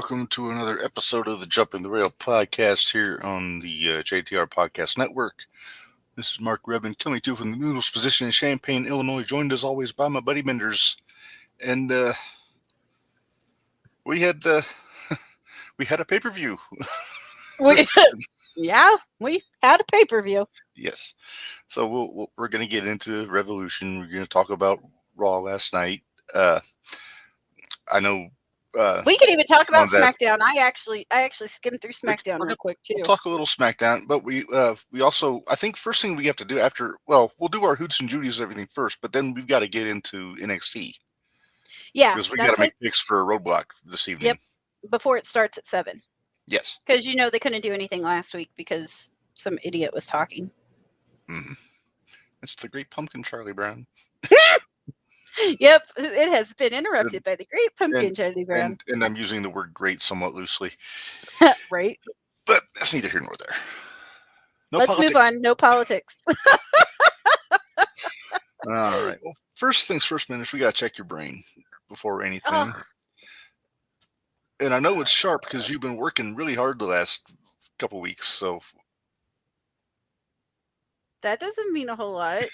welcome to another episode of the Jump in the Rail podcast here on the JTR Podcast Network. This is Mark Reb coming to you from the Noodles position in Champaign, Illinois, joined as always by my buddy Minderz. And we had a pay-per-view. we had a pay-per-view. Yes. So we're going to get into Revolution. We're going to talk about Raw last night. I know. We can even talk about SmackDown. I actually skimmed through SmackDown real quick too. We'll talk a little SmackDown, but we also, I think first thing we have to do after, we'll do our Hoots and Judies and everything first, but then we've got to get into NXT. Yeah, because we got to make picks for a Roadblock this evening. Yep, before it starts at 7. Yes, because they couldn't do anything last week because some idiot was talking. Mm-hmm. It's the Great Pumpkin, Charlie Brown. Yep, it has been interrupted by the Great Pumpkin, Charlie Brown. And I'm using the word great somewhat loosely. Right. But that's neither here nor there. Let's move on. No politics. All right. Well, first things first, Minderz, we got to check your brain before anything. Ugh. And I know it's sharp because you've been working really hard the last couple weeks. So that doesn't mean a whole lot.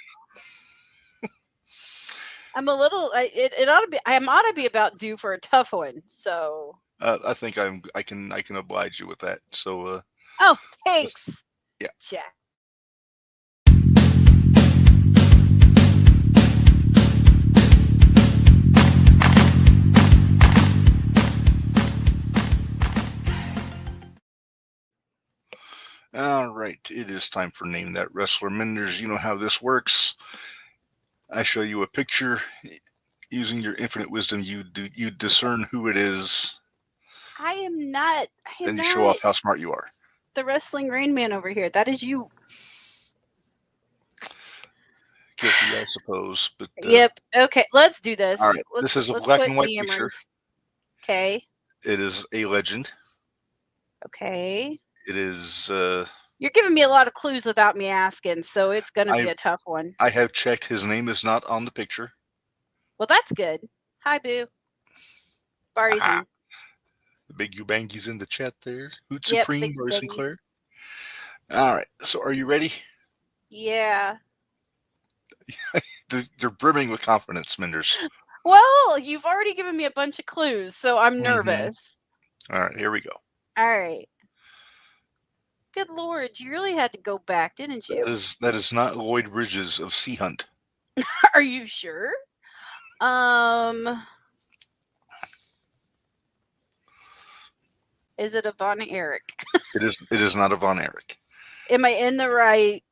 I'm a little. It ought to be. I ought to be about due for a tough one. So I think I can oblige you with that. So oh, thanks. Yeah. Jack. All right, it is time for Name That Wrestler. Minderz, you know how this works. I show you a picture. Using your infinite wisdom, you discern who it is. I am not. Then you show off how smart you are. The wrestling Rain Man over here. That is you. Guilty, I suppose. But yep. Okay, let's do this. All right. This is a black and white picture. Okay. It is a legend. Okay. It is. You're giving me a lot of clues without me asking, so it's going to be a tough one. I have checked. His name is not on the picture. Well, that's good. Hi, Boo. Barry's in. The big Ubangi's in the chat there. Hoot Supreme, Barry Sinclair. All right. So are you ready? Yeah. You're brimming with confidence, Minderz. Well, you've already given me a bunch of clues, so I'm nervous. All right. Here we go. All right. Good Lord, you really had to go back, didn't you? That is not Lloyd Bridges of Sea Hunt. Are you sure? Is it a Von Erich? It is not a Von Erich. Am I in the right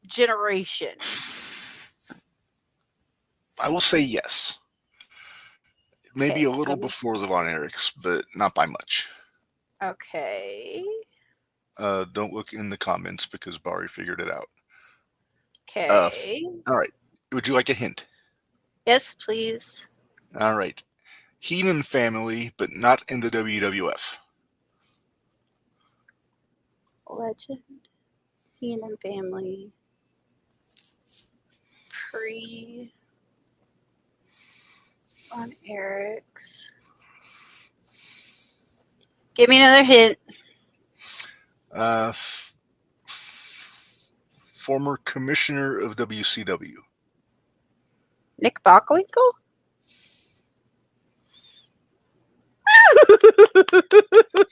generation? I will say yes. Maybe a little before the Von Erichs, but not by much. Okay. Don't look in the comments because Barry figured it out. Okay. All right. Would you like a hint? Yes, please. All right. Heenan family, but not in the WWF. Legend. Heenan family. Pre. On Eric's. Give me another hint. Former commissioner of WCW. Nick Bockwinkel?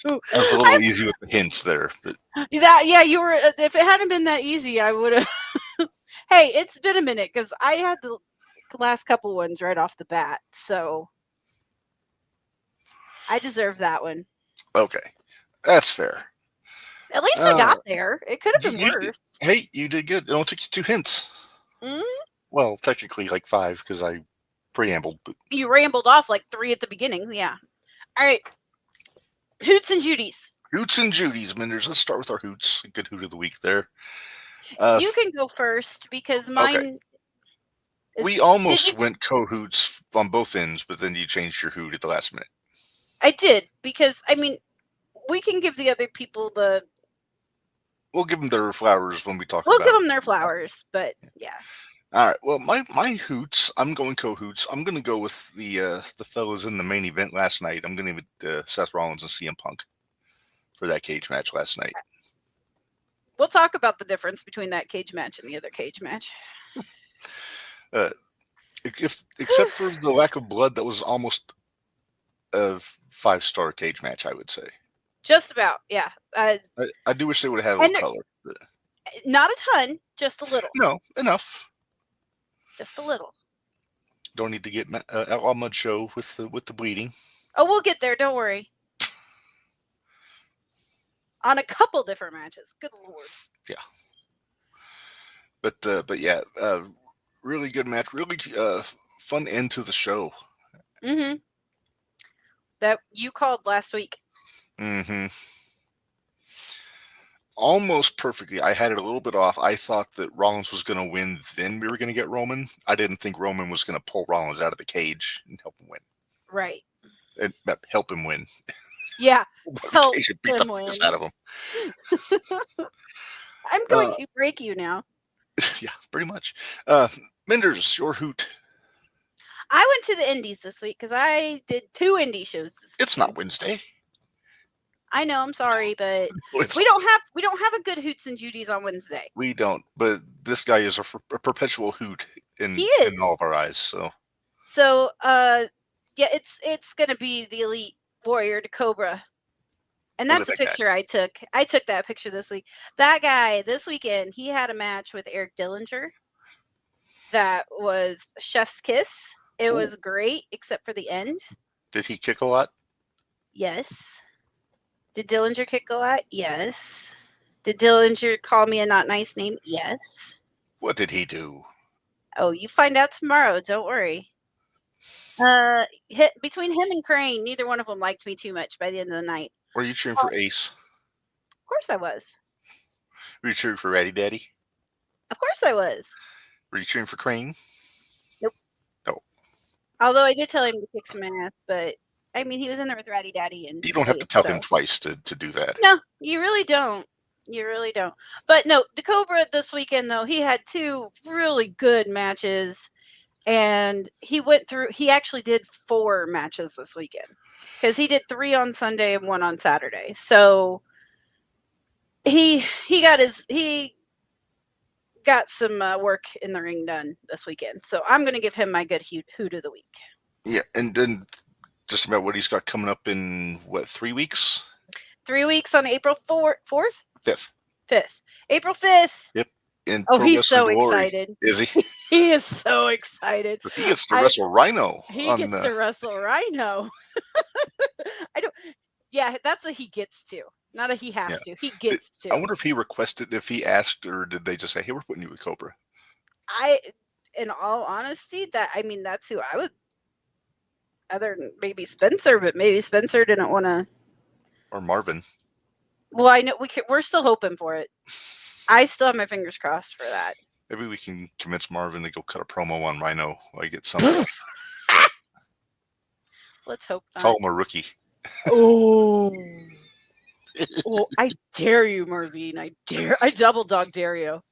That was a little easy with the hints there, but you were. If it hadn't been that easy, I would have. Hey, it's been a minute because I had the last couple ones right off the bat, so I deserve that one. Okay, that's fair. At least I got there. It could have been worse. Hey, you did good. It only took you 2 hints. Mm-hmm. Well, technically like 5 because I preambled. But you rambled off like 3 at the beginning. Yeah. All right. Hoots and Judies. Hoots and Judies, Minderz. Let's start with our Hoots. A good Hoot of the week there. You can go first because mine. Okay. We almost went co-Hoots on both ends, but then you changed your Hoot at the last minute. I did because we can give the other people the. We'll give them their flowers when we talk We'll about give them their flowers, but yeah. All right. Well, my hoots. I'm going co-hoots. I'm going to go with the fellas in the main event last night. I'm going to give it Seth Rollins and CM Punk for that cage match last night. We'll talk about the difference between that cage match and the other cage match. Except for the lack of blood, that was almost a 5-star cage match, I would say. Just about, yeah. I do wish they would have had a little color. But... Not a ton, just a little. No, enough. Just a little. Don't need to get Outlaw Mud Show with the bleeding. Oh, we'll get there. Don't worry. On a couple different matches. Good Lord. Yeah. But yeah, really good match. Really fun end to the show. Mm-hmm. That you called last week. Mm-hmm. Almost perfectly. I had it a little bit off. I thought that Rollins was going to win, then we were going to get Roman. I didn't think Roman was going to pull Rollins out of the cage and help him win. Right. And help him win. Yeah. Help beat him the win. piss out of him. I'm going to break you now. Yeah, pretty much. Minderz, your hoot. I went to the Indies this week because I did 2 indie shows this week. It's not Wednesday. I know, I'm sorry, but we don't have a good Hoots and Judies on Wednesday. We don't, but this guy is a perpetual hoot in all of our eyes. So yeah, it's gonna be the Elite Warrior to Cobra. And that's the picture I took. I took that picture this week. That guy this weekend, he had a match with Eric Dillinger. That was chef's kiss. It was great, except for the end. Did he kick a lot? Yes. Did Dillinger kick a lot? Yes. Did Dillinger call me a not nice name? Yes. What did he do? Oh, you find out tomorrow. Don't worry. Between him and Crane, neither one of them liked me too much by the end of the night. Were you cheering for Ace? Of course I was. Were you cheering for Ratty Daddy? Of course I was. Were you cheering for Crane? Nope. No. Although I did tell him to kick some ass, but I mean, he was in there with Ratty Daddy. And you don't have to tell him twice to do that. No, you really don't. You really don't. But no, the Cobra this weekend, though, he had 2 really good matches. And he actually did 4 matches this weekend. Because he did 3 on Sunday and 1 on Saturday. So he got some work in the ring done this weekend. So I'm going to give him my good hoot of the week. Yeah, and then just about what he's got coming up in, 3 weeks? 3 weeks on April 4th? 5th. April 5th. Yep. He's so excited. Is he? He is so excited. He gets to wrestle Rhino. He gets to wrestle Rhino. Yeah, that's a he gets to. Not a he has to. He gets to. I wonder if he requested, if he asked, or did they just say, hey, we're putting you with Cobra? In all honesty, that's who I would, other than maybe Spencer, but maybe Spencer didn't want to. Or Marvin. Well, I know we're still hoping for it. I still have my fingers crossed for that. Maybe we can convince Marvin to go cut a promo on Rhino. Like it's something. Let's hope not. Call him a rookie. Oh. I dare you, Marvin. I double dog dare you.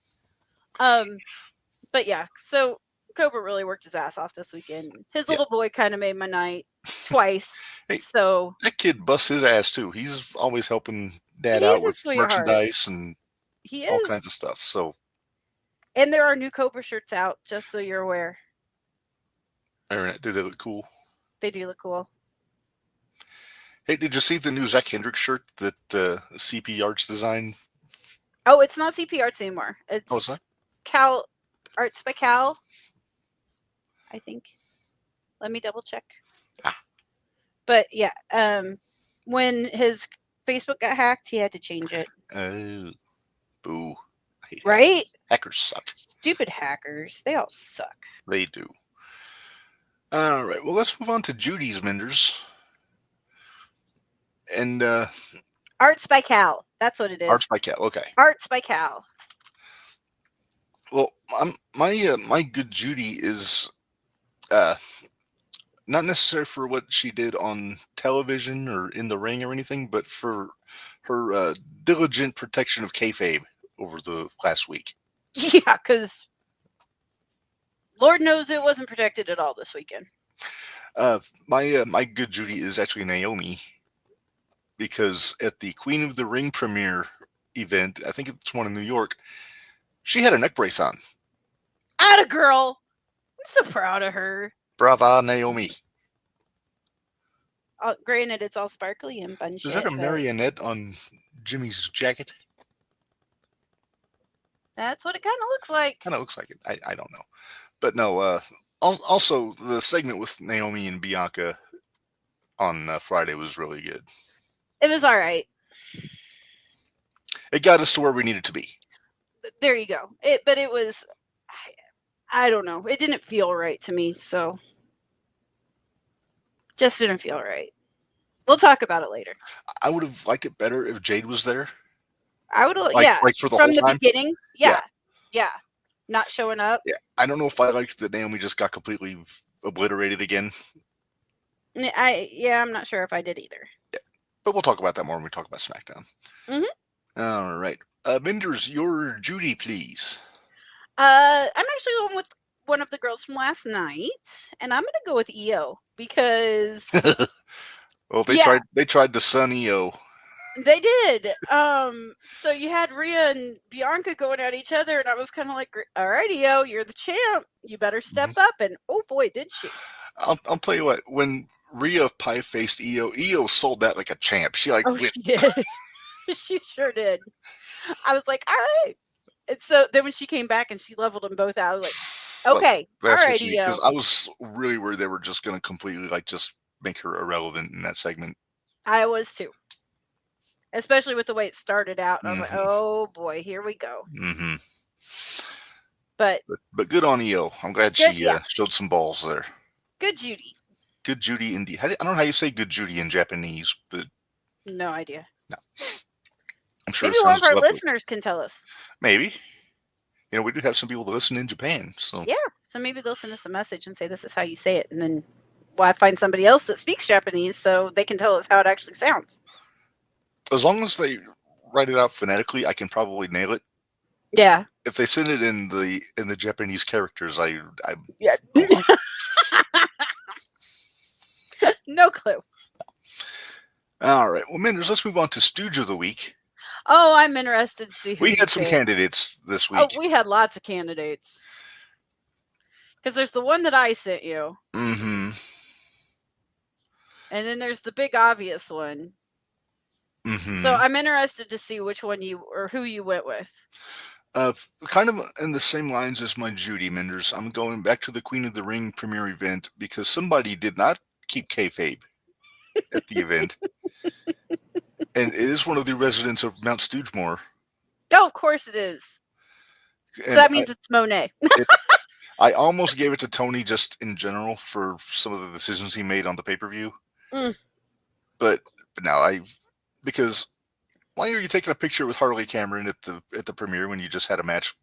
But yeah, so Cobra really worked his ass off this weekend. His little boy kind of made my night twice. Hey, so that kid busts his ass too. He's always helping Dad out with merchandise and all kinds of stuff. So, and there are new Cobra shirts out, just so you're aware. Do they look cool? They do look cool. Hey, did you see the new Zach Hendricks shirt that CP Arts designed? Oh, it's not CP Arts anymore. It's Cal Arts by Cal, I think. Let me double check. But yeah, when his Facebook got hacked, he had to change it. Oh, boo. Right? Hackers suck. Stupid hackers. They all suck. They do. All right. Well, let's move on to Judy's Minderz. And Arts by Cal. That's what it is. Arts by Cal. Okay. Arts by Cal. Well, my good Judy is not necessarily for what she did on television or in the ring or anything, but for her diligent protection of kayfabe over the last week. Yeah, because Lord knows it wasn't protected at all this weekend. My good Judy is actually Naomi, because at the Queen of the Ring premiere event, I think it's one in New York, she had a neck brace on. Atta girl! I'm so proud of her. Brava, Naomi. Granted, it's all sparkly and fun shit. Is that a marionette on Jimmy's jacket? That's what it kind of looks like. Kind of looks like it. I don't know. But no, also the segment with Naomi and Bianca on Friday was really good. It was all right. It got us to where we needed to be. There you go. But it was, I don't know. It didn't feel right to me, so just didn't feel right. We'll talk about it later. I would have liked it better if Jade was there. I would, like for the from whole the time? beginning. Yeah, not showing up. Yeah, I don't know if I liked that Naomi just got completely obliterated again. I'm not sure if I did either. Yeah. But we'll talk about that more when we talk about SmackDown. All right. Minderz, your Judy, please. I'm actually going with one of the girls from last night, and I'm going to go with EO because well, they tried to sun EO. They did. So you had Rhea and Bianca going at each other, and I was kind of like, all right, EO, you're the champ. You better step up. And oh boy, did she. I'll tell you what, when Rhea pie-faced EO sold that like a champ. She she did. She sure did. I was like, all right. And so then when she came back and she leveled them both out, I was like, okay, all right, EO. Because I was really worried they were just going to completely just make her irrelevant in that segment. I was too. Especially with the way it started out. I was like, oh boy, here we go. But good on EO. I'm glad she showed some balls there. Good Judy. Good Judy indeed. I don't know how you say good Judy in Japanese, but no idea. No. I'm sure maybe one of our listeners can tell us. Maybe. We do have some people that listen in Japan. So yeah, so maybe they'll send us a message and say this is how you say it, and then I find somebody else that speaks Japanese so they can tell us how it actually sounds. As long as they write it out phonetically, I can probably nail it. Yeah. If they send it in the Japanese characters, yeah. No clue. All right. Well, Minderz, let's move on to Stooge of the Week. Oh, I'm interested to see who we had some candidates this week. Oh, we had lots of candidates. Because there's the one that I sent you. Mm-hmm. And then there's the big obvious one. Mm-hmm. So I'm interested to see which one who you went with. Kind of in the same lines as my Judy, Minderz. I'm going back to the Queen of the Ring premiere event because somebody did not keep kayfabe at the event. And it is one of the residents of Mount Stoogemore. Oh, of course it is. So that means it's Monet. I almost gave it to Tony just in general for some of the decisions he made on the pay-per-view. But now because why are you taking a picture with Harley Cameron at the premiere when you just had a match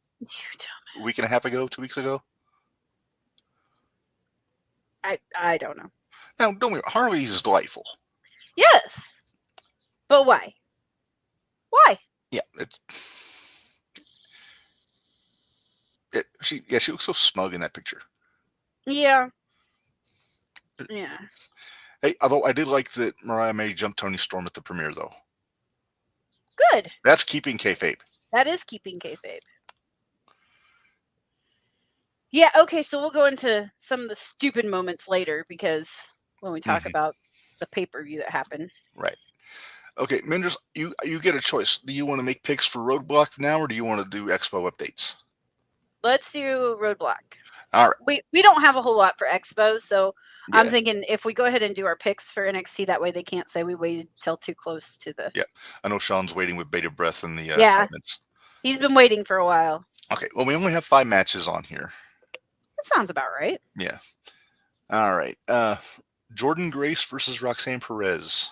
a week and a half ago, 2 weeks ago? I don't know. Now, don't worry, Harley is delightful. Yes. But why? Why? Yeah, she looks so smug in that picture. Yeah. Yeah. Hey, although I did like that Mariah May jumped Toni Storm at the premiere, though. Good. That's keeping kayfabe. That is keeping kayfabe. Yeah, okay, so we'll go into some of the stupid moments later because when we talk about the pay-per-view that happened. Right. Okay, Minderz, you get a choice. Do you want to make picks for Roadblock now, or do you want to do Expo updates? Let's do Roadblock. All right. We don't have a whole lot for Expo, so yeah. I'm thinking if we go ahead and do our picks for NXT, that way they can't say we waited till too close to the... Yeah, I know Sean's waiting with bated breath in the comments. He's been waiting for a while. Okay, well, we only have 5 matches on here. That sounds about right. Yeah. All right. Jordan Grace versus Roxanne Perez.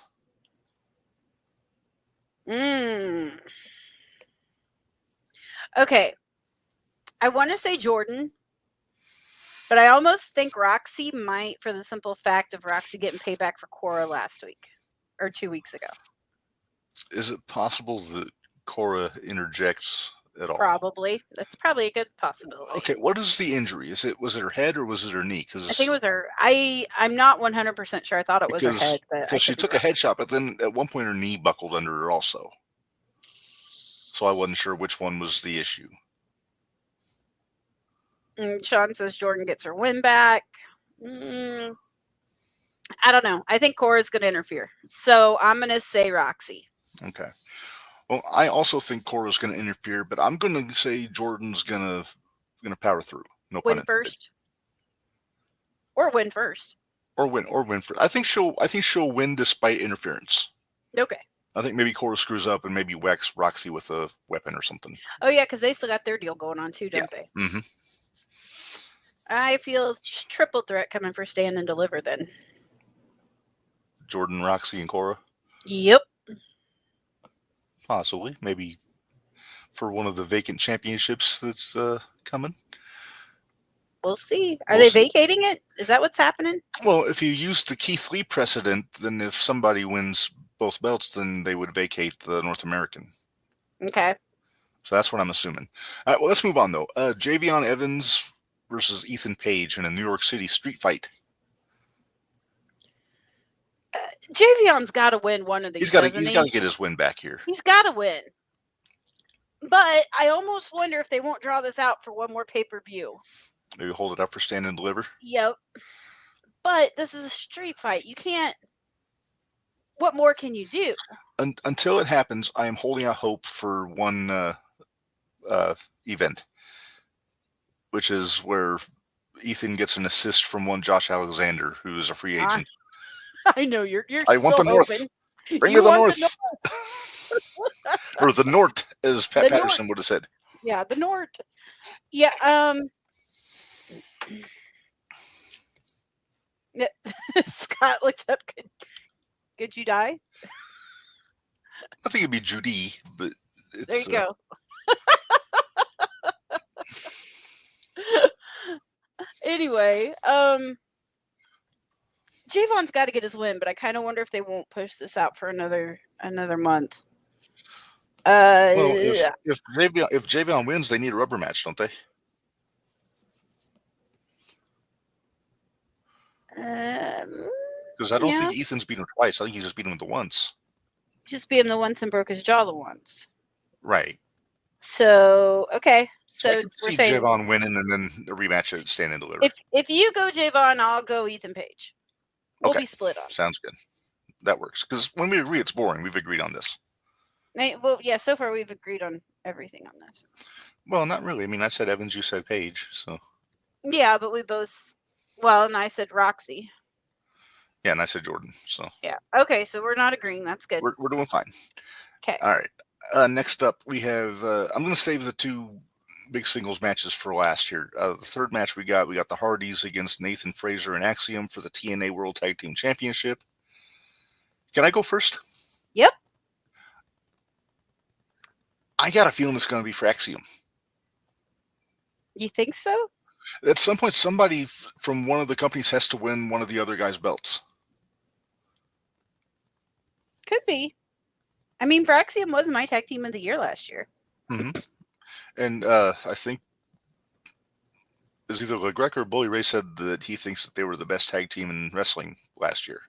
Okay. I want to say Jordan, but I almost think Roxy might, for the simple fact of Roxy getting payback for Cora last week or 2 weeks ago. Is it possible that Cora interjects at all. Probably. That's probably a good possibility. Okay, what is the injury? Was it her head or was it her knee? I think it was her. I'm not 100% sure. I thought it was her head, but because she took a headshot, but then at one point her knee buckled under her also. So I wasn't sure which one was the issue. Sean says Jordan gets her win back. I don't know. I think Cora's going to interfere. So I'm going to say Roxy. Okay. Well, I also think Cora's going to interfere, but I'm going to say Jordan's going to power through. No pun Win intended. first. Or win first. Or win first. I think she'll win despite interference. Okay. I think maybe Cora screws up and maybe whacks Roxy with a weapon or something. Oh yeah, because they still got their deal going on too, don't they? Mm-hmm. I feel triple threat coming for Stand and Deliver then. Jordan, Roxy, and Cora? Yep. Possibly. Maybe for one of the vacant championships that's coming. We'll see. Are they vacating it? Is that what's happening? Well, if you use the Keith Lee precedent, then if somebody wins both belts, then they would vacate the North American. Okay. So that's what I'm assuming. All right, well, let's move on, though. Javion Evans versus Ethan Page in a New York City street fight. Javion's got to win one of these. He's got to get his win back here. He's got to win. But I almost wonder if they won't draw this out for one more pay-per-view. Maybe hold it up for Stand and Deliver? Yep. But this is a street fight. You can't... What more can you do? Until it happens, I am holding out hope for one event, which is where Ethan gets an assist from one Josh Alexander, who is a free agent. I know you're. I want the North. Bring me the North. Or the North, as Pat Patterson would have said. Yeah, the North. Yeah. Scott looked up. Could you die? I think it'd be Judy, but it's, there you go. Anyway, Javon's got to get his win, but I kind of wonder if they won't push this out for another month. Well, if Javion wins, they need a rubber match, don't they? Because I don't think Ethan's beaten him twice. I think he's just beaten him the once. Just beat him the once and broke his jaw the once. Right. So, okay. So I can see Javon winning and then a rematch at Stand and Deliver. If you go Javon, I'll go Ethan Page. We'll be split on. Sounds good. That works. Because when we agree, it's boring. We've agreed on this. Well, yeah, so far we've agreed on everything on this. Well, not really. I mean, I said Evans, you said Page, so. Yeah, but we both... Well, and I said Roxy. Yeah, and I said Jordan, so. Yeah. Okay, so we're not agreeing. That's good. We're doing fine. Okay. All right. Next up, we have... I'm going to save the two big singles matches for last here. The third match we got the Hardys against Nathan Frazer and Axiom for the TNA World Tag Team Championship. Can I go first? Yep. I got a feeling it's going to be for Axiom. You think so? At some point, somebody from one of the companies has to win one of the other guys' belts. Could be. I mean, for Axiom was my tag team of the year last year. Mm-hmm. And I think it's either LeGrec or Bully Ray said that he thinks that they were the best tag team in wrestling last year.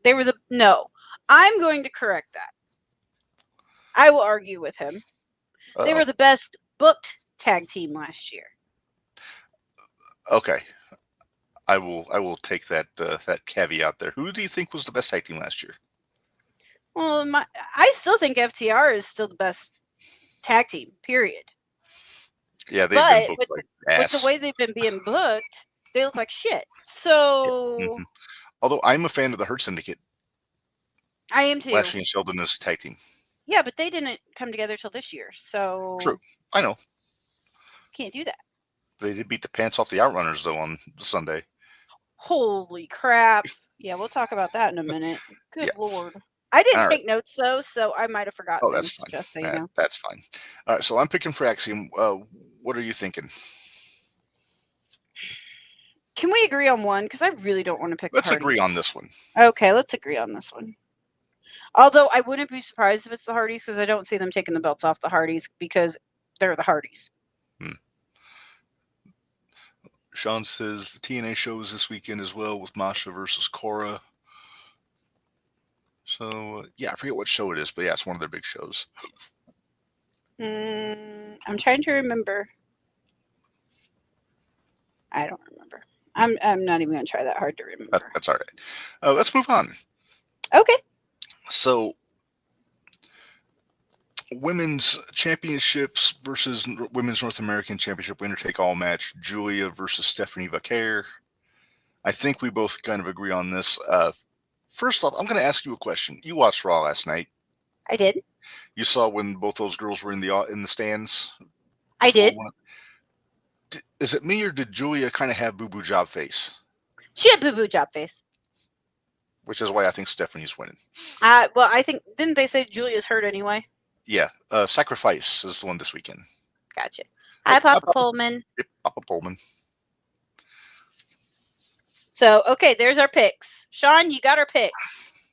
They were No. I'm going to correct that. I will argue with him. They were the best booked tag team last year. Okay. I will take that caveat there. Who do you think was the best tag team last year? Well, I still think FTR is still the best tag team, period. Yeah, they've been booked like ass. With the way they've been being booked, they look like shit. So... Yeah. Mm-hmm. Although I'm a fan of the Hurt Syndicate. I am too. Lashley and Sheldon as a tag team. Yeah, but they didn't come together till this year, so... True. I know. Can't do that. They did beat the pants off the Outrunners, though, on Sunday. Holy crap. Yeah, we'll talk about that in a minute. Good Lord. I didn't take notes, though, so I might have forgotten. Oh, that's fine. Just so you know. That's fine. All right, so I'm picking for Axiom. What are you thinking? Can we agree on one? Because I really don't want to pick Let's agree on this one. Okay, let's agree on this one. Although I wouldn't be surprised if it's the Hardys because I don't see them taking the belts off the Hardys because they're the Hardys. Sean says the TNA shows this weekend as well with Masha versus Cora. So, yeah, I forget what show it is, but yeah, it's one of their big shows. I'm trying to remember. I don't remember. I'm not even going to try that hard to remember. That's all right. Let's move on. Okay. So, women's championships versus women's North American Championship winner take all match. Julia versus Stephanie Vaquer. I think we both kind of agree on this. First off, I'm going to ask you a question. You watched Raw last night. I did. You saw when both those girls were in the stands. I did. Is it me or did Julia kind of have boo-boo job face? She had boo-boo job face. Which is why I think Stephanie's winning. Well, I think, didn't they say Julia's hurt anyway? Yeah. Sacrifice is the one this weekend. Gotcha. Hi, Papa Pullman. Yep, Papa Pullman. So, okay, there's our picks. Sean, you got our picks.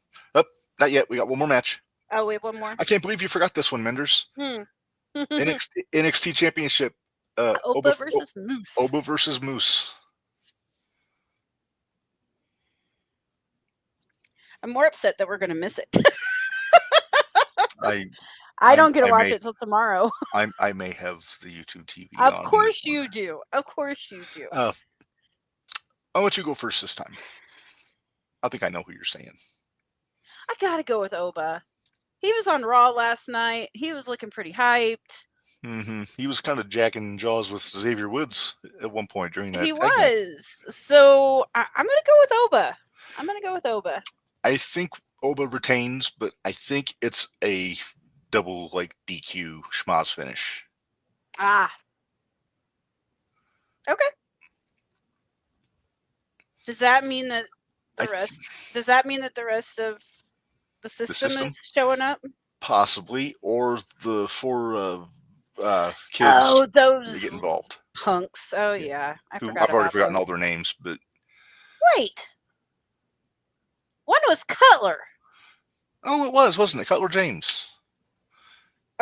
Not yet. We got one more match. Oh, we have one more. I can't believe you forgot this one, Minderz. NXT Championship. Oba versus Moose. Oba versus Moose. I'm more upset that we're going to miss it. I don't get to watch it till tomorrow. I may have the YouTube TV. Of course you do. Of course you do. I'll let you go first this time. I think I know who you're saying. I got to go with Oba. He was on Raw last night. He was looking pretty hyped. Mm-hmm. He was kind of jacking jaws with Xavier Woods at one point during that. He was. So I'm going to go with Oba. I think Oba retains, but I think it's a double DQ schmoz finish. Ah. Okay. Does that mean that the rest of the system is showing up? Possibly, or the four kids those get involved. Punks. Oh yeah, I've already forgotten all their names, but wait, one was Cutler. Oh, it was, wasn't it? Cutler James.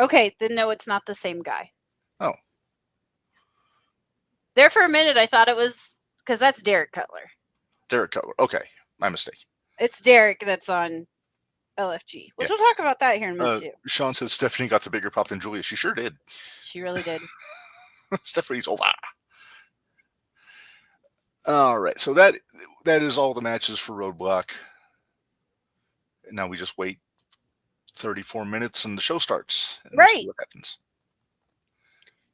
Okay, then no, it's not the same guy. Oh. There for a minute, I thought it was because that's Derek Cutler. Derek Cutler. Okay, my mistake. It's Derek that's on LFG, which we'll talk about that here in a minute too. Sean said Stephanie got the bigger pop than Julia. She sure did. She really did. Stephanie's over. All right, so that is all the matches for Roadblock. Now we just wait 34 minutes and the show starts. And right. We'll see what happens.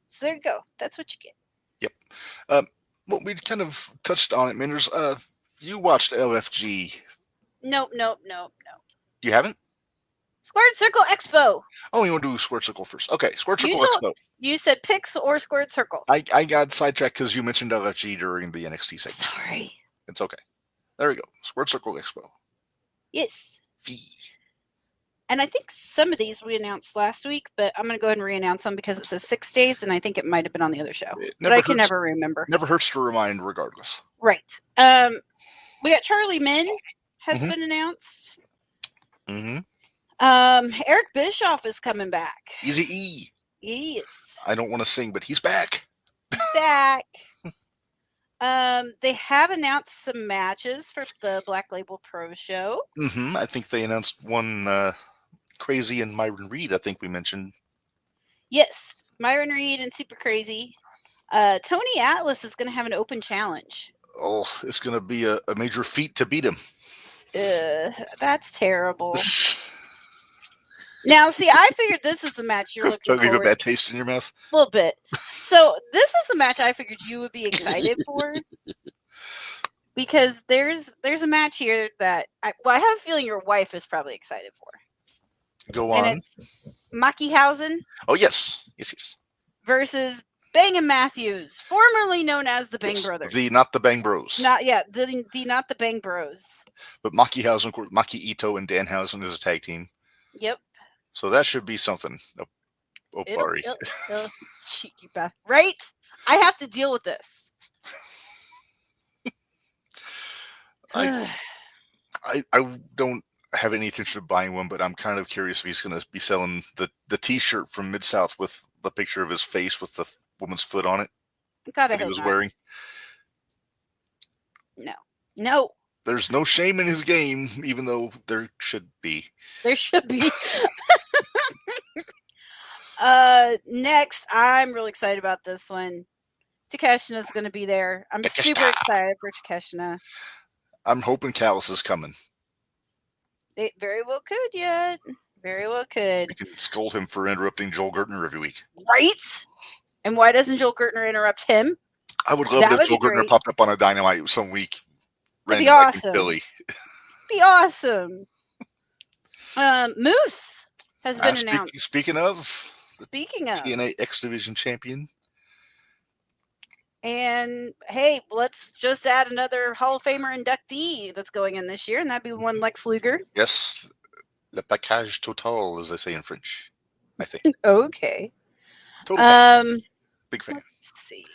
So there you go. That's what you get. Yep. Well, we kind of touched on it, Minderz. You watched LFG. Nope. You haven't? Squared Circle Expo. Oh, you want to do Squared Circle first? Okay, Squared Circle Expo. You said Pix or Squared Circle. I got sidetracked because you mentioned LFG during the NXT segment. Sorry. It's okay. There we go. Squared Circle Expo. Yes. And I think some of these we announced last week, but I'm going to go ahead and re-announce them because it says 6 days, and I think it might have been on the other show. But I can never remember. Never hurts to remind regardless. Right. We got Charlie Min has been announced. Mm-hmm. Eric Bischoff is coming back. Easy E. Yes. I don't want to sing, but he's back. Back. They have announced some matches for the Black Label Pro show. Mm-hmm. I think they announced one Crazy and Myron Reed, I think we mentioned. Yes. Myron Reed and Super Crazy. Tony Atlas is going to have an open challenge. Oh, it's going to be a major feat to beat him. That's terrible. Now, see, I figured this is the match you're looking for. Leave a bad taste in your mouth? A little bit. So this is the match I figured you would be excited for. Because there's a match here that I have a feeling your wife is probably excited for. Go on. And it's Mackyhausen. Oh, yes. Yes. Versus Bang and Matthews, formerly known as the Bang Brothers. Not the Bang Bros. Not the Bang Bros. But Mackyhausen, of course, Maki Ito and Danhausen is a tag team. Yep. So that should be something. Barry. Cheeky bastard. Right? I have to deal with this. I don't have any intention of buying one, but I'm kind of curious if he's going to be selling the T-shirt from Mid-South with the picture of his face with the woman's foot on it God, I that he hope was not. wearing. No. There's no shame in his game, even though there should be. There should be. Next, I'm really excited about this one. Takeshita's going to be there. I'm super excited for Takeshita. I'm hoping Callis is coming. It very well could yet. Very well could. We can scold him for interrupting Joel Gertner every week. Right? And why doesn't Joel Gertner interrupt him? I would love it if Joel Gertner popped up on a Dynamite some week. That'd be awesome. Be awesome. Moose has been announced. Speaking of TNA X Division champion. And hey, let's just add another Hall of Famer inductee that's going in this year, and that'd be one Lex Luger. Yes, le package total, as they say in French, I think. Okay. Total big fan. Let's see.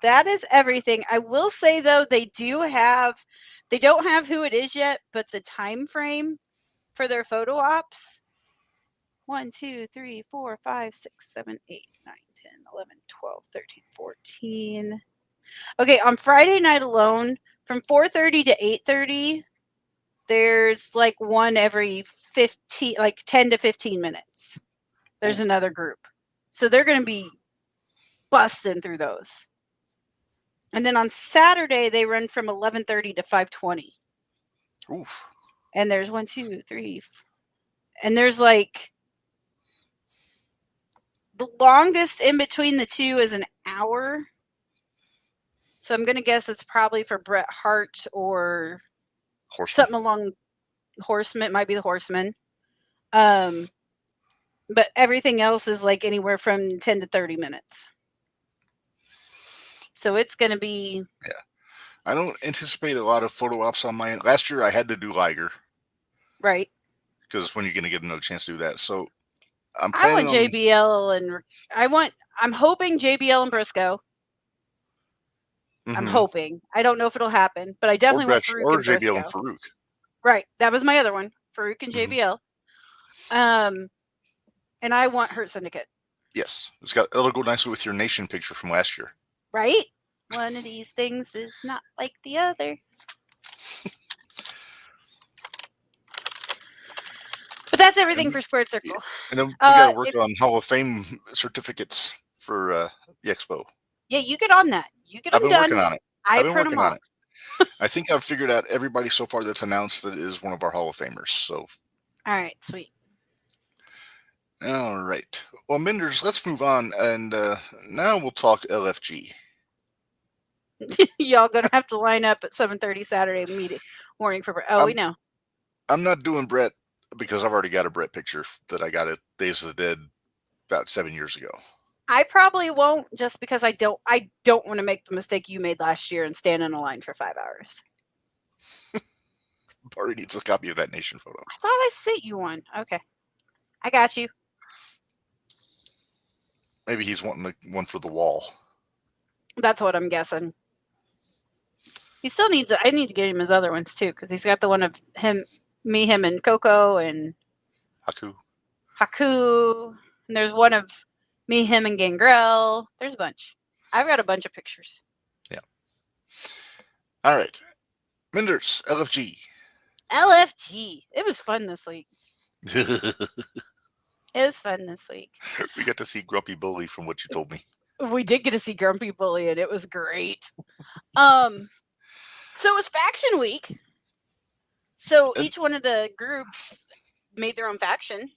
That is everything. I will say though, they don't have who it is yet, but the time frame for their photo ops. 1, 2, 3, 4, 5, 6, 7, 8, 9, 10, 11, 12, 13, 14. Okay, on Friday night alone, from 4:30 to 8:30, there's like one every 10 to 15 minutes. There's another group. So they're going to be busting through those. And then on Saturday, they run from 11:30 to 5:20. Oof. And there's 1, 2, 3. And there's like the longest in between the two is an hour. So I'm going to guess it's probably for Bret Hart or something along Horseman. It might be the Horseman. But everything else is like anywhere from 10 to 30 minutes. So it's going to be... Yeah. I don't anticipate a lot of photo ops on my end. Last year I had to do Liger. Right. Because when are you going to get another chance to do that? So I want JBL and I'm hoping JBL and Briscoe. Mm-hmm. I'm hoping. I don't know if it'll happen, but I definitely want Farouk and Briscoe. JBL and Farouk. Right. That was my other one. Farouk and JBL. And I want Hurt Syndicate. Yes. It'll go nicely with your nation picture from last year. Right? One of these things is not like the other. But that's everything for Squared Circle. And then we got to work on Hall of Fame certificates for the Expo. Yeah, you get on that. You get them done. I've been working on it. I've been working on it. I think I've figured out everybody so far that's announced that is one of our Hall of Famers. So. All right, sweet. All right. Well, Minderz, let's move on, and now we'll talk LFG. Y'all gonna have to line up at 7:30 Saturday morning for Brett. We know. I'm not doing Brett because I've already got a Brett picture that I got at Days of the Dead about 7 years ago. I probably won't, just because I don't want to make the mistake you made last year and stand in a line for 5 hours. Barry needs a copy of that nation photo. I thought I sent you one. Okay, I got you. Maybe he's wanting one for the wall. That's what I'm guessing. He still needs it. I need to get him his other ones too, because he's got the one of him, and Coco and Haku. And there's one of me, him, and Gangrel. There's a bunch. I've got a bunch of pictures. Yeah. All right. Minderz, LFG. It was fun this week. It was fun this week. We got to see Grumpy Bully from what you told me. We did get to see Grumpy Bully, and it was great. So it was faction week. So each one of the groups made their own faction.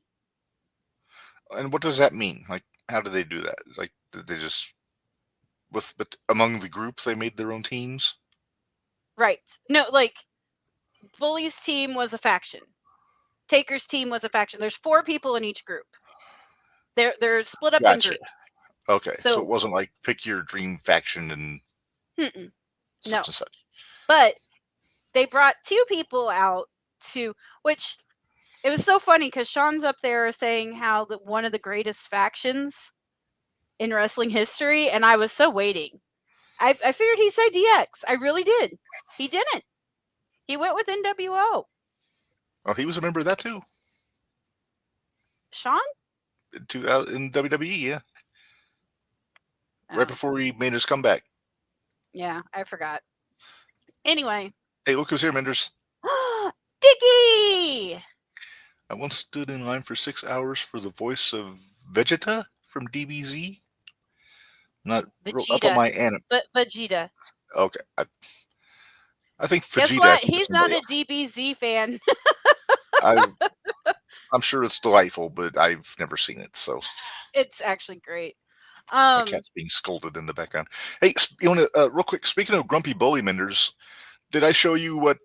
And what does that mean? Like, how do they do that? Like, did they just but among the groups they made their own teams? Right. No, like Bully's team was a faction. Taker's team was a faction. There's 4 people in each group. They're split up in groups. Okay, so it wasn't like pick your dream faction and such and such. But they brought 2 people out which it was so funny because Sean's up there saying how one of the greatest factions in wrestling history, and I was so waiting. I figured he'd say DX. I really did. He didn't. He went with NWO. Oh, he was a member of that too. Sean? In WWE, yeah. Oh. Right before he made his comeback. Yeah, I forgot. Anyway. Hey, look who's here, Minderz. Dickie! I once stood in line for 6 hours for the voice of Vegeta from DBZ. Not Vegeta. up on my anime. But Vegeta. Okay. I think Vegeta. Guess what? He's not a DBZ fan. I'm sure it's delightful, but I've never seen it, so. It's actually great. My cat's being scolded in the background. Hey, you want to, real quick, speaking of grumpy bully Minderz, did I show you what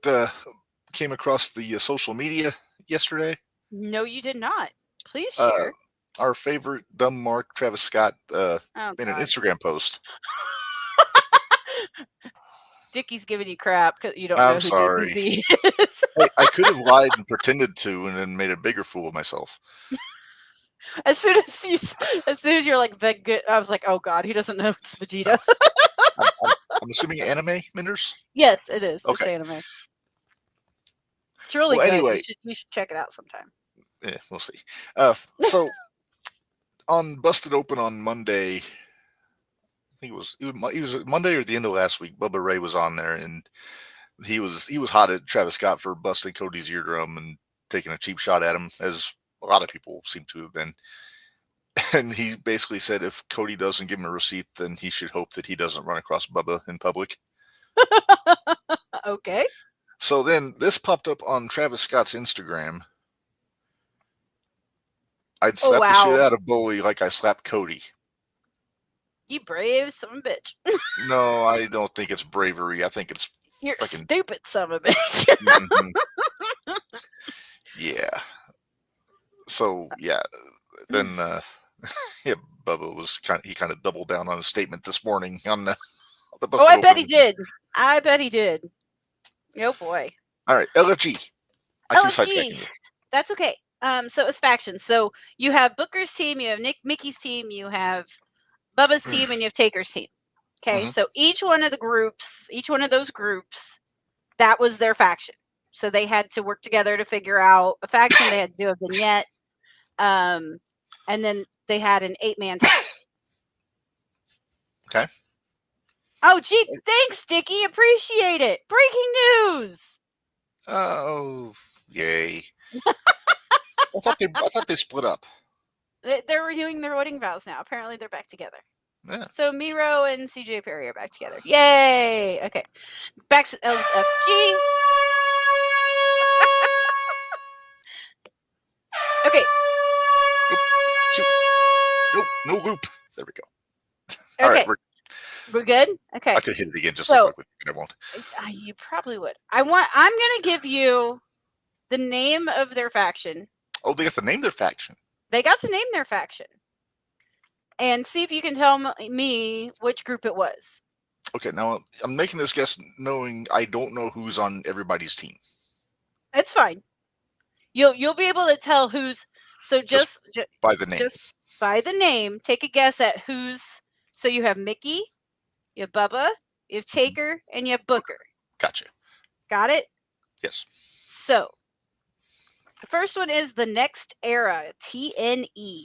came across the social media yesterday? No, you did not. Please share. Our favorite dumb Mark, Travis Scott, made an Instagram post. Dickie's giving you crap because you don't know who sorry. DBZ is. Hey, I could have lied and pretended to and then made a bigger fool of myself. As soon as you're like, I was like, oh God, he doesn't know it's Vegeta. I'm assuming anime, Minderz? Yes, it is. Okay. It's anime. It's really good. Anyway, you should check it out sometime. Yeah, we'll see. So on Busted Open on Monday, I think it was Monday or the end of last week, Bubba Ray was on there, and he was hot at Travis Scott for busting Cody's eardrum and taking a cheap shot at him, as a lot of people seem to have been. And he basically said if Cody doesn't give him a receipt, then he should hope that he doesn't run across Bubba in public. Okay. So then this popped up on Travis Scott's Instagram. I'd slap the shit out of Bully like I slapped Cody. You brave son of a bitch. No, I don't think it's bravery. I think it's you're stupid son of a bitch. Mm-hmm. Yeah. So yeah, then yeah, Bubba was kind of doubled down on his statement this morning on the bus. Oh, I bet he did. Oh boy. All right, LFG. LFG. That's okay. So it's factions. So you have Booker's team, you have Mickey's team, you have Bubba's team, and you have Taker's team. Okay, so each one of those groups, that was their faction. So they had to work together to figure out a faction. They had to do a vignette, and then they had an 8-man team. Okay. Oh, gee, thanks, Dickie. Appreciate it. Breaking news. Oh, yay. I thought they split up. They're renewing their wedding vows now. Apparently, they're back together. Yeah. So Miro and CJ Perry are back together. Yay! Okay, back to LFG. Okay. Nope, no loop. There we go. Okay. All right, we're good. Okay. I could hit it again just so quick. I won't. You probably would. I'm gonna give you the name of their faction. Oh, they got to name their faction. They got to name their faction. And see if you can tell me which group it was. Okay, now I'm making this guess knowing I don't know who's on everybody's team. It's fine. You'll be able to tell who's. So just by the name. Just by the name, take a guess at who's. So you have Mickey, you have Bubba, you have Taker, and you have Booker. Gotcha. Got it? Yes. So the first one is the Next Era, TNE.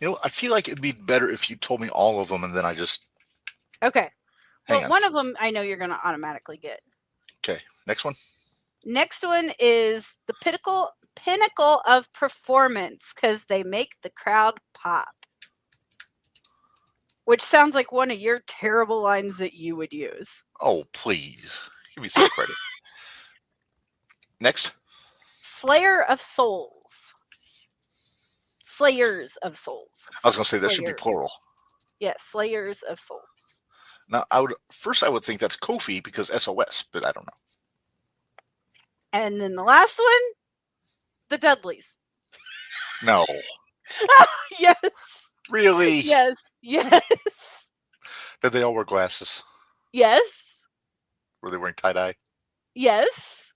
You know, I feel like it'd be better if you told me all of them and then I just. Okay. Well, one of them I know you're going to automatically get. Okay. Next one. Next one is the pinnacle of performance because they make the crowd pop. Which sounds like one of your terrible lines that you would use. Oh, please. Give me some credit. Next. Slayer of Souls. Slayers of Souls. I was going to say that should be plural. Yes, Slayers of Souls. Now, I would think that's Kofi because SOS, but I don't know. And then the last one, the Dudleys. No. Yes. Really? Yes. Yes. Did they all wear glasses? Yes. Were they wearing tie-dye? Yes.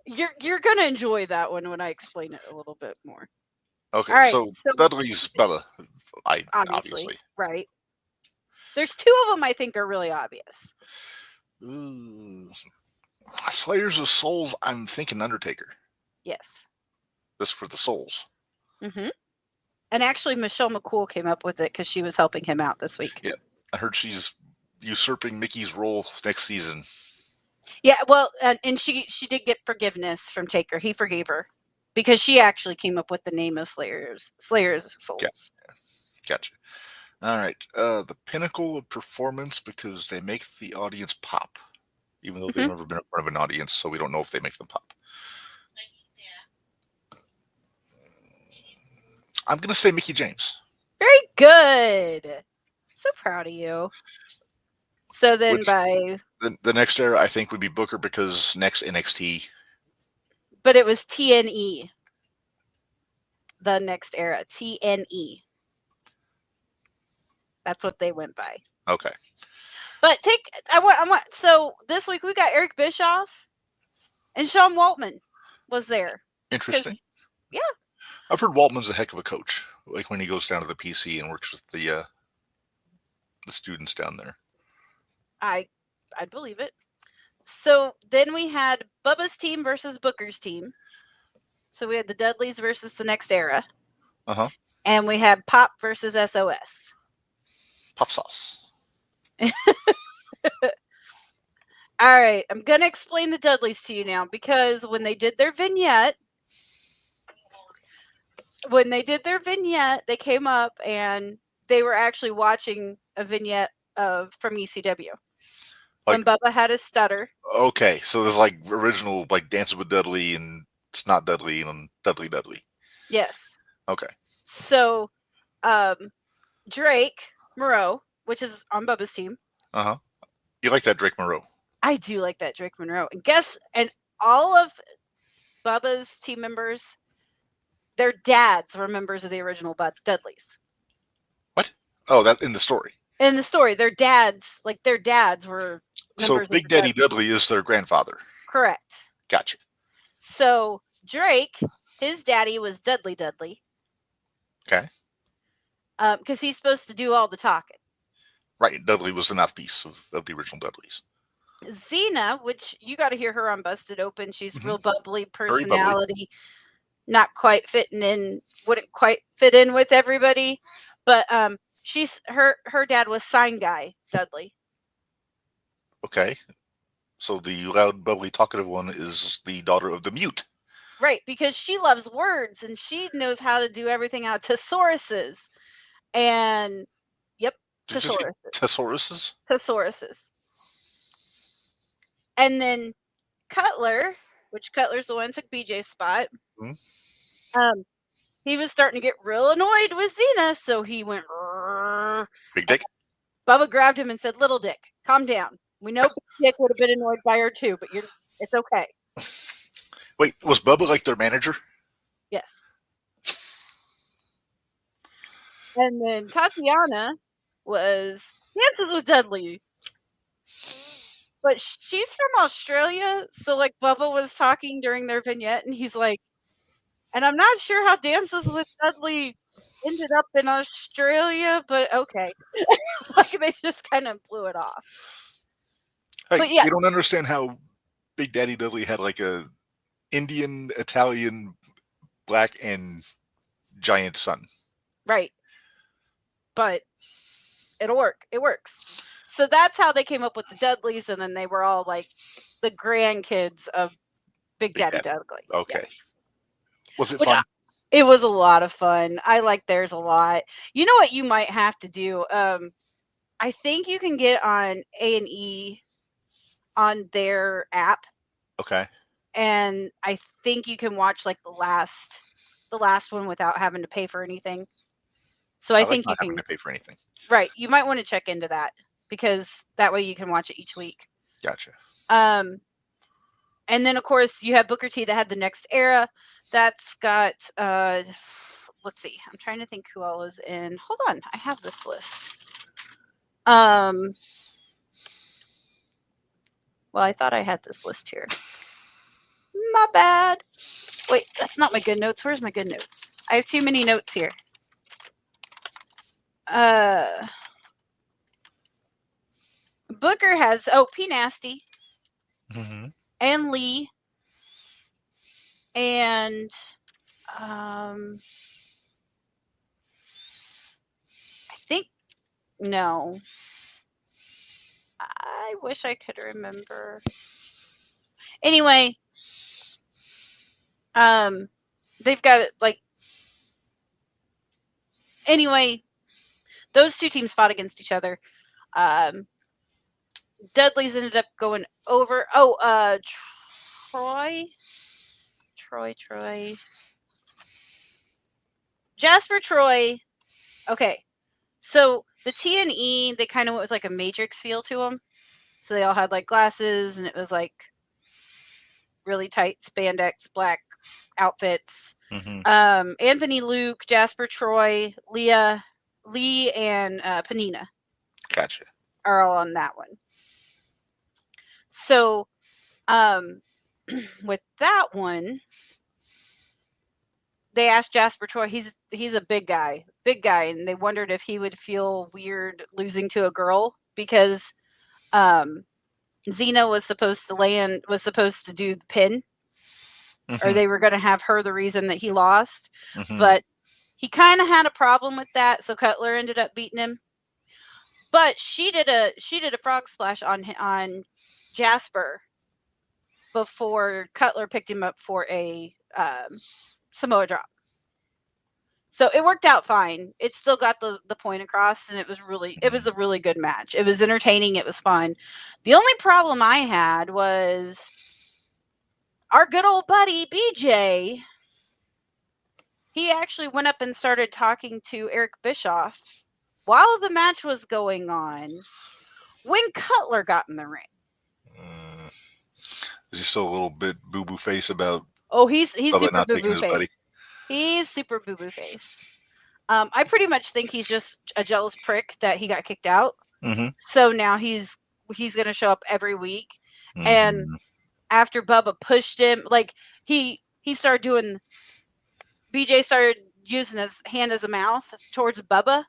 You're gonna enjoy that one when I explain it a little bit more. Okay, right, so Dudley's Bella. Obviously. Right. There's 2 of them I think are really obvious. Ooh. Slayers of Souls, I'm thinking Undertaker. Yes. Just for the souls. Mm-hmm. And actually, Michelle McCool came up with it because she was helping him out this week. Yeah. I heard she's usurping Mickey's role next season. Yeah, well, and she did get forgiveness from Taker. He forgave her because she actually came up with the name of Slayers of Souls. Yeah. Gotcha. All right. The pinnacle of performance because they make the audience pop, even though they've never been in front of an audience, so we don't know if they make them pop. I'm going to say Mickie James. Very good. So proud of you. So then by... The next era, I think, would be Booker because next NXT. But it was TNE. The next era. TNE. That's what they went by. Okay. But I want. So this week we got Eric Bischoff and Sean Waltman was there. Interesting. Yeah. I've heard Waltman's a heck of a coach. Like when he goes down to the PC and works with the students down there. I'd believe it. So then we had Bubba's team versus Booker's team. So we had the Dudleys versus the Next Era. Uh-huh. And we had Pop versus SOS. Pop sauce. All right. I'm going to explain the Dudleys to you now because when they did their vignette, they came up and they were actually watching a vignette from ECW. When Bubba had his stutter. Okay, so there's like original like Dancing with Dudley and It's Not Dudley and Dudley. Yes. Okay. So Drake Moreau, which is on Bubba's team. Uh-huh. You like that Drake Moreau? I do like that Drake Monroe. And all of Bubba's team members, their dads were members of the original Dudleys. What? Oh, that in the story. In the story, their dads were so Big Daddy Dudley is their grandfather. Correct. Gotcha. So Drake, his daddy was Dudley. Okay. Because he's supposed to do all the talking. Right. Dudley was the mouthpiece of the original Dudleys. Xena, which you got to hear her on Busted Open. She's real bubbly personality. Bubbly. Not quite wouldn't quite fit in with everybody. But she's her dad was Sign Guy Dudley. Okay. So the loud, bubbly, talkative one is the daughter of the mute. Right, because she loves words and she knows how to do everything out. Tesauruses. And yep, Tesauruses. And then Cutler, which Cutler's the one who took BJ's spot. Mm-hmm. He was starting to get real annoyed with Xena, so he went Big Dick. Bubba grabbed him and said, "Little Dick, calm down. We know Big Dick would have been annoyed by her too, but it's okay." Wait, was Bubba like their manager? Yes. And then Tatiana dances with Dudley. But she's from Australia, so like Bubba was talking during their vignette, and he's like, and I'm not sure how Dances with Dudley ended up in Australia, but okay. Like they just kind of blew it off. Hey, but yeah. You don't understand how Big Daddy Dudley had like a Indian, Italian, black, and giant son. Right. But it'll work. It works. So that's how they came up with the Dudleys, and then they were all like the grandkids of Big Daddy Dudley. Okay. Yeah. Was it fun? It was a lot of fun. I like theirs a lot. You know what you might have to do? I think you can get on A&E on their app. Okay. And I think you can watch like the last one without having to pay for anything. So I think you can having to pay for anything. Right. You might want to check into that because that way you can watch it each week. Gotcha. And then of course you have Booker T that had the Next Era. That's got let's see. I'm trying to think who all was in. Hold on. I have this list. Well, I thought I had this list here. My bad. Wait, that's not my good notes. Where's my good notes? I have too many notes here. Booker has P Nasty and Lee and I think no. I wish I could remember. Anyway, they've got like. Anyway, those two teams fought against each other. Dudley's ended up going over. Troy. Jasper Troy. Okay, so the T&E, they kind of went with like a Matrix feel to them. So they all had like glasses, and it was like really tight spandex black outfits. Anthony Luke, Jasper Troy, Lee, and Panina. Gotcha. Are all on that one. So, with that one, they asked Jasper Troy. He's a big guy, and they wondered if he would feel weird losing to a girl because Xena was supposed to do the pin, or they were going to have her the reason that he lost, but he kind of had a problem with that, so Cutler ended up beating him. But she did a frog splash on Jasper before Cutler picked him up for a Samoa drop. So it worked out fine. It still got the point across, and it was a really good match. It was entertaining. It was fun. The only problem I had was our good old buddy BJ. He actually went up and started talking to Eric Bischoff while the match was going on when Cutler got in the ring. Is he still a little bit boo-boo face about? Oh, he's super boo-boo face. He's super boo-boo face. I pretty much think he's just a jealous prick that he got kicked out. So now he's going to show up every week. And after Bubba pushed him, like he started doing, BJ started using his hand as a mouth towards Bubba.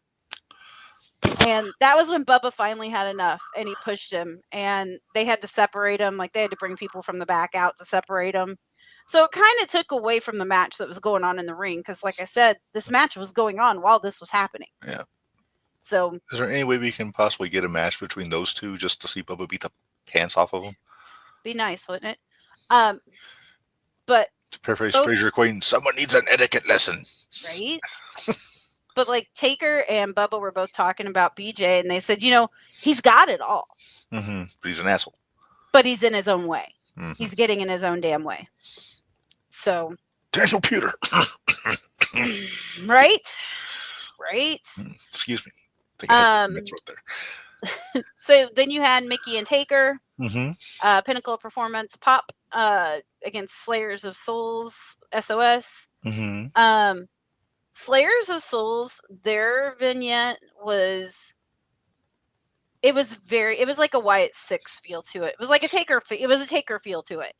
And that was when Bubba finally had enough, and he pushed him, and they had to separate him. Like, they had to bring people from the back out to separate him. So it kind of took away from the match that was going on in the ring. Because like I said, this match was going on while this was happening. Yeah. So is there any way we can possibly get a match between those two just to see Bubba beat the pants off of them? Be nice, wouldn't it? But to paraphrase Fraser Queen, someone needs an etiquette lesson. Right? But like Taker and Bubba were both talking about BJ, and they said, he's got it all. But he's an asshole. But he's in his own way. He's getting in his own damn way. So Daniel Peter. Right? Excuse me. I think I had my throat there. So then you had Mickey and Taker. Pinnacle Performance Pop against Slayers of Souls, SOS. Slayers of Souls, their vignette was like a Wyatt Six feel to it. It was like a Taker feel to it.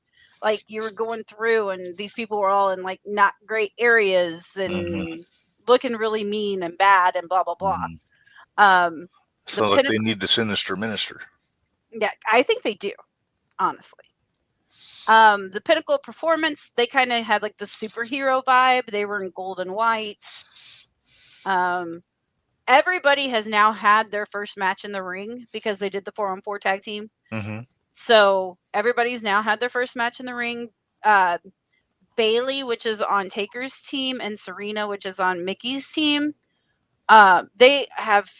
Like you were going through and these people were all in like not great areas and looking really mean and bad and blah blah blah. Sounds like they need the Sinister Minister. Yeah, I think they do, honestly. The Pinnacle Performance, they kind of had like the superhero vibe. They were in gold and white. Everybody has now had their first match in the ring because they did the 4-on-4 tag team. So everybody's now had their first match in the ring. Bailey, which is on Taker's team, and Serena, which is on Mickey's team. They have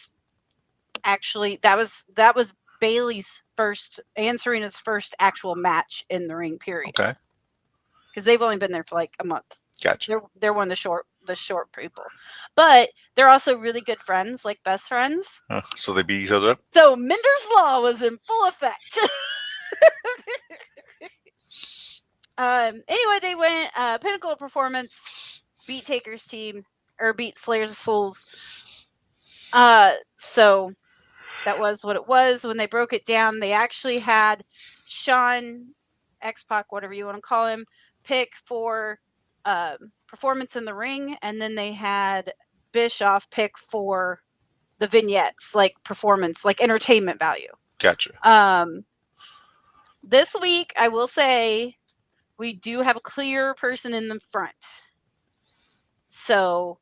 actually, that was Bailey's first and Serena's first actual match in the ring, period. Okay. Because they've only been there for like a month. Gotcha. They're one of the short people. But they're also really good friends, like best friends. So they beat each other up? So Minderz Law was in full effect. Anyway, they went Pinnacle Performance, beat Taker's team, or beat Slayers of Souls. So that was what it was. When they broke it down, they actually had Sean, X-Pac, whatever you want to call him, pick for performance in the ring, and then they had Bischoff pick for the vignettes, like performance, like entertainment value. Gotcha. This week, I will say, we do have a clear person in the front. So,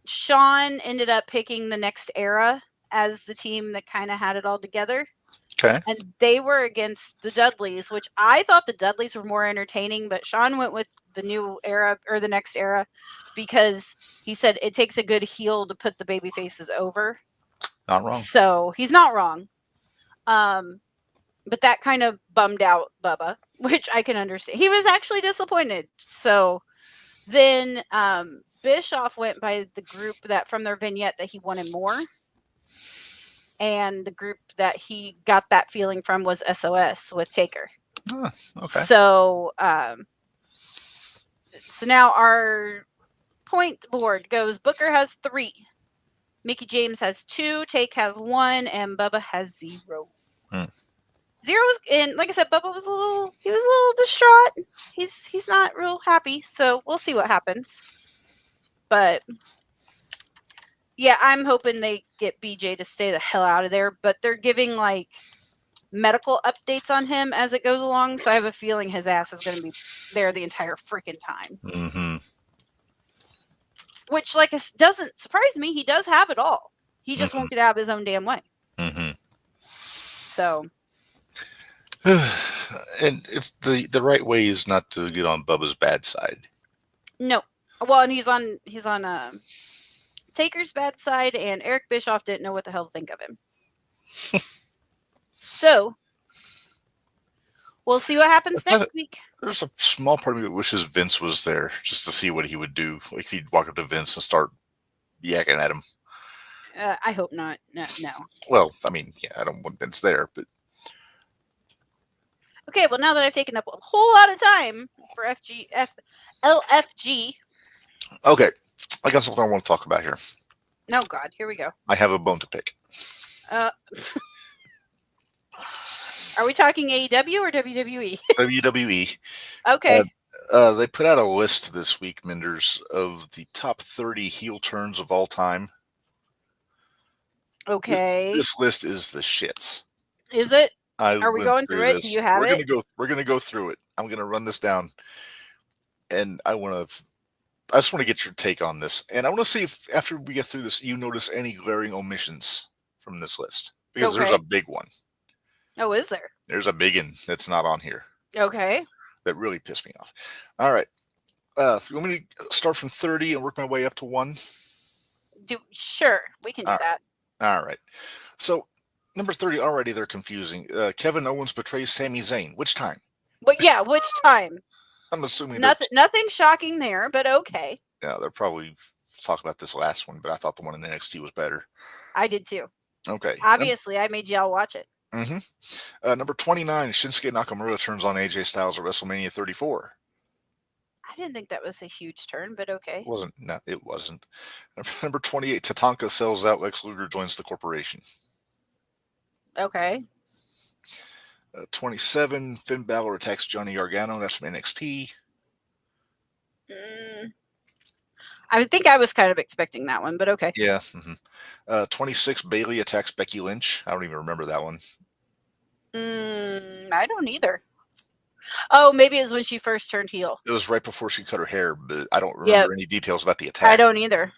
Sean ended up picking the Next Era as the team that kind of had it all together. Okay. And they were against the Dudleys, which I thought the Dudleys were more entertaining, but Sean went with the New Era or the Next Era because he said it takes a good heel to put the baby faces over. Not wrong. So he's not wrong. But that kind of bummed out Bubba, which I can understand. He was actually disappointed. So then Bischoff went by the group that from their vignette that he wanted more. And the group that he got that feeling from was SOS with Taker. Oh, okay. So, so now our point board goes: Booker has 3, Mickey James has 2, Take has 1, and Bubba has 0. 0's in. Like I said, Bubba was a little distraught. He's not real happy. So we'll see what happens. But yeah, I'm hoping they get BJ to stay the hell out of there, but they're giving like medical updates on him as it goes along, so I have a feeling his ass is going to be there the entire freaking time. Mm-hmm. Which, like, doesn't surprise me. He does have it all. He just won't get out of his own damn way. Mm-hmm. So, and it's the right way is not to get on Bubba's bad side. No, well, and he's on Taker's bad side, and Eric Bischoff didn't know what the hell to think of him. So, we'll see what happens next week. There's a small part of me that wishes Vince was there just to see what he would do. Like he'd walk up to Vince and start yakking at him. I hope not. No. Well, I mean, yeah, I don't want Vince there, but okay. Well, now that I've taken up a whole lot of time for LFG. Okay, I got something I want to talk about here. No, God, here we go. I have a bone to pick. Are we talking AEW or WWE? WWE. Okay. They put out a list this week, Minderz, of the top 30 heel turns of all time. Okay. This list is the shits. Is it? Are we going through it? Do you have it? We're gonna go through it. I'm gonna run this down, and I just want to get your take on this, and I want to see if after we get through this, you notice any glaring omissions from this list because there's a big one. Oh, is there? There's a big one that's not on here. Okay. That really pissed me off. All right. If you want me to start from 30 and work my way up to 1? Sure, we can do that. All right. So, number 30, already they're confusing. Kevin Owens betrays Sami Zayn. Which time? But yeah, which time? I'm assuming nothing shocking there, but okay. Yeah, they're probably talking about this last one, but I thought the one in NXT was better. I did too. Okay. Obviously, I made y'all watch it. Mm-hmm. Number 29, Shinsuke Nakamura turns on AJ Styles at WrestleMania 34. I didn't think that was a huge turn, but okay. It wasn't. Number 28, Tatanka sells out. Lex Luger joins the corporation. Okay. 27, Finn Balor attacks Johnny Gargano. That's from NXT. I think I was kind of expecting that one, but okay. Yeah. 26, Bayley attacks Becky Lynch. I don't even remember that one. I don't either. Oh, maybe it was when she first turned heel. It was right before she cut her hair, but I don't remember any details about the attack. I don't either.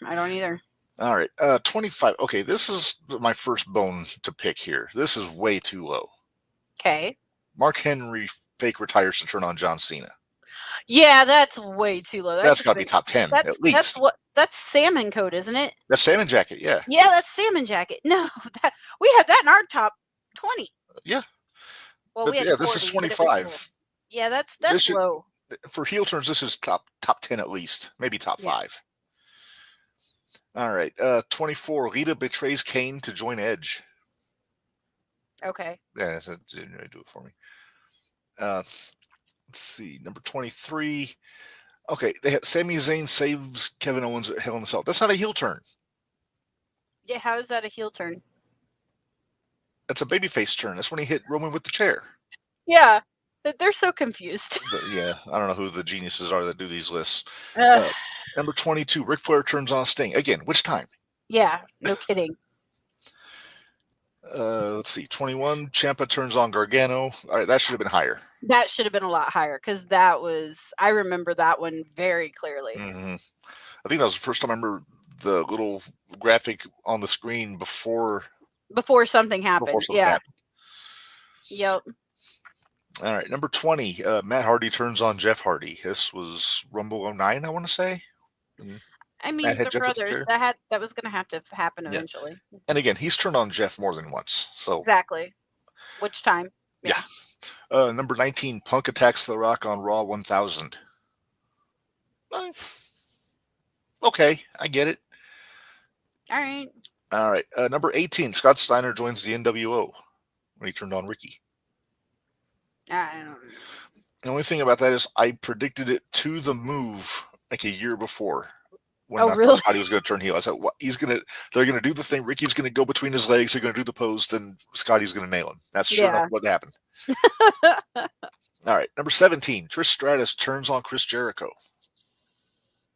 All right. 25. Okay, this is my first bone to pick here. This is way too low. Okay. Mark Henry fake retires to turn on John Cena. Yeah, that's way too low. That's got to be top 10 at least. That's salmon coat, isn't it? That's salmon jacket, yeah. Yeah, that's salmon jacket. No, we have that in our top 20. Yeah. Well, but this is 25. Yeah, that's low. For heel turns, this is top 10 at least, maybe top 5. All right. 24, Lita betrays Kane to join Edge. Okay. Yeah, that didn't really do it for me. Let's see, number 23. Okay, Sami Zayn saves Kevin Owens at Hell in a Cell. That's not a heel turn. Yeah, how is that a heel turn? That's a babyface turn. That's when he hit Roman with the chair. Yeah, they're so confused. Yeah, I don't know who the geniuses are that do these lists. Number 22, Ric Flair turns on Sting. Again, which time? Yeah, no kidding. Let's see. 21. Ciampa turns on Gargano. All right, that should have been higher. That should have been a lot higher because I remember that one very clearly. Mm-hmm. I think that was the first time I remember the little graphic on the screen before something happened. Happened. Yep. All right, number 20. Matt Hardy turns on Jeff Hardy. This was Rumble 09, I want to say. I mean, the brothers, that was going to have to happen eventually. And again, he's turned on Jeff more than once. So exactly. Which time? Yeah. Number 19, Punk attacks The Rock on Raw 1000. Okay, I get it. All right. Number 18, Scott Steiner joins the NWO when he turned on Ricky. I don't know. The only thing about that is I predicted it to the move like a year before. When really? Scotty was going to turn heel. I said, what, they're going to do the thing. Ricky's going to go between his legs. They're going to do the pose. Then Scotty's going to nail him. That's sure enough what happened. All right. Number 17, Trish Stratus turns on Chris Jericho.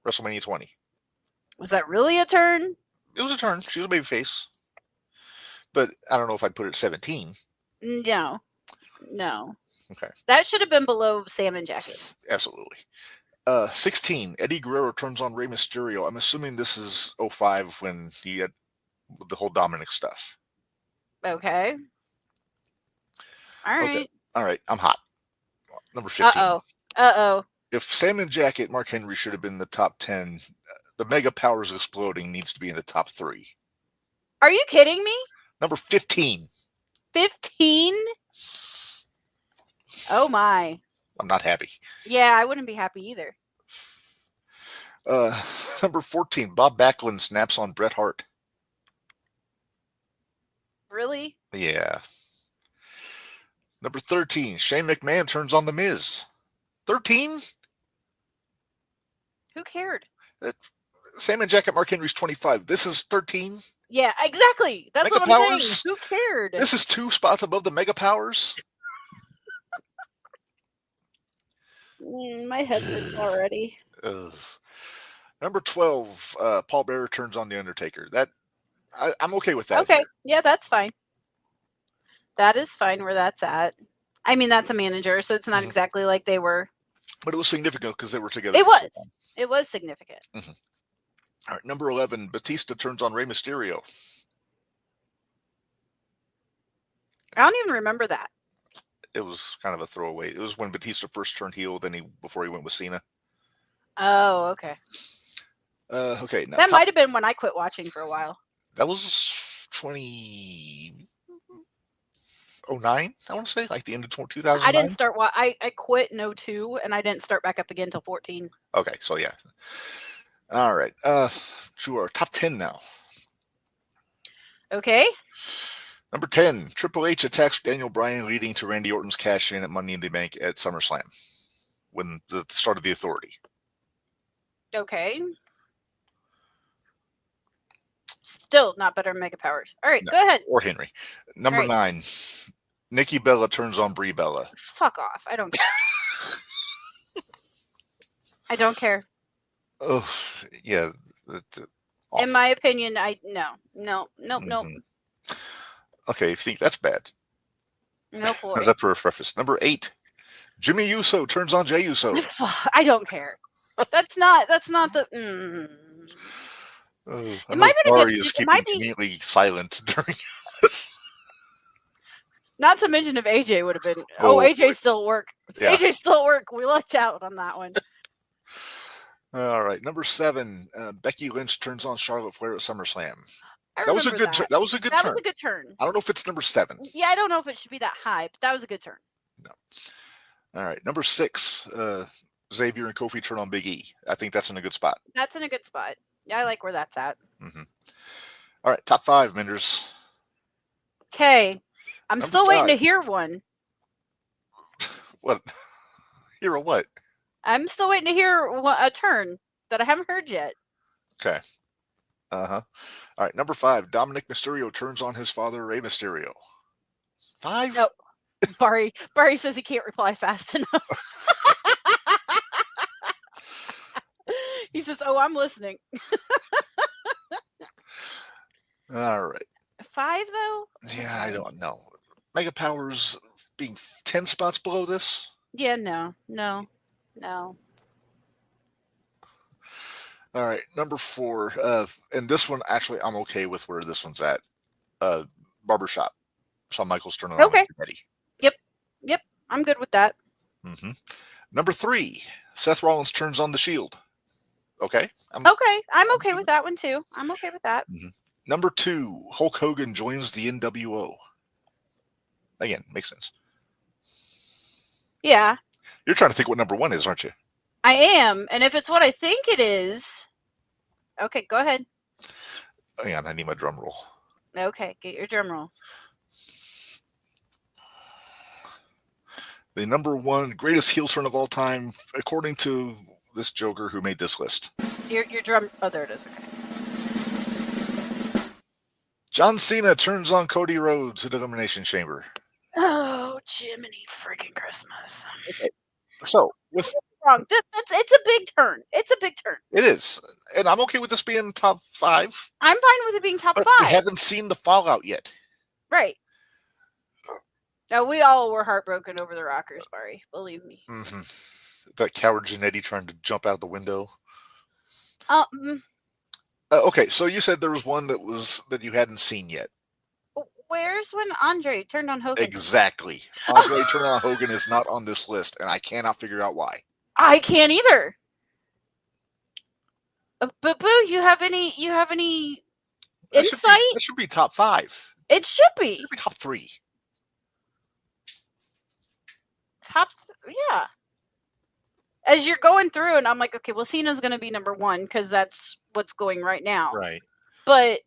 WrestleMania 20. Was that really a turn? It was a turn. She was a babyface. But I don't know if I'd put it at 17. No. Okay. That should have been below Salmon Jacket. Absolutely. 16, Eddie Guerrero turns on Rey Mysterio. I'm assuming this is 05 when he had the whole Dominic stuff. Okay. All right. Okay. All right. I'm hot. Number 15. Uh-oh. If Salmon Jacket, Mark Henry should have been in the top 10, the Mega Powers Exploding needs to be in the top 3. Are you kidding me? Number 15. 15? Oh, my. I'm not happy. Yeah, I wouldn't be happy either. Number 14, Bob Backlund snaps on Bret Hart. Really? Yeah. Number 13, Shane McMahon turns on The Miz. 13? Who cared? Salmon Jacket, Mark Henry's 25. This is 13? Yeah, exactly. That's Mega what I'm Powers? saying. Who cared? This is 2 spots above the Mega Powers? My head hurts already. Number 12, Paul Bearer turns on The Undertaker. I'm okay with that. Okay, yeah, that's fine. That is fine where that's at. I mean, that's a manager, so it's not exactly like they were. But it was significant because they were together. It was significant. Mm-hmm. All right, number 11, Batista turns on Rey Mysterio. I don't even remember that. It was kind of a throwaway. It was when Batista first turned heel, before he went with Cena. Oh, okay. Okay. Now that might have been when I quit watching for a while. That was 2009, I want to say, like the end of 2009. I didn't start. I quit in 02, and I didn't start back up again until 14. Okay, so yeah. All right. To our top 10 now. Okay. Number 10, Triple H attacks Daniel Bryan, leading to Randy Orton's cash in at Money in the Bank at SummerSlam, when the start of the Authority. Okay. Still not better than Mega Powers. All right, go ahead. Or Henry. Number 9, Nikki Bella turns on Brie Bella. Fuck off. I don't care. I don't care. Oh, yeah. In my opinion, no. Okay, if you think that's bad. No, boy. That's for a preface. Number 8, Jimmy Uso turns on Jey Uso. I don't care. That's not the. It might be Ari is keeping conveniently silent during this. Not to mention if AJ would have been. AJ still at work. Yeah. AJ still at work. We lucked out on that one. All right, number 7, Becky Lynch turns on Charlotte Flair at SummerSlam. That was a good turn. That was a good turn. That was a good turn. I don't know if it's number 7. Yeah, I don't know if it should be that high, but that was a good turn. No. All right, number 6, Xavier and Kofi turn on Big E. I think that's in a good spot. That's in a good spot. Yeah, I like where that's at. Mm-hmm. All right, top 5, Minderz. Okay. I'm still waiting to hear one. What? Hear a what? I'm still waiting to hear a turn that I haven't heard yet. Okay. Uh-huh. All right, number 5, Dominic Mysterio turns on his father, Rey Mysterio. 5? Nope. Barry says he can't reply fast enough. He says, "Oh, I'm listening." All right. 5 though? Yeah, I don't know. Mega Powers being 10 spots below this? Yeah, no. All right, number 4. And this one, actually, I'm okay with where this one's at. Barbershop. Shawn Michaels turning on Eddie. Yep. I'm good with that. Mm-hmm. Number 3, Seth Rollins turns on the Shield. Okay. I'm okay with that one too. I'm okay with that. Mm-hmm. Number 2, Hulk Hogan joins the NWO. Again, makes sense. Yeah. You're trying to think what number 1 is, aren't you? I am. And if it's what I think it is... Okay, go ahead. Hang on, I need my drum roll. Okay, get your drum roll. The number 1 greatest heel turn of all time, according to this joker who made this list. Your drum... Oh, there it is. Okay. John Cena turns on Cody Rhodes at Elimination Chamber. Oh, Jiminy freaking Christmas. Okay. So, with... Wrong. It's a big turn. It's a big turn. It is. And I'm okay with this being top 5. I'm fine with it being top 5. We haven't seen the fallout yet. Right. Now, we all were heartbroken over the Rockers, Barry. Believe me. Mm-hmm. That coward Jannetty trying to jump out of the window. Okay, so you said there was one that you hadn't seen yet. Where's when Andre turned on Hogan? Exactly. Andre turning on Hogan is not on this list, and I cannot figure out why. I can't either. But Boo, you have any insight? That should be top 5. It should be. It should be top 3. Yeah. As you're going through, and I'm like, okay, well, Cena's going to be number 1 because that's what's going right now. Right. But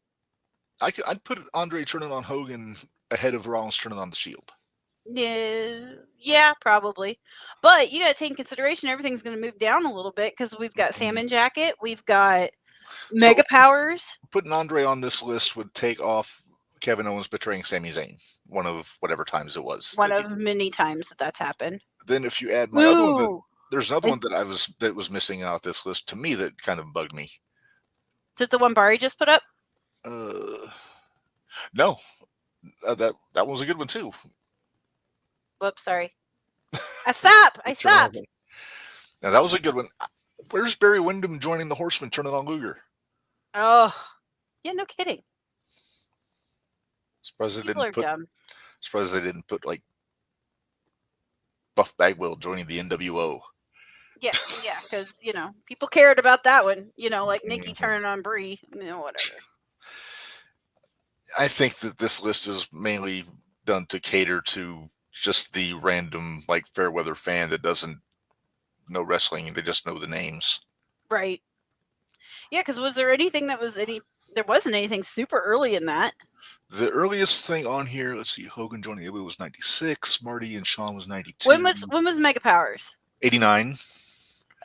I'd put Andre turning on Hogan ahead of Rollins turning on the Shield. Yeah, probably. But you got to take in consideration everything's going to move down a little bit because we've got Salmon Jacket, we've got Mega Powers. Putting Andre on this list would take off Kevin Owens betraying Sami Zayn, one of whatever times it was. One of many times that's happened. Then if you add my other one, there's another one that was missing out this list to me that kind of bugged me. Is it the one Barry just put up? No, that was a good one too. Whoops, sorry. I stopped. Now that was a good one. Where's Barry Windham joining the Horsemen turning on Luger? Oh, yeah, no kidding. Surprised they didn't put like Buff Bagwell joining the NWO. Yeah, because people cared about that one. Like Nikki turning on Brie. Whatever. I think that this list is mainly done to cater to just the random, like, fair weather fan that doesn't know wrestling. They just know the names. Right. Yeah, because was there anything there wasn't anything super early in that. The earliest thing on here, let's see, Hogan joining AEW was 96, Marty and Shawn was 92. When was Mega Powers? 89.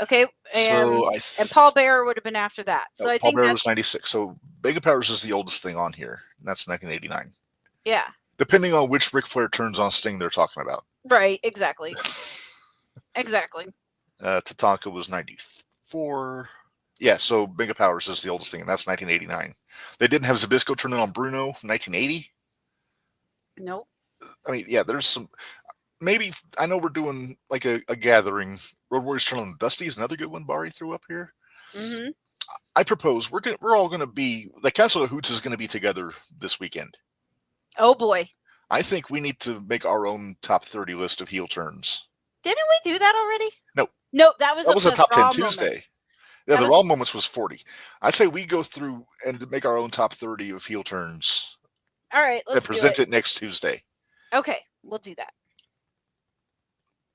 Okay, and Paul Bearer would have been after that. So I think Paul Bearer was 96. So Mega Powers is the oldest thing on here. And that's 1989. Yeah. Depending on which Ric Flair turns on Sting they're talking about. Right, exactly. Exactly. Tatanka was 94. Yeah, so Mega Powers is the oldest thing, and that's 1989. They didn't have Zbyszko turning on Bruno, 1980. Nope. I mean, yeah, there's some... Maybe, I know we're doing like a gathering. Road Warriors turning on Dusty is another good one Barry threw up here. Mm-hmm. I propose we're all going to be... The Castle of Hoots is going to be together this weekend. Oh, boy. I think we need to make our own top 30 list of heel turns. Didn't we do that already? No, that was a top 10 moment. Tuesday. Yeah, the Raw Moments was 40. I'd say we go through and make our own top 30 of heel turns. All right, let's present it next Tuesday. Okay, we'll do that.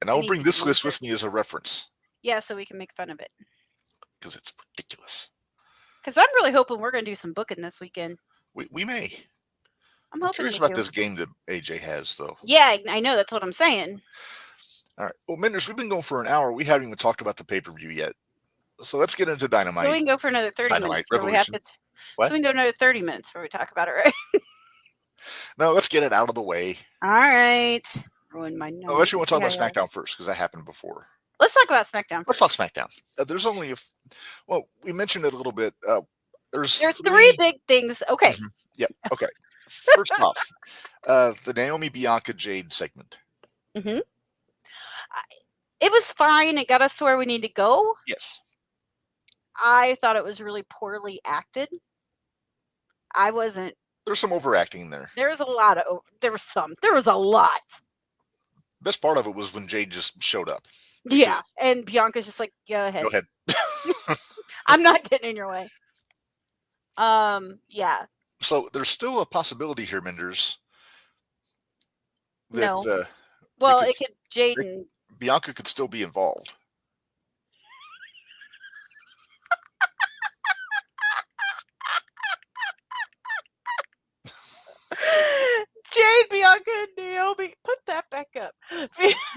And I will bring this list with me as a reference. Yeah, so we can make fun of it. Because it's ridiculous. Because I'm really hoping we're going to do some booking this weekend. We may. I'm hoping curious about this game that AJ has, though. Yeah, I know. That's what I'm saying. All right. Well, Minderz, we've been going for an hour. We haven't even talked about the pay-per-view yet. So let's get into Dynamite. So we can go for another 30 minutes. Revolution. So we can go another 30 minutes before we talk about it, right? No, let's get it out of the way. All right. Ruin my nose. Unless you want to talk about SmackDown first, because that happened before. Let's talk about SmackDown first. Let's talk SmackDown. There's only we mentioned it a little bit. There are 3 big things. Okay. Mm-hmm. Yeah. Okay. First off, the Naomi Bianca Jade segment. Mm-hmm. It was fine. It got us to where we need to go. Yes. I thought it was really poorly acted. I wasn't. There's some overacting there. There was a lot of. There was some. There was a lot. Best part of it was when Jade just showed up. Yeah, and Bianca's just like, go ahead. Go ahead. I'm not getting in your way. Yeah. So there's still a possibility here, Minderz. That, No. Well, it could. Bianca could still be involved. Jade, Bianca, and Naomi. Put that back up.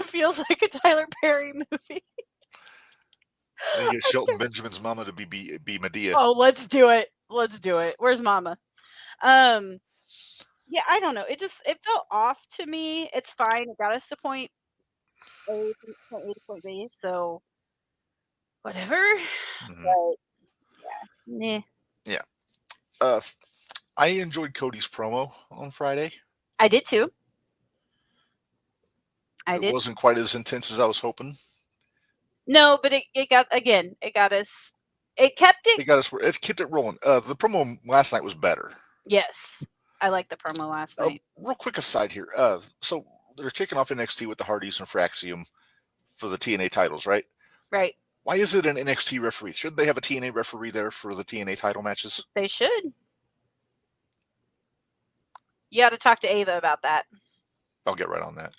Feels like a Tyler Perry movie. And you get Shelton Benjamin's mama to be Medea. Oh, let's do it. Let's do it. Where's mama? Yeah, I don't know. It felt off to me. It's fine. It got us to point A to point B, so whatever. Mm-hmm. But yeah. Yeah. I enjoyed Cody's promo on Friday. I did too. It wasn't quite as intense as I was hoping. No, but it got us. It kept it rolling. The promo last night was better. Yes, I liked the promo last night. Real quick aside here. So they're kicking off NXT with the Hardys and Fraxium for the TNA titles, right? Right. Why is it an NXT referee? Shouldn't they have a TNA referee there for the TNA title matches? They should. You got to talk to Ava about that. I'll get right on that.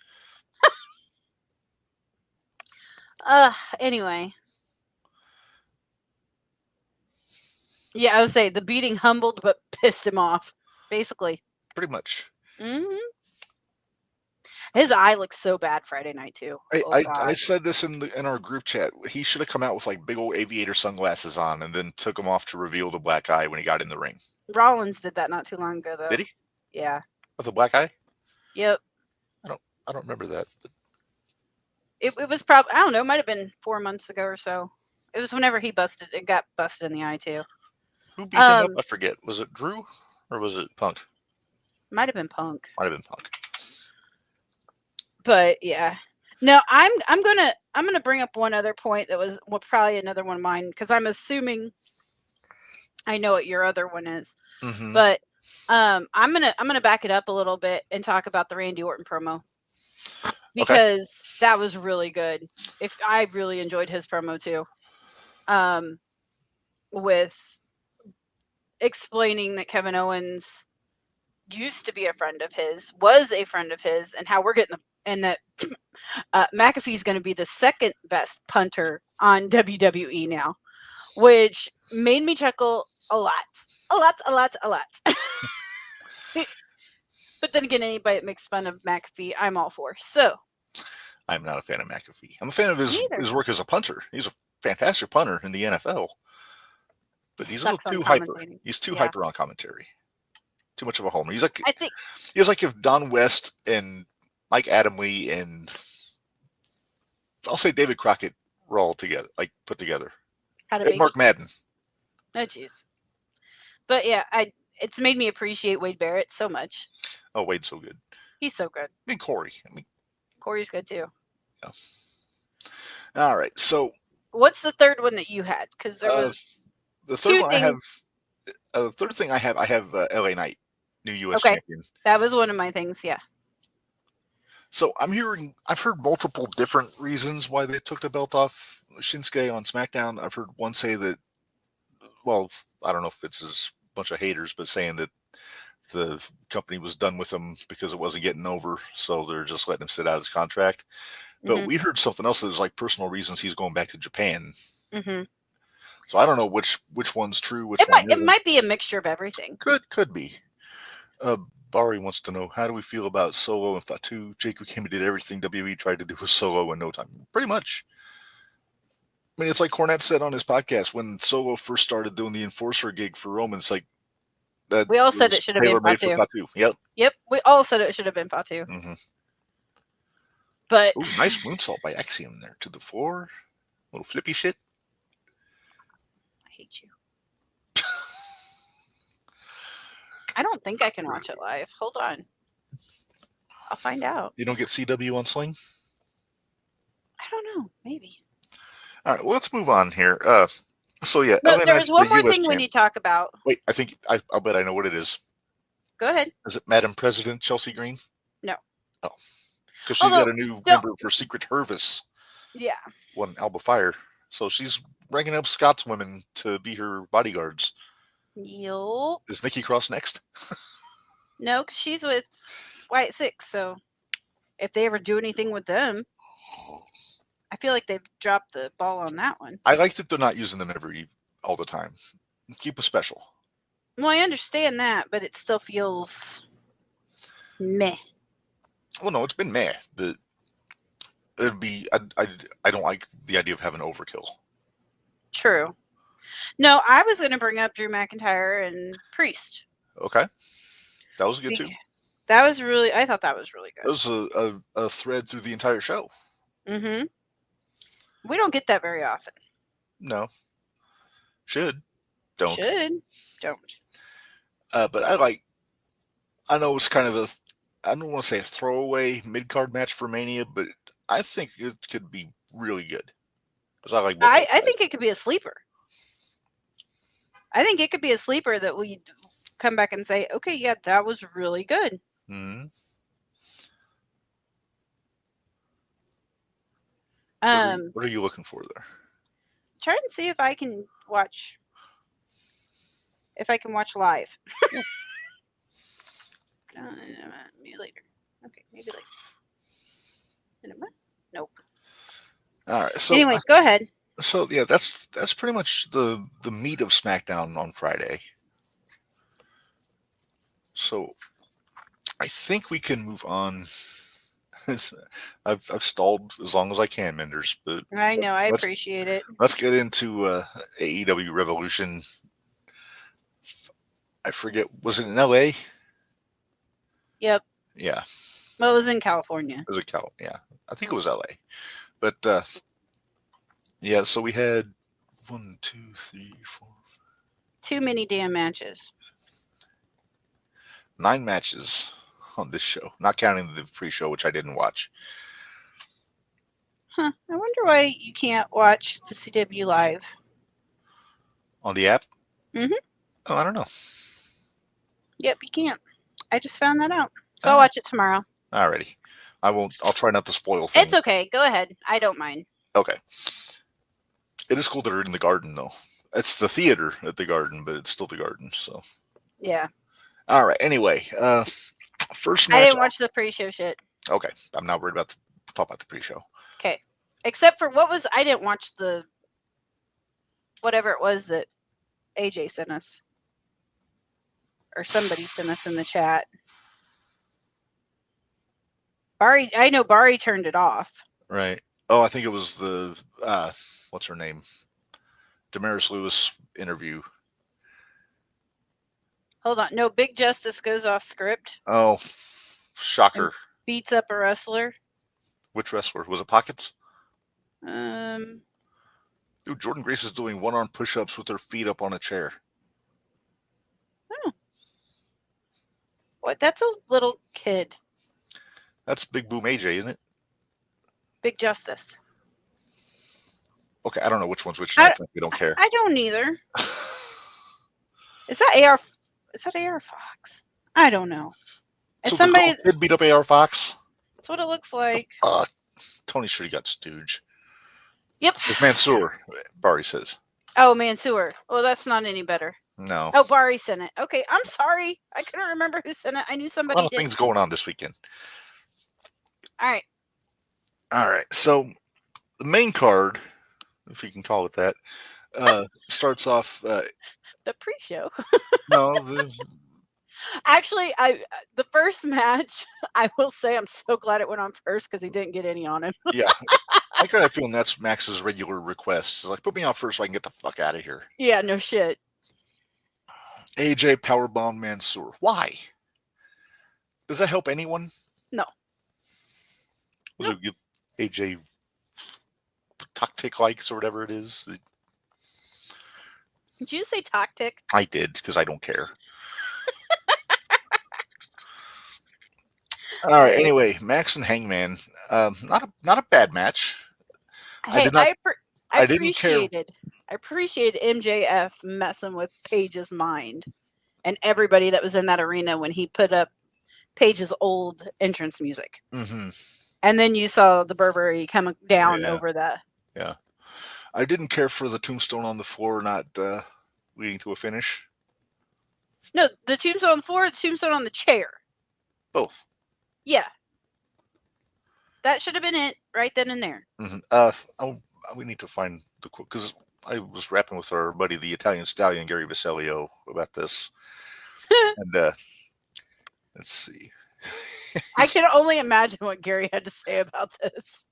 Anyway. Yeah, I would say the beating humbled but pissed him off, basically. Pretty much. Mm-hmm. His eye looked so bad Friday night too. I said this in our group chat. He should have come out with like big old aviator sunglasses on and then took them off to reveal the black eye when he got in the ring. Rollins did that not too long ago, though. Did he? Yeah. With the black eye? Yep. I don't remember that. But... It was probably, I don't know, it might have been 4 months ago or so. It was whenever he got busted in the eye too. Who beat him up? I forget. Was it Drew or was it Punk? Might have been Punk. Might have been Punk. But yeah. No, I'm gonna bring up one other point that was probably another one of mine, because I'm assuming I know what your other one is. Mm-hmm. But I'm gonna back it up a little bit and talk about the Randy Orton promo, because that was really good. I really enjoyed his promo too, with explaining that Kevin Owens used to be a friend of his, was a friend of his, and how we're getting and that McAfee's going to be the second best punter on WWE now, which made me chuckle a lot. But then again, anybody that makes fun of McAfee, I'm all for. So I'm not a fan of McAfee. I'm a fan of his work as a punter. He's a fantastic punter in the NFL. But he's a little too hyper. He's too hyper on commentary. Too much of a homer. He's like if Don West and Mike Adamle and I'll say David Crockett were all together, like put together. And Mark Madden. Oh jeez. But yeah, it's made me appreciate Wade Barrett so much. Oh, Wade's so good. He's so good. I mean Corey. Corey's good too. Yeah. All right. So what's the third one that you had? Because there was the third one things. The third thing I have LA Knight, new U.S. champion. That was one of my things. Yeah. So I've heard multiple different reasons why they took the belt off Shinsuke on SmackDown. I've heard one say that, well, I don't know if it's a bunch of haters, but saying that the company was done with him because it wasn't getting over, so they're just letting him sit out his contract. But we heard something else that was like personal reasons he's going back to Japan. Mm-hmm. So I don't know which one's true. It might be a mixture of everything. Could be. Bari wants to know, how do we feel about Solo and Fatu? Jake Ukemi did everything WWE tried to do with Solo in no time. Pretty much. I mean, it's like Cornette said on his podcast when Solo first started doing the enforcer gig for Roman. It's like that. We all said it should have been Fatu. Yep. We all said it should have been Fatu. Mm-hmm. But nice moonsault by Axiom there to the floor. Little flippy shit. I hate you. I don't think I can watch it live. Hold on. I'll find out. You don't get CW on Sling? I don't know. Maybe. All right, well, let's move on here. So yeah, No, LA there Knight's was one the more US thing we champ. need to talk about. Wait, I'll bet I know what it is. Go ahead. Is it Madam President Chelsea Green? No. Oh, because she's got a new member of her Secret Service. Yeah. One Alba Fire. So she's ranking up Scots women to be her bodyguards. Yup. Is Nikki Cross next? No, because she's with White Six. So if they ever do anything with them, I feel like they've dropped the ball on that one. I like that they're not using them all the time. Keep a special. Well, I understand that, but it still feels meh. Well, no, it's been meh, but it'd be. I don't like the idea of having overkill. True. No, I was going to bring up Drew McIntyre and Priest. Okay, that was good too. That was really. I thought that was really good. It was a thread through the entire show. Mm-hmm. We don't get that very often. No. Should. Don't. Should. Don't. But I know it's kind of I don't want to say a throwaway mid-card match for Mania, but I think it could be really good. Because I like both. I think it could be a sleeper. I think it could be a sleeper that we come back and say, okay, yeah, that was really good. Mm-hmm. What are you looking for there? Try and see if I can watch. If I can watch live. Maybe later. Okay, maybe later. Nope. All right. So anyways, go ahead. So yeah, that's pretty much the meat of SmackDown on Friday. So I think we can move on. I've stalled as long as I can, Minderz, but I know, I appreciate it. Let's get into AEW Revolution. I forget, was it in LA? Yep. Yeah. Well, it was in California. It was in yeah. I think it was LA. But yeah, so we had 1, 2, 3, 4. Too many damn matches. 9 matches on this show, not counting the pre-show, which I didn't watch. Huh. I wonder why you can't watch the CW live. On the app? Mm-hmm. Oh, I don't know. Yep, you can't. I just found that out. So I'll watch it tomorrow. Alrighty. I'll try not to spoil things. It's okay. Go ahead. I don't mind. Okay. It is cool that they're in the Garden, though. It's the theater at the Garden, but it's still the Garden, so. Yeah. All right. Anyway, first match. I didn't watch the pre-show shit. Okay. I'm not worried about talk about the pre-show. Okay. Except for I didn't watch the whatever it was that AJ sent us. Or somebody sent us in the chat. I know Bari turned it off. Right. Oh, I think it was the what's her name? Damaris Lewis interview. Hold on. No, Big Justice goes off script. Oh, shocker. Beats up a wrestler. Which wrestler? Was it Pockets? Dude, Jordan Grace is doing one-arm push-ups with her feet up on a chair. Oh. What? That's a little kid. That's Big Boom AJ, isn't it? Big Justice. Okay, I don't know which one's which. I think we don't care. I don't either. Is that AR Fox? I don't know. It's so somebody did beat up AR Fox. That's what it looks like. Tony should have got Stooge. Yep. With Mansoor, Bari says. Oh, Mansoor. Oh, that's not any better. No. Oh, Bari sent it. Okay, I'm sorry. I couldn't remember who sent it. I knew somebody A lot of things going on this weekend. All right. So the main card, if you can call it that, starts off. The pre-show. No. Actually, the first match, I will say I'm so glad it went on first because he didn't get any on him. Yeah. I kind of feel that's Max's regular request. It's like, put me on first so I can get the fuck out of here. Yeah, no shit. AJ powerbomb Mansoor. Why? Does that help anyone? No. Was it give AJ tactic likes or whatever it is? Did you say tactic? I did, because I don't care. All right. Anyway, Max and Hangman, not a bad match. Hey, I didn't care. appreciated MJF messing with Paige's mind and everybody that was in that arena when he put up Paige's old entrance music. Mm-hmm. And then you saw the Burberry coming down Yeah. over the. Yeah. I didn't care for the tombstone on the floor not leading to a finish. No, the tombstone on the floor, the tombstone on the chair. Both. Yeah. That should have been it right then and there. Mm-hmm. We need to find the quote because I was rapping with our buddy, the Italian Stallion, Gary Vasilio, about this. And let's see. I can only imagine what Gary had to say about this.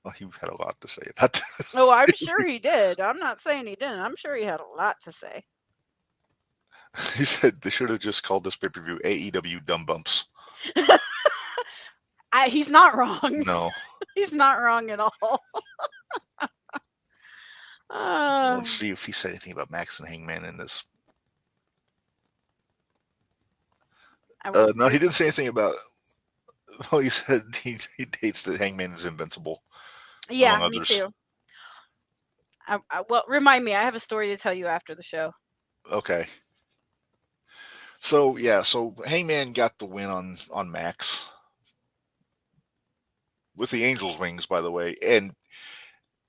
Well, he had a lot to say about this. Oh, I'm sure he did. I'm not saying he didn't. I'm sure he had a lot to say. He said they should have just called this pay-per-view AEW Dumb Bumps. He's not wrong. No. He's not wrong at all. Let's see if he said anything about Max and Hangman in this. No, he didn't say anything about. Well, he said he hates that Hangman is invincible. Yeah, me too. Well, remind me. I have a story to tell you after the show. Okay. So Hangman got the win on Max with the Angel's wings, by the way. And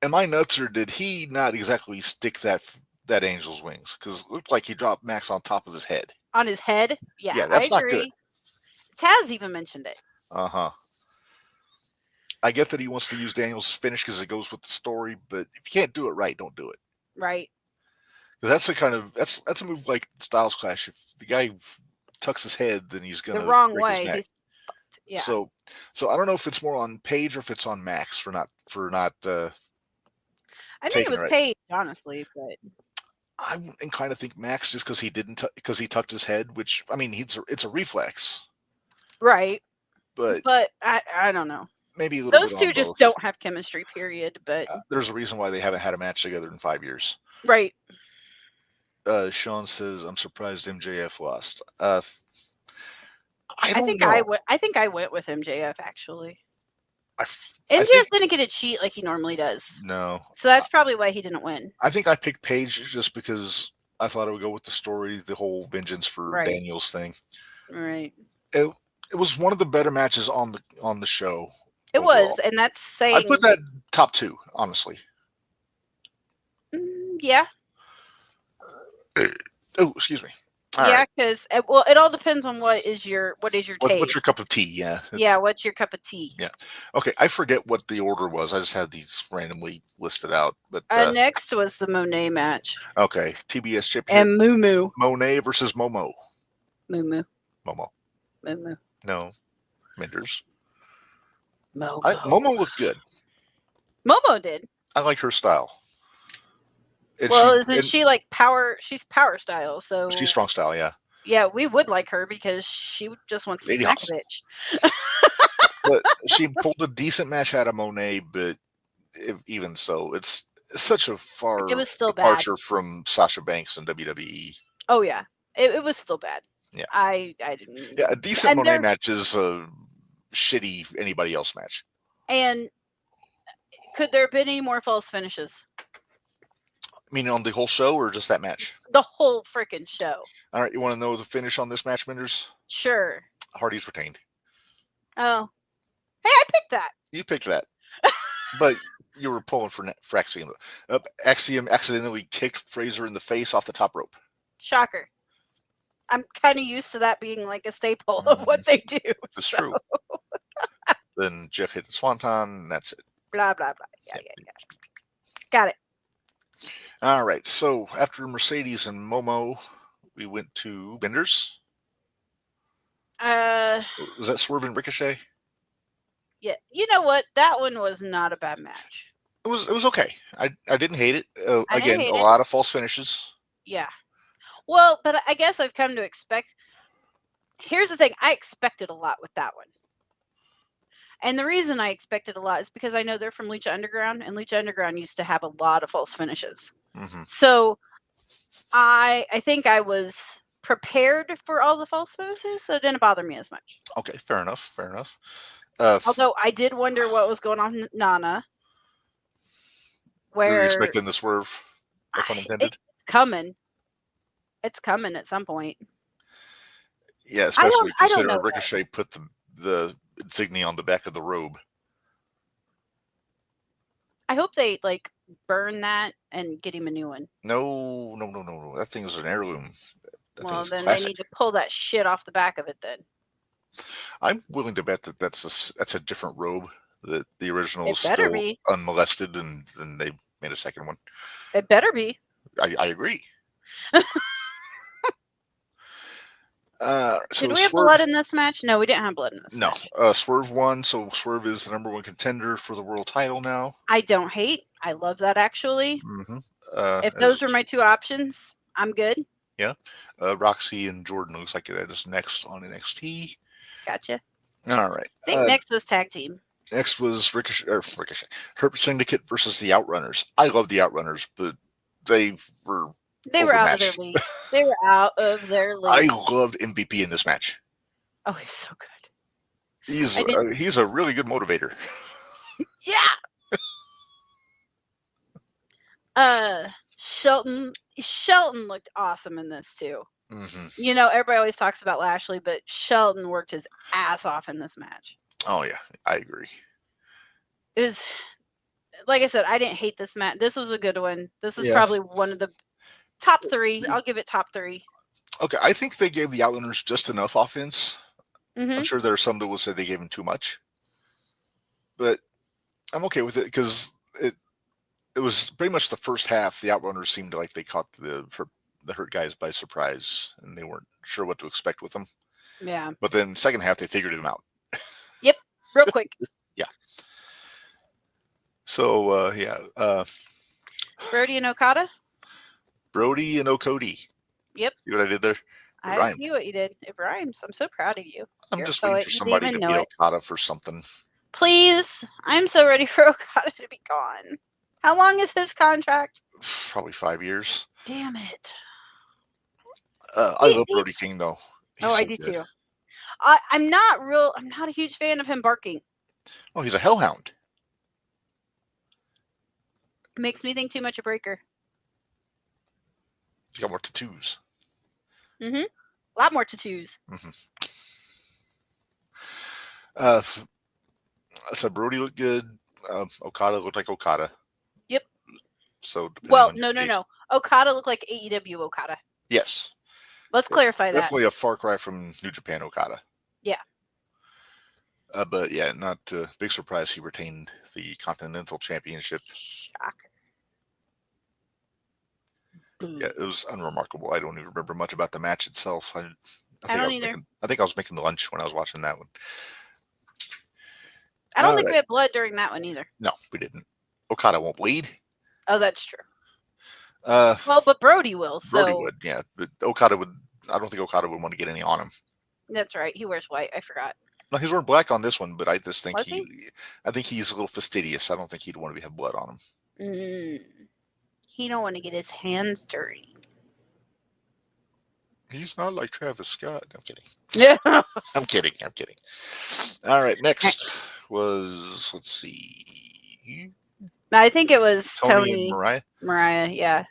am I nuts, or did he not exactly stick that Angel's wings? Because it looked like he dropped Max on top of his head. On his head? Yeah, that's I agree. Not good. Taz even mentioned it. Uh-huh. I get that he wants to use Daniel's finish because it goes with the story, but if you can't do it right, don't do it. Right. Because that's a move like Styles Clash. If the guy tucks his head, then he's gonna the wrong break way. His neck. Yeah. So I don't know if it's more on Paige or if it's on Max for not. I think it was Paige, honestly, but I kind of think Max just because he tucked his head, which I mean it's a reflex. Right. But I don't know. Maybe a little those bit two just don't have chemistry. Period. But there's a reason why they haven't had a match together in 5 years. Right. Sean says, "I'm surprised MJF lost." I think I went with MJF actually. MJF didn't get a cheat like he normally does. No. So that's probably why he didn't win. I think I picked Paige just because I thought it would go with the story, the whole vengeance for Daniels thing. Right. It was one of the better matches on the show. It overall. Was, and that's saying I put that top 2, honestly. Yeah. Oh, excuse me. Because it all depends on what is your taste. What's your cup of tea? Yeah. What's your cup of tea? Yeah. Okay, I forget what the order was. I just had these randomly listed out. But next was the Monet match. Okay, TBS champion and Moo Monet versus Momo. Momo. No, Minderz. Momo looked good. Momo did. I like her style. Isn't she like power? She's power style, so she's strong style. Yeah. Yeah, we would like her because she just wants to smack a bitch. But she pulled a decent match out of Monet, but even so, it's such a far departure from Sasha Banks and WWE. Oh yeah, it was still bad. Yeah, I didn't. Yeah, a decent Monet match is a shitty anybody else match. And could there have been any more false finishes? Meaning on the whole show or just that match? The whole freaking show. All right, you want to know the finish on this match, Minderz? Sure. Hardy's retained. Oh. Hey, I picked that. You picked that. But you were pulling for Axiom. Axiom accidentally kicked Fraser in the face off the top rope. Shocker. I'm kind of used to that being like a staple of what they do. That's true. Then Jeff hit the swanton, and that's it. Blah, blah, blah. Yeah. Got it. All right, so after Mercedes and Momo, we went to Minderz. Was that Swerve and Ricochet? Yeah, you know what? That one was not a bad match. It was okay. I didn't hate it. Again, a lot of false finishes. Yeah. Well, but I guess I've come to expect. Here's the thing: I expected a lot with that one. And the reason I expected a lot is because I know they're from Lucha Underground, and Lucha Underground used to have a lot of false finishes. Mm-hmm. So I think I was prepared for all the false moves, so it didn't bother me as much. Okay, fair enough. Although I did wonder what was going on with Nana. Were you Where expecting the swerve? No pun intended. It's coming. It's coming at some point. Yeah, especially I don't considering know, Ricochet put the insignia on the back of the robe. I hope they like burn that and get him a new one. No. That thing is an heirloom. Well, then classic. they need to pull that shit off the back of it then. I'm willing to bet that that's a different robe. That the original It is better still be. unmolested, and then they made a second one. It better be. I agree. So Did we have blood in this match? No, we didn't have blood in this match. No. Swerve won, so Swerve is the #1 contender for the world title now. I don't hate. I love that actually. Mm-hmm. If those were my two options, I'm good. Yeah. Roxy and Jordan looks like that is next on NXT. Gotcha. All right. I think next was tag team. Next was Ricochet. Hurt Syndicate versus the Outrunners. I love the Outrunners, but they were out of their league. They were out of their league. I loved MVP in this match. Oh, he's so good. He's a really good motivator. Yeah. Shelton looked awesome in this too. Mm-hmm. You know, everybody always talks about Lashley, but Shelton worked his ass off in this match. Oh yeah, I agree. It was, like I said, I didn't hate this match. This was a good one. This is probably one of the top 3. I'll give it top 3. Okay, I think they gave the Outlanders just enough offense. Mm-hmm. I'm sure there are some that will say they gave them too much, but I'm okay with it because it was pretty much the first half. The Outrunners seemed like they caught the Hurt guys by surprise, and they weren't sure what to expect with them. Yeah. But then second half, they figured them out. Yep, real quick. Yeah. So, Brody and Okada? Brody and Okody. Yep. See what I did there? I see what you did. It rhymes. I'm so proud of you. I'm just waiting for somebody to beat Okada for something. Please. I'm so ready for Okada to be gone. How long is his contract? Probably 5 years. Damn it. I love Brody King, though. I do too. I'm not a huge fan of him barking. Oh, he's a hellhound. Makes me think too much of Breaker. He's got more tattoos. Mm-hmm. A lot more tattoos. Mm-hmm. So Brody looked good. Okada looked like Okada. Yep. So no. Okada looked like AEW Okada. Yes. Let's clarify that. Definitely a far cry from New Japan Okada. Yeah. But yeah, not a big surprise. He retained the Continental Championship. Shocker. Yeah, it was unremarkable. I don't even remember much about the match itself. I don't either. I think I was making lunch when I was watching that one. I don't think we had blood during that one either. No, we didn't. Okada won't bleed. Oh, that's true. Well, but Brody will. Brody would, yeah. But Okada would. I don't think Okada would want to get any on him. That's right. He wears white. I forgot. No, he's wearing black on this one, but I just think he? I think he's a little fastidious. I don't think he'd want to have blood on him. He don't want to get his hands dirty. He's not like Travis Scott. I'm kidding. Yeah. I'm kidding. All right, next was, let's see. I think it was Tony and Mariah. Mariah, yeah.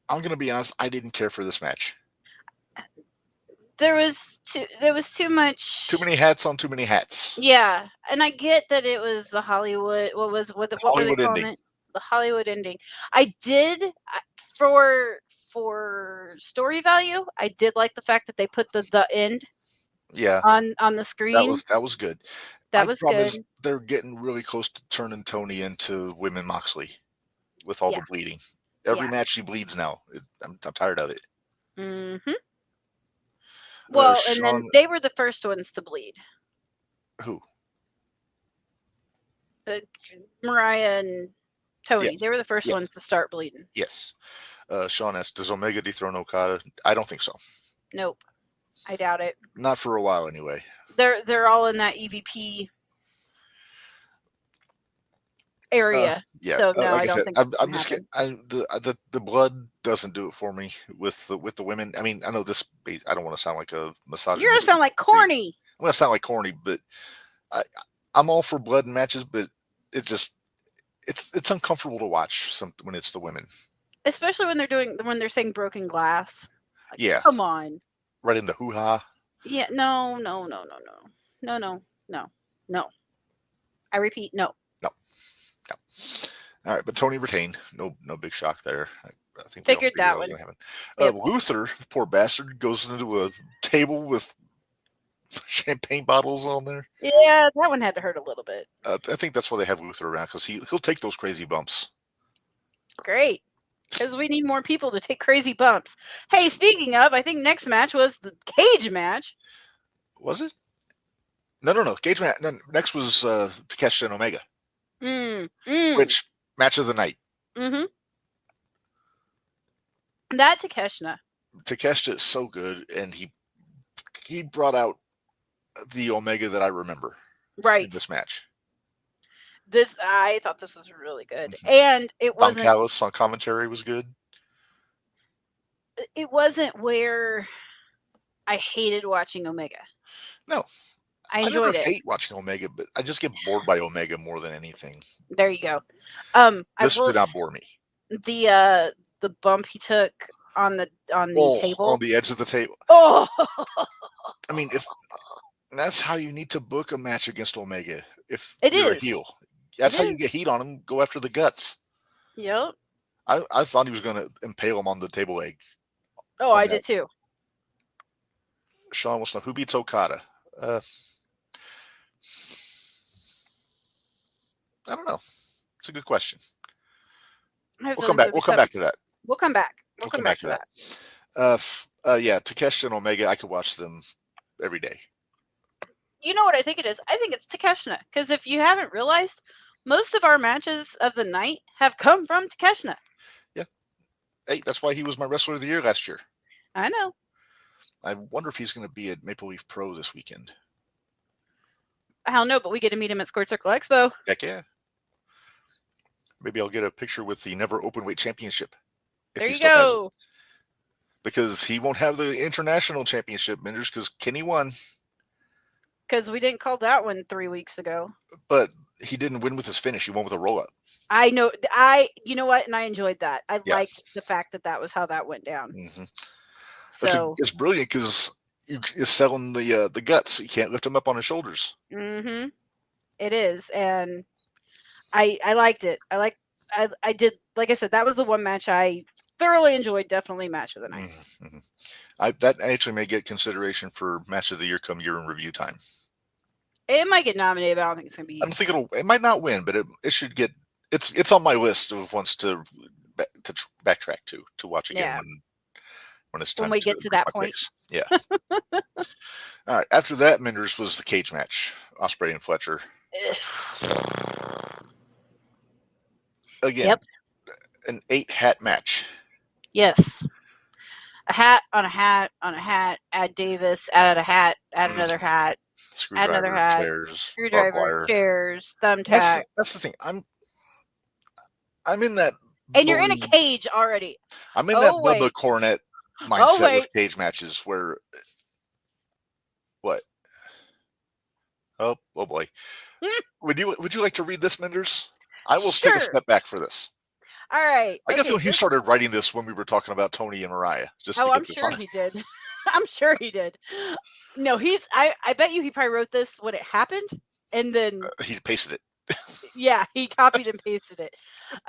I'm gonna be honest. I didn't care for this match. There was too much. Too many hats on too many hats. Yeah, and I get that it was the Hollywood. What were they calling it? The Hollywood ending. I did for story value. I did like the fact that they put the end. Yeah. On the screen. That was good. That was good. They're getting really close to turning Tony into Women Moxley with all the bleeding. Every match she bleeds now. I'm tired of it. Mm-hmm. Well, and then they were the first ones to bleed. Who? Mariah and Tony. Yes. They were the first ones to start bleeding. Yes. Sean asked, does Omega dethrone Okada? I don't think so. Nope. I doubt it. Not for a while, anyway. They're all in that EVP. area. Yeah, So no, like I I don't said, think I'm just happen. the blood doesn't do it for me with the women. I mean, I know this. I don't want to sound like a You're gonna misogynistic. sound like corny. I'm gonna sound like corny, but I'm all for blood in matches, but it's uncomfortable to watch when it's the women. Especially when they're saying broken glass. Like, Yeah, come on. right in the hoo ha. Yeah, no. I repeat, no. No. All right, but Tony retained. No big shock there. I think we all Figured figured that that was one. going to happen. Yep. Luther, poor bastard, goes into a table with champagne bottles on there. Yeah, that one had to hurt a little bit. I think that's why they have Luther around, because he'll take those crazy bumps. Great. Because we need more people to take crazy bumps. Hey, speaking of, I think next match was the cage match. Was it? No. Cage match. No, next was Takeshita and Omega. Which match of the night? Mm-hmm. That Takeshita. Takeshita is so good, and he brought out the Omega that I remember. Right. In this match. I thought this was really good, and it wasn't. Don Callis on commentary was good. It wasn't where I hated watching Omega. No. I enjoyed it. I hate watching Omega, but I just get bored by Omega more than anything. There you go. This did not bore me. The bump he took on the table, on the edge of the table. Oh, I mean, if that's how you need to book a match against Omega, if it you're is a heel, that's how you get heat on him. Go after the guts. Yep. I thought he was going to impale him on the table leg. Oh, I did too. Sean wants to know who beats Okada. I don't know. It's a good question. We'll come back. We'll come back to that. We'll come back. We'll come back to that. Yeah, Takeshita and Omega, I could watch them every day. You know what I think it is? I think it's Takeshita. Because if you haven't realized, most of our matches of the night have come from Takeshita. Yeah. Hey, that's why he was my Wrestler of the Year last year. I know. I wonder if he's going to be at Maple Leaf Pro this weekend. Hell no, but we get to meet him at Squared Circle Expo. Heck yeah. Maybe I'll get a picture with the Never Openweight Championship. There you go. Because he won't have the International Championship, Minderz, because Kenny won. Because we didn't call that one 3 weeks ago. But he didn't win with his finish. He won with a roll-up. I know. You know what? And I enjoyed that. I liked the fact that was how that went down. Mm-hmm. So it's brilliant because you're selling the guts. You can't lift him up on his shoulders. Mm-hmm. It is, and I liked it. I did. Like I said, that was the one match I thoroughly enjoyed. Definitely match of the night. Mm-hmm. That actually may get consideration for match of the year come year in review time. It might get nominated, but I don't think it's gonna be. I don't think it might not win, but it should get. It's on my list of ones to backtrack to watch again when it's time. When we get to that point. Yeah. All right. After that, Minderz was the cage match. Ospreay and Fletcher. Again, an 8-hat match. Yes. A hat on a hat on a hat. Add Davis. Add a hat. Add another hat. Add another hat. Chairs, screwdriver. Chairs. Thumbtack. That's the thing. I'm in that. And you're in a cage already. I'm in that Bubba Cornette mindset with cage matches where. What? Oh boy. Would you like to read this, Minderz? I will take a step back for this. All right. I feel he started writing this when we were talking about Tony and Mariah. I'm sure he did. I'm sure he did. No, I bet you he probably wrote this when it happened, and then he pasted it. Yeah, he copied and pasted it.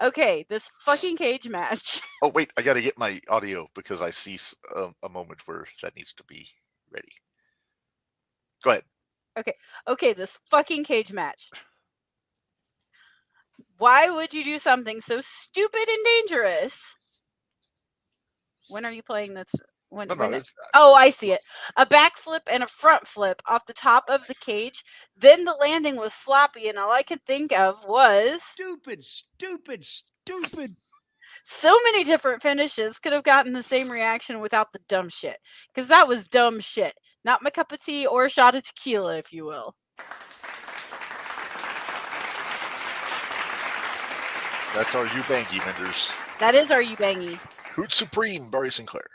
Okay, this fucking cage match. Oh wait, I got to get my audio because I see a moment where that needs to be ready. Go ahead. Okay, this fucking cage match. Why would you do something so stupid and dangerous? When are you playing this? I see it. A backflip and a front flip off the top of the cage. Then the landing was sloppy, and all I could think of was stupid. So many different finishes could have gotten the same reaction without the dumb shit. Because that was dumb shit. Not my cup of tea or a shot of tequila, if you will. That's our Ubangi Minderz. That is our Ubangi. Hoot Supreme, Barry Sinclair.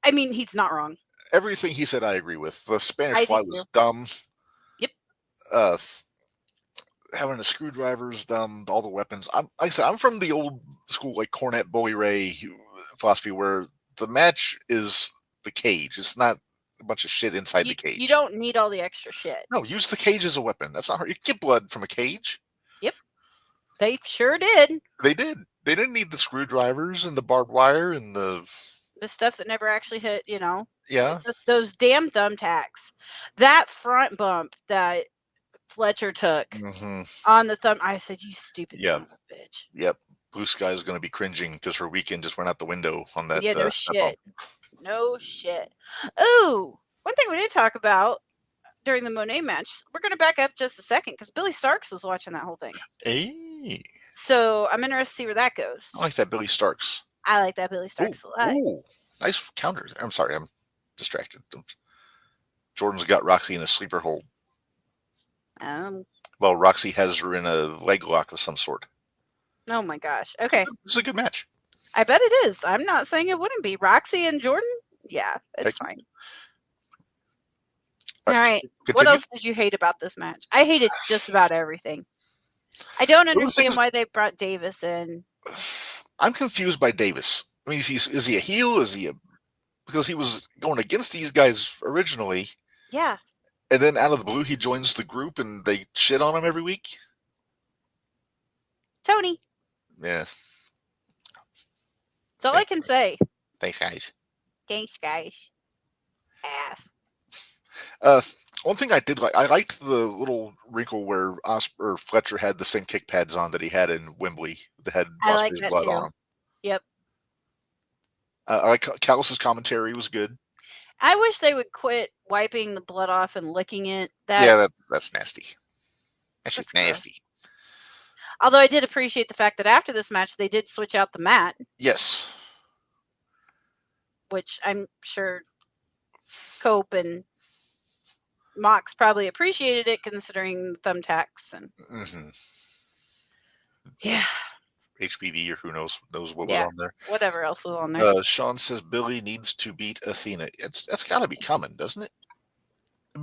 I mean, he's not wrong. Everything he said, I agree with. The Spanish I Fly do was too. dumb. Yep. Having a screwdriver is dumb. All the weapons. Like I said, I'm from the old school, like Cornette, Bully Ray philosophy, where the match is the cage. It's not a bunch of shit inside the cage. You don't need all the extra shit. No, use the cage as a weapon. That's not hard. You get blood from a cage. Yep. They sure did. They did. They didn't need the screwdrivers and the barbed wire and the stuff that never actually hit, Yeah. Those damn thumbtacks. That front bump that Fletcher took on the thumb. I said, you stupid son of a bitch. Yep. Blue Sky is going to be cringing because her weekend just went out the window on that. Yeah, no shit. No shit. Ooh, one thing we didn't talk about during the Monet match, we're going to back up just a second because Billy Starks was watching that whole thing. Hey. So I'm interested to see where that goes. I like that Billy Starks. I like that Billy Starks a lot. Ooh, nice counter. I'm sorry, I'm distracted. Jordan's got Roxy in a sleeper hold. Well, Roxy has her in a leg lock of some sort. Oh my gosh. Okay. This is a good match. I bet it is. I'm not saying it wouldn't be. Roxy and Jordan? Yeah, it's fine. All right. What else did you hate about this match? I hated just about everything. I don't understand why they brought Davis in. I'm confused by Davis. I mean, is he a heel? Because he was going against these guys originally. Yeah. And then out of the blue, he joins the group and they shit on him every week. Tony. Yeah. That's all I can say. Thanks, guys. Thanks, guys. Ass. One thing I did like, I liked the little wrinkle where Fletcher had the same kick pads on that he had in Wembley. That had Osprey's blood on them. Yep. I like Callis' commentary was good. I wish they would quit wiping the blood off and licking it. That's nasty. That's just nasty. Although I did appreciate the fact that after this match, they did switch out the mat. Yes. Which I'm sure Cope and Mox probably appreciated it, considering thumbtacks and yeah, HPV or who knows what was on there. Whatever else was on there. Sean says Billy needs to beat Athena. That's got to be coming, doesn't it?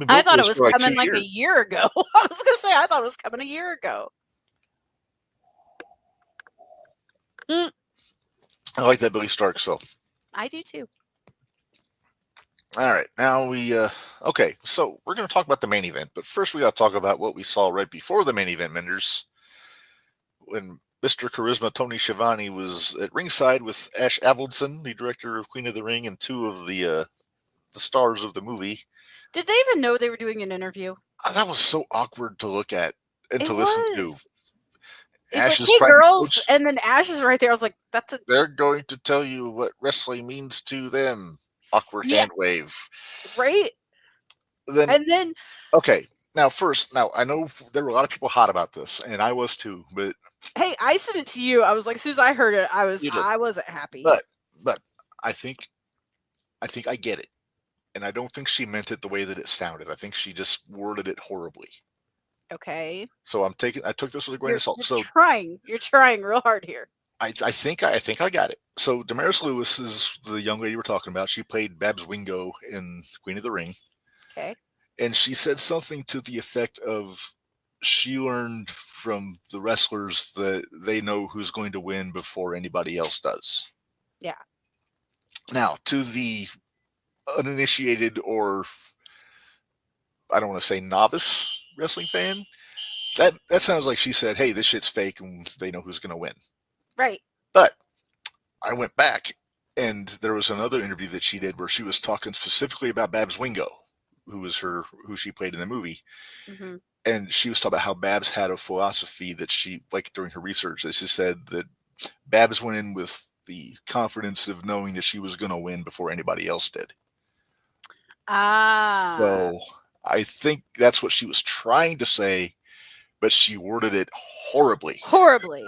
I thought it was coming like a year ago. I was gonna say I thought it was coming a year ago. I like that Billy Starks though. I do too. All right, now okay, so we're going to talk about the main event, but first we got to talk about what we saw right before the main event, Minderz, when Mr. Charisma Tony Schiavone was at ringside with Ash Avildsen, the director of Queen of the Ring, and two of the stars of the movie. Did they even know they were doing an interview? That was so awkward to look at and to listen to. Ash is hey girls, and then Ash is right there. I was like, They're going to tell you what wrestling means to them. Awkward hand wave. Right? Then okay. Now I know there were a lot of people hot about this, and I was too, but hey, I sent it to you. I was like, as soon as I heard it, I wasn't happy. But I think I get it. And I don't think she meant it the way that it sounded. I think she just worded it horribly. Okay. So I took this with a grain of salt. You're trying real hard here. I think I got it. So Damaris Lewis is the young lady we're talking about. She played Babs Wingo in Queen of the Ring. Okay. And she said something to the effect of she learned from the wrestlers that they know who's going to win before anybody else does. Yeah. Now, to the uninitiated or I don't want to say novice wrestling fan, that sounds like she said, hey, this shit's fake and they know who's going to win. Right. But I went back and there was another interview that she did where she was talking specifically about Babs Wingo, who she played in the movie. Mm-hmm. And she was talking about how Babs had a philosophy that she, like during her research, that she said that Babs went in with the confidence of knowing that she was going to win before anybody else did. So I think that's what she was trying to say, but she worded it horribly. Horribly.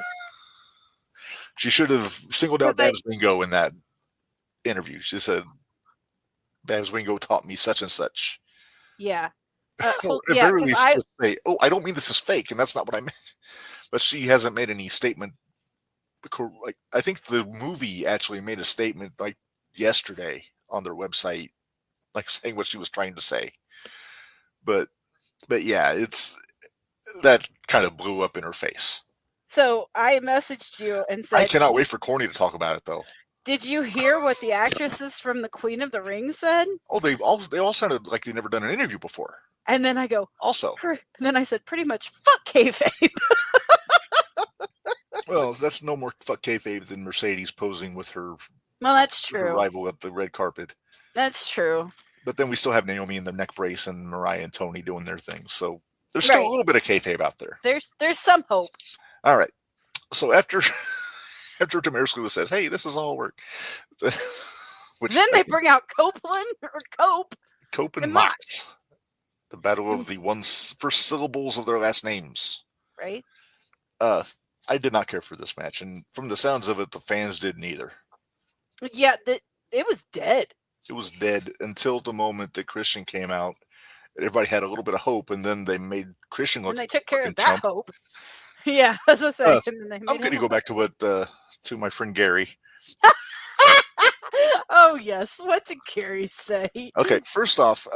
She should have singled out Babs Wingo in that interview. She said, Babs Wingo taught me such and such. Yeah. At very least, just say, oh, I don't mean this is fake, and that's not what I meant. but she hasn't made any statement. Like, I think the movie actually made a statement like yesterday on their website, like saying what she was trying to say. But yeah, it's that kind of blew up in her face. So I messaged you and said, I cannot wait for Corny to talk about it, though. did you hear what the actresses from the Queen of the Ring said? Oh, they all sounded like they'd never done an interview before. And then I go, Also, and then I said, pretty much, fuck kayfabe. well, that's no more fuck kayfabe than Mercedes posing with her. Well, that's Her true. rival at the red carpet. That's true. But then we still have Naomi in the neck brace and Mariah and Tony doing their thing. So there's still a little bit of kayfabe out there. There's some hope. All right. So after Damaris Lewis says, "Hey, this is all work," then they bring out Copeland or Cope and Mox. The battle of the first syllables of their last names. Right. I did not care for this match, and from the sounds of it, the fans didn't either. Yeah, it was dead. It was dead until the moment that Christian came out. Everybody had a little bit of hope, and then they made Christian look. And they took care of that chump. hope. Yeah, as I say. I'm going to go back to what to my friend Gary. Oh yes, what did Gary say? Okay, first off,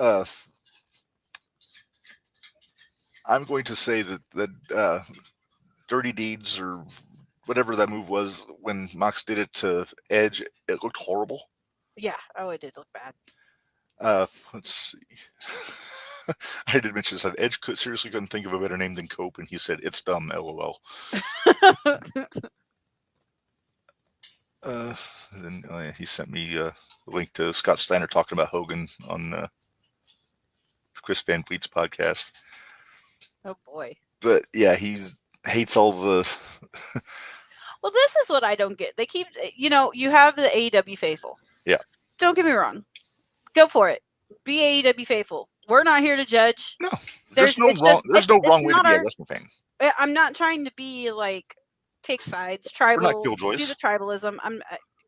I'm going to say that Dirty Deeds or whatever that move was when Mox did it to Edge, it looked horrible. Yeah. Oh, it did look bad. Let's see. I did mention that Edge seriously couldn't think of a better name than Cope, and he said, "It's dumb, LOL." Then he sent me a link to Scott Steiner talking about Hogan on Chris Van Vliet's podcast. Oh boy. But yeah, he hates all the. Well, this is what I don't get. They keep, you have the AEW faithful. Yeah. Don't get me wrong. Go for it. Be AEW faithful. We're not here to judge. No, there's no wrong way to be a wrestling fan. I'm not trying to be like take sides, tribal. We're not killjoys. Do the tribalism.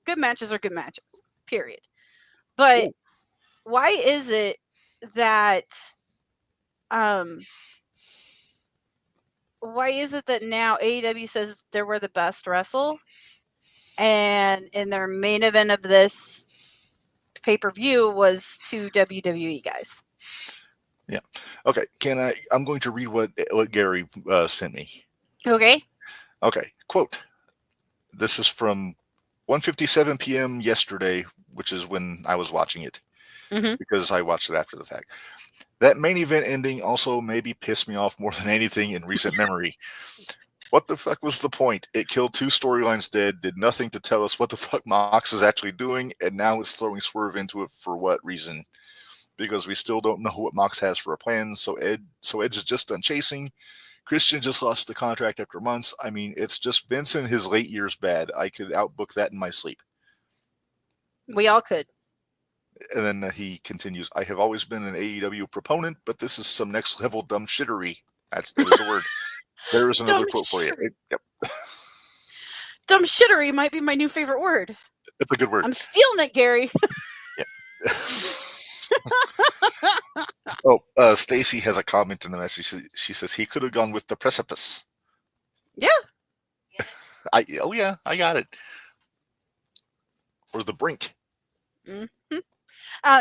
Good matches are good matches. Period. But why is it that now AEW says they were the best wrestle, and in their main event of this pay-per-view was two WWE guys? Yeah. Okay. I'm going to read what Gary sent me. Okay. Okay. Quote. This is from 1:57 p.m. yesterday, which is when I was watching it, because I watched it after the fact. That main event ending also maybe pissed me off more than anything in recent memory. What the fuck was the point? It killed two storylines dead, did nothing to tell us what the fuck Mox is actually doing, and now it's throwing Swerve into it for what reason? Because we still don't know what Mox has for a plan, so Edge is just done chasing. Christian just lost the contract after months. I mean, it's just Vince in his late years bad. I could outbook that in my sleep. We all could. And then he continues, I have always been an AEW proponent, but this is some next level dumb shittery. That is a word. There is another quote for you. Yep. Dumb shittery might be my new favorite word. It's a good word. I'm stealing it, Gary. So Stacy has a comment in the message. She says he could have gone with the precipice. Yeah. I got it. Or the brink. Mm-hmm.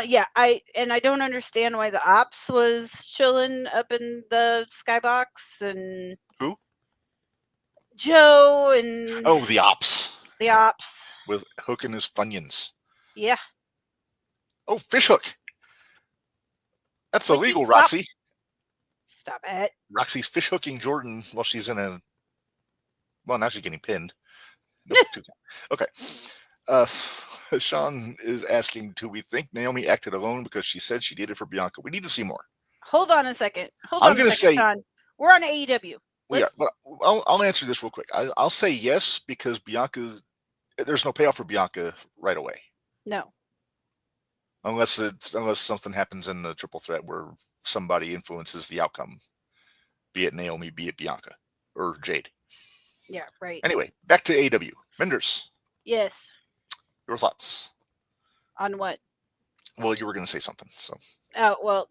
Yeah, I don't understand why the Ops was chilling up in the skybox and who? Joe and the Ops. The Ops with Hook and his Funyuns. Yeah. Oh, fishhook. That's illegal, Roxy. Stop it. Roxy's fishhooking Jordan while she's in a. Well, now she's getting pinned. No, okay. Sean is asking, do we think Naomi acted alone because she said she did it for Bianca? We need to see more. Hold on a second. Sean. We're on AEW. I'll answer this real quick. I'll say yes because there's no payoff for Bianca right away. No. Unless something happens in the triple threat where somebody influences the outcome, be it Naomi, be it Bianca or Jade. Yeah, right. Anyway, back to AEW. Minderz. Yes. Your thoughts on what? Well, you were going to say something. So. Oh well,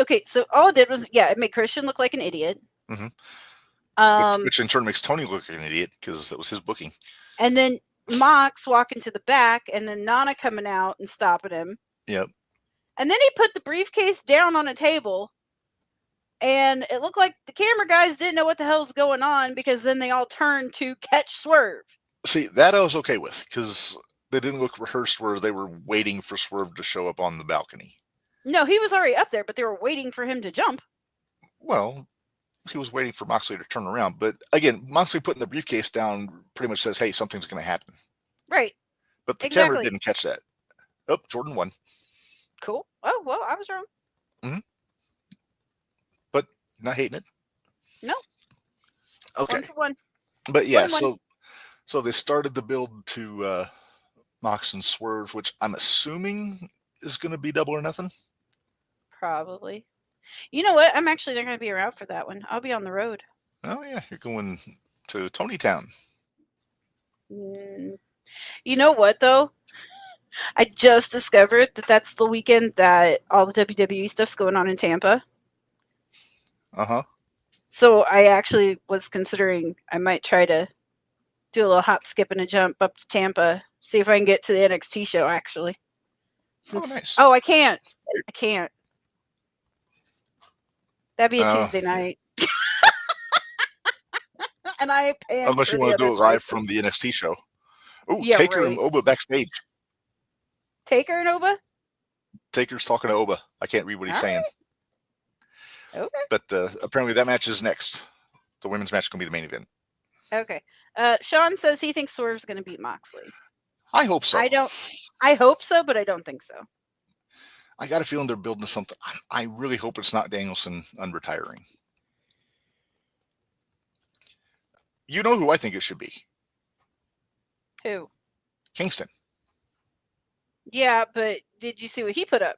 okay. So all it did was it made Christian look like an idiot. Mm-hmm. Which in turn makes Tony look like an idiot because that was his booking. And then Mox walking to the back, and then Nana coming out and stopping him. Yep. And then he put the briefcase down on a table, and it looked like the camera guys didn't know what the hell's going on because then they all turned to catch Swerve. See, that I was okay with because they didn't look rehearsed where they were waiting for Swerve to show up on the balcony. No, he was already up there, but they were waiting for him to jump. Well, he was waiting for Moxley to turn around. But again, Moxley putting the briefcase down pretty much says, hey, something's going to happen. Right. But the camera didn't catch that. Oh, Jordan won. Cool. Oh, well, I was wrong. Mm-hmm. But not hating it? No. Okay. 1-1. But yeah, 1-1. so they started the build to Mox and Swerve, which I'm assuming is going to be Double or Nothing. Probably. You know what? I'm actually not going to be around for that one. I'll be on the road. Oh, yeah. You're going to Tony Town. You know what, though? I just discovered that that's the weekend that all the WWE stuff's going on in Tampa. Uh-huh. So I actually was considering I might try to do a little hop, skip, and a jump up to Tampa, see if I can get to the NXT show, actually. Nice. Oh, I can't. That'd be a Tuesday night. And I pay. Unless you want to do it live from the NXT show. Oh, yeah, Taker and Oba backstage. Taker and Oba? Taker's talking to Oba. I can't read what he's saying. Okay. But apparently that match is next. The women's match is going to be the main event. Okay. Sean says he thinks Swerve's going to beat Moxley. I hope so. I hope so, but I don't think so. I got a feeling they're building something. I really hope it's not Danielson unretiring. You know who I think it should be? Who? Kingston. Yeah, but did you see what he put up?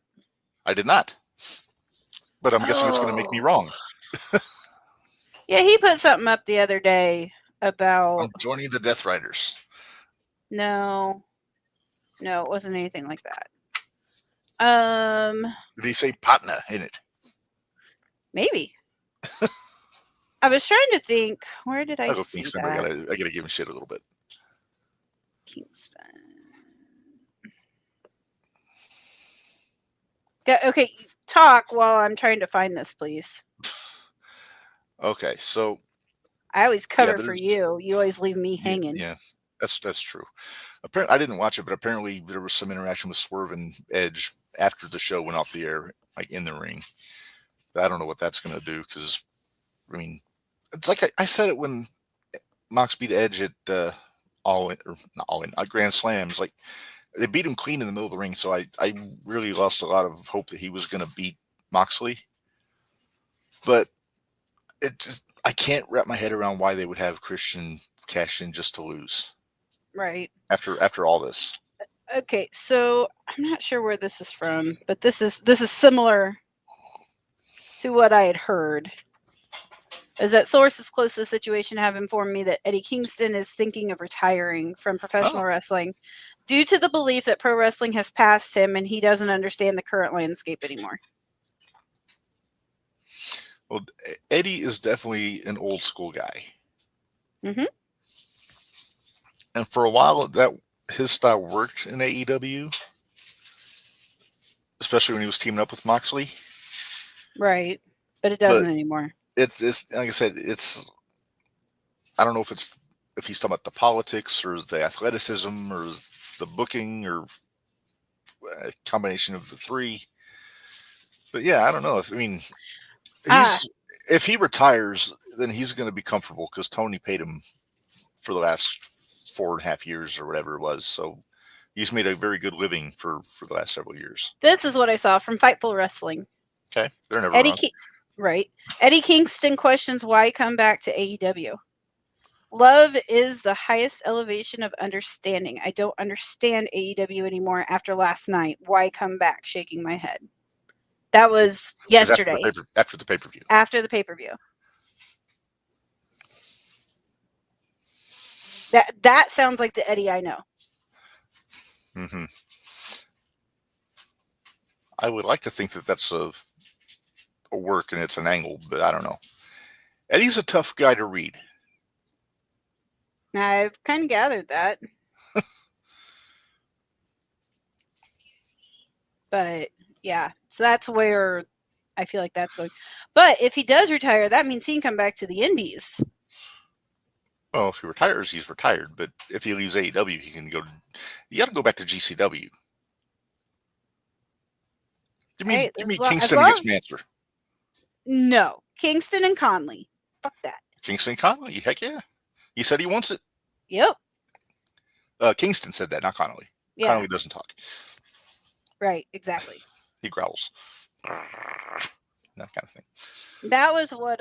I did not. But I'm guessing it's going to make me wrong. Yeah, he put something up the other day about... I'm joining the Death Riders. No, it wasn't anything like that. Did he say Patna in it? Maybe. I was trying to think, where did I see Kingston, that? I gotta give him shit a little bit. Kingston. Okay, talk while I'm trying to find this, please. Okay, so I always cover for you. You always leave me hanging. Yeah, that's true. Apparently, I didn't watch it, but apparently there was some interaction with Swerve and Edge after the show went off the air, like in the ring. But I don't know what that's going to do because, I mean, it's like I said it when Mox beat Edge at Grand Slams. Like they beat him clean in the middle of the ring, so I really lost a lot of hope that he was going to beat Moxley. But I can't wrap my head around why they would have Christian cash in just to lose. Right. After all this. Okay, so I'm not sure where this is from, but this is similar to what I had heard. Is that sources close to the situation have informed me that Eddie Kingston is thinking of retiring from professional wrestling due to the belief that pro wrestling has passed him and he doesn't understand the current landscape anymore. Well, Eddie is definitely an old school guy. Mm-hmm. And for a while, that his style worked in AEW, especially when he was teaming up with Moxley. Right, but it doesn't anymore. It's like I said, I don't know if he's talking about the politics or the athleticism or the booking or a combination of the three. But yeah, I don't know. If he retires, then he's going to be comfortable because Tony paid him for the last 4.5 years or whatever it was. So he's made a very good living for the last several years. This is what I saw from Fightful Wrestling. Okay, they're never wrong. Right. Eddie Kingston questions why come back to AEW. Love is the highest elevation of understanding. I don't understand AEW anymore after last night. Why come back? Shaking my head. That was yesterday. After the pay-per-view. After the pay-per-view. That sounds like the Eddie I know. Mm-hmm. I would like to think that that's a work and it's an angle, but I don't know. Eddie's a tough guy to read. I've kind of gathered that. But yeah, so that's where I feel like that's going. But if he does retire, that means he can come back to the Indies. Well, if he retires, he's retired. But if he leaves AEW, he can go. You got to go back to GCW. Give me Kingston against Mansour. No, Kingston and Conley. Fuck that. Kingston and Conley. Heck yeah. He said he wants it. Yep. Kingston said that, not Connolly. Yeah. Connolly doesn't talk. Right. Exactly. He growls. That kind of thing. That was what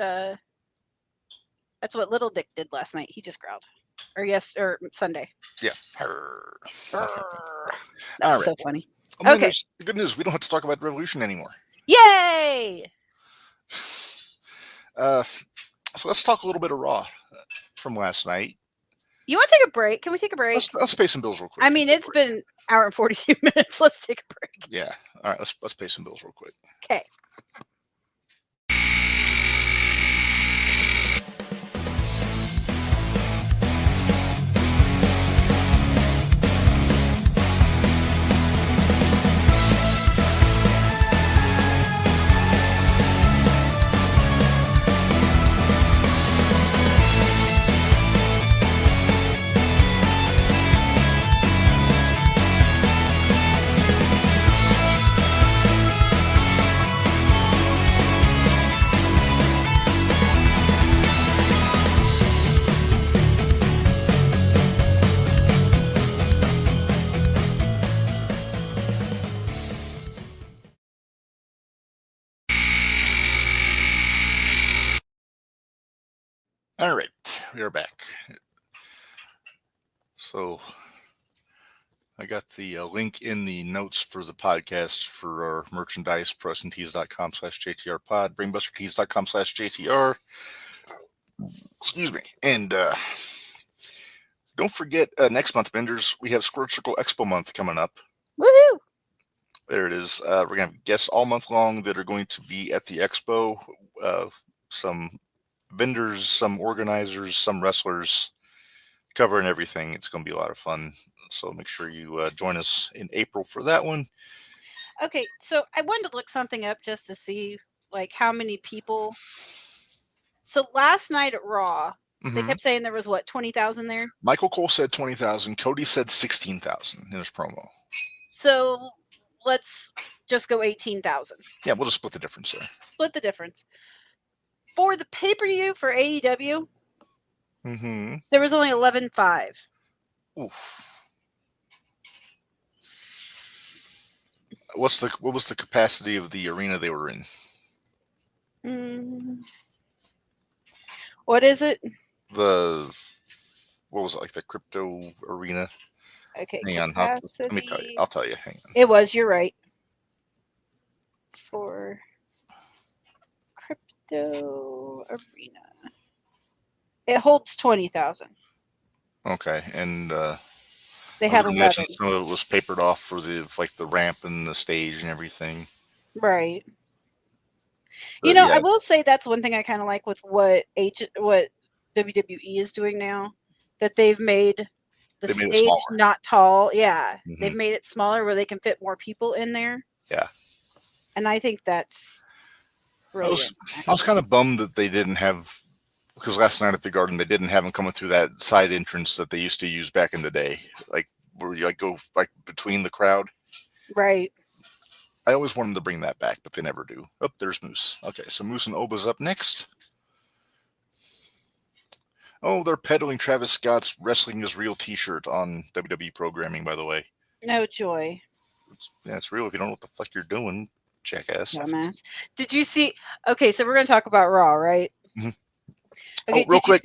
that's what Little Dick did last night. He just growled. Or Sunday. Yeah. That's so funny. Oh, okay. Good news. We don't have to talk about Revolution anymore. Yay! So let's talk a little bit of Raw from last night. You want to take a break? Can we take a break? Let's pay some bills real quick. I mean, it's been an hour and 42 minutes. Let's take a break. Yeah. All right. Let's pay some bills real quick. Okay. All right, we are back. So I got the link in the notes for the podcast for our merchandise, ProWrestlingTees.com/JTR-Pod, BrainbusterTees.com/JTR. Excuse me. And don't forget, next month, Minderz, we have Squared Circle Expo month coming up. Woohoo! There it is. We're going to have guests all month long that are going to be at the expo. Some vendors, some organizers, some wrestlers, covering everything. It's going to be a lot of fun. So make sure you join us in April for that one. Okay, so I wanted to look something up just to see like how many people. So last night at Raw, they kept saying there was 20,000 there. Michael Cole said 20,000. Cody said 16,000 in his promo. So let's just go 18,000. Yeah, we'll just split the difference there. Split the difference. For the pay-per-view for AEW, there was only 11,500. Oof. What was the capacity of the arena they were in? What is it? What was it, like the crypto arena? Okay. Hang on. Let me tell you. I'll tell you. Hang on. It was. You're right. For crypto arena, it holds 20,000. Okay, and they had 11. Some of it was papered off for the ramp and the stage and everything. Right. But, I will say that's one thing I kind of like with what WWE is doing now, that they've made the stage not tall. Yeah, they've made it smaller where they can fit more people in there. Yeah, and I think that's brilliant. I was kind of bummed that they didn't have, because last night at the Garden they didn't have them coming through that side entrance that they used to use back in the day, like where you go between the crowd. Right. I always wanted to bring that back, but they never do. Oh, there's Moose. Okay, so Moose and Oba's up next. Oh, they're peddling Travis Scott's Wrestling is Real t-shirt on WWE programming, by the way. No joy. It's real if you don't know what the fuck you're doing, jackass. Dumbass. Did you see? Okay, so we're going to talk about Raw, right? Okay, real quick.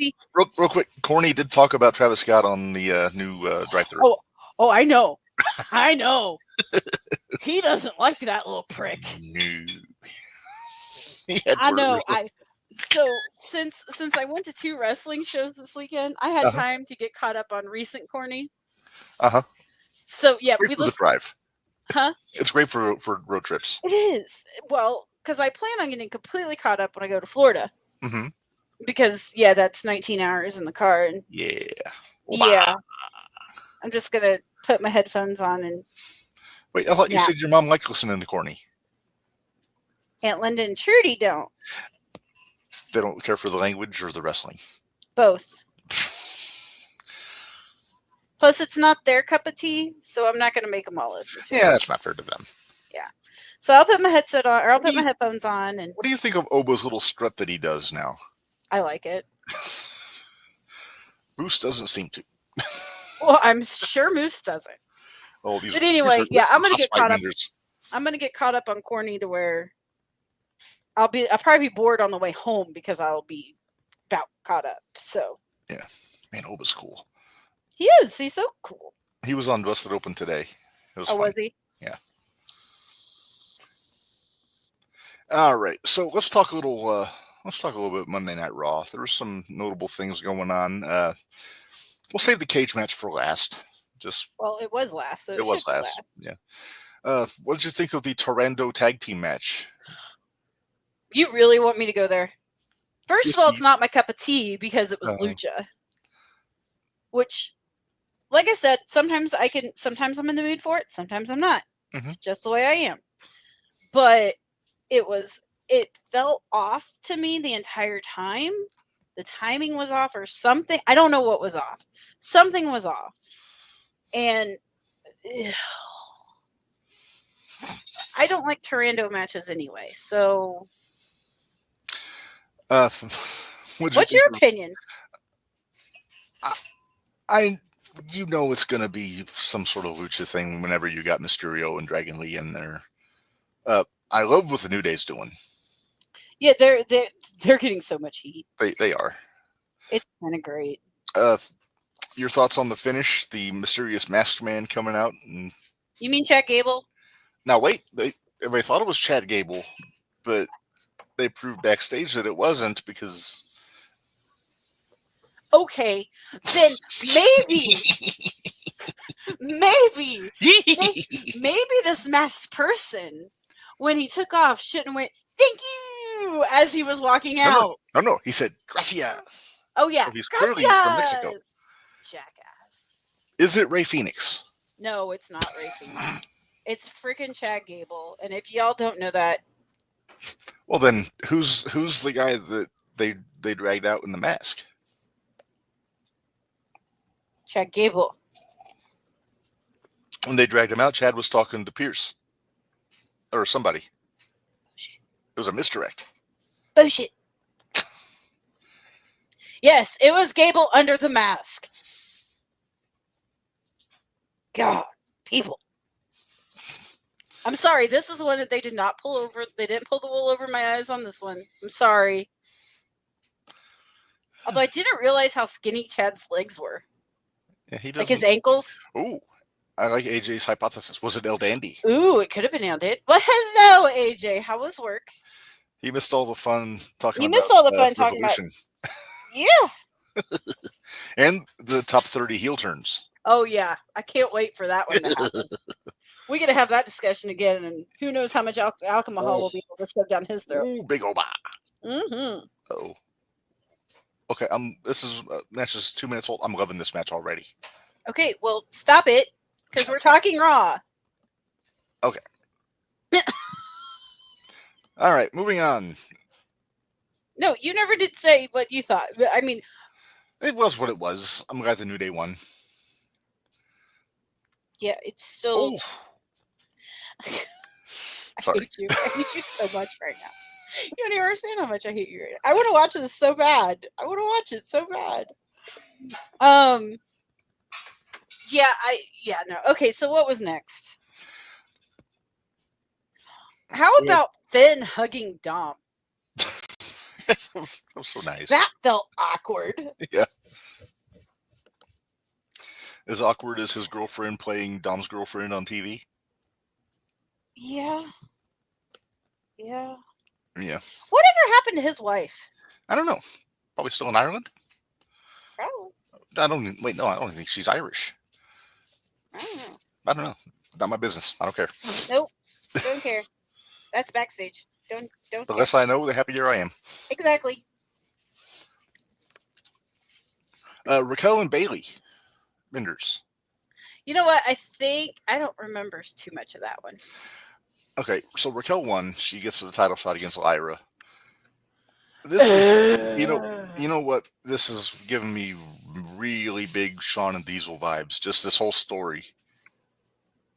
Corny did talk about Travis Scott on the new drive-thru. Oh, I know. I know. He doesn't like that little prick. No. I know. So since I went to 2 wrestling shows this weekend, I had time to get caught up on recent Corny. So yeah, we listened. Drive. Huh? It's great for road trips. It is. Well, because I plan on getting completely caught up when I go to Florida. Because yeah, that's 19 hours in the car, and Yeah. yeah, I'm just gonna put my headphones on and. Wait, I thought you said your mom liked listening to Corny. Aunt Linda and Trudy don't. They don't care for the language or the wrestling. Both. Plus, it's not their cup of tea, so I'm not going to make them all listen to it. Yeah, that's not fair to them. Yeah. So I'll put my headset on, or I'll put my headphones on. And what do you think of Obo's little strut that he does now? I like it. Moose doesn't seem to. Well, I'm sure Moose doesn't. Oh, but anyway, yeah, I'm going to get caught up. I'm going to get caught up on Corny to where I'll probably be bored on the way home because I'll be about caught up. So yeah, man, Obo's cool. He is. He's so cool. He was on Busted Open today. It was fun. Was he? Yeah. All right, so let's talk a little. Let's talk a little bit Monday Night Raw. There were some notable things going on. We'll save the cage match for last. Well, it was last. So it was last. Yeah. What did you think of the Torando tag team match? You really want me to go there? First of all, it's not my cup of tea because it was lucha. Which, like I said, sometimes I'm in the mood for it. Sometimes I'm not. It's just the way I am. But it felt off to me the entire time. The timing was off or something. I don't know what was off. Something was off. And I don't like Torando matches anyway. So what's your opinion? It's going to be some sort of lucha thing whenever you got Mysterio and Dragon Lee in there. I love what the New Day's doing. Yeah, they're getting so much heat. They are. It's kind of great. Your thoughts on the finish? The mysterious masked man coming out? And... You mean Chad Gable? Now wait, everybody thought it was Chad Gable, but they proved backstage that it wasn't because. Okay, then maybe this masked person, when he took off, shouldn't went, "Thank you," as he was walking out. No, he said, "Gracias." Oh yeah, so he's Gracias. Clearly from Mexico. Jackass. Is it Rey Fenix? No, it's not Rey Fenix. It's freaking Chad Gable, and if y'all don't know that, well then, who's the guy that they dragged out in the mask? Chad Gable. When they dragged him out, Chad was talking to Pierce. Or somebody. Bullshit. It was a misdirect. Bullshit. Yes, it was Gable under the mask. God, people. I'm sorry. This is one that they did not pull over. They didn't pull the wool over my eyes on this one. I'm sorry. Although I didn't realize how skinny Chad's legs were. Yeah, he does. Like his ankles. Ooh, I like AJ's hypothesis. Was it El Dandy? Ooh, it could have been El Dandy. Well, hello, AJ. How was work? He missed all the fun talking. He missed all the fun talking about. Yeah. And the top 30 heel turns. Oh yeah, I can't wait for that one to happen. We're gonna have that discussion again, and who knows how much alcohol will be able to shove down his throat. Ooh, big oba. Mm-hmm. Oh. Okay, this is match is 2 minutes old. I'm loving this match already. Okay, well, stop it, because we're talking Raw. Okay. All right, moving on. No, you never did say what you thought. I mean, it was what it was. I'm glad the New Day won. Yeah, it's still. I hate you. I hate you so much right now. You don't even understand how much I hate you right now. I want to watch this so bad. I want to watch it so bad. No. Okay, so what was next? How about Finn hugging Dom? that was so nice. That felt awkward. Yeah. As awkward as his girlfriend playing Dom's girlfriend on TV. Yeah. Yeah. Yeah. Whatever happened to his wife? I don't know. Probably still in Ireland? Probably. I don't think she's Irish. I don't know. Not my business. I don't care. Nope. Don't care. That's backstage. Don't the less I know, the happier I am. Exactly. Raquel and Bailey. Minderz. You know what? I don't remember too much of that one. Okay, so Raquel won. She gets the title shot against Lyra. This is, you know what? This is giving me really big Shawn and Diesel vibes. Just this whole story.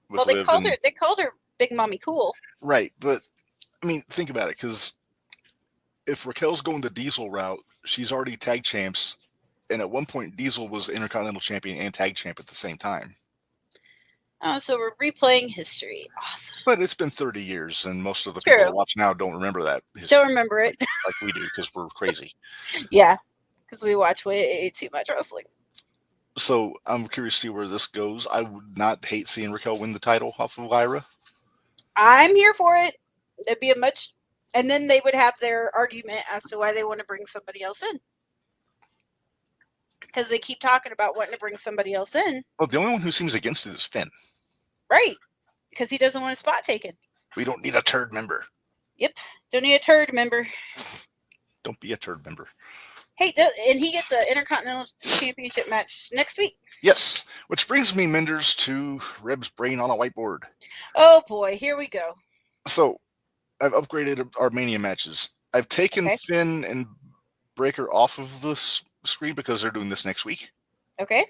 Well, they called her Big Mommy Cool. Right, but I mean, think about it, because if Raquel's going the Diesel route, she's already tag champs, and at one point Diesel was Intercontinental Champion and tag champ at the same time. Oh, so we're replaying history. Awesome. But it's been 30 years, and most of the people that watch now don't remember that history. Don't remember it. Like we do, because we're crazy. Yeah, because we watch way too much wrestling. So I'm curious to see where this goes. I would not hate seeing Raquel win the title off of Lyra. I'm here for it. It'd be and then they would have their argument as to why they want to bring somebody else in. Because they keep talking about wanting to bring somebody else in. Well, the only one who seems against it is Finn. Right. Because he doesn't want a spot taken. We don't need a turd member. Yep. Don't need a turd member. Don't be a turd member. Hey, and he gets an Intercontinental Championship match next week. Yes. Which brings me, Minderz, to Reb's brain on a whiteboard. Oh, boy. Here we go. So, I've upgraded our Mania matches. I've taken Finn and Breaker off of this screen because they're doing this next week. Okay.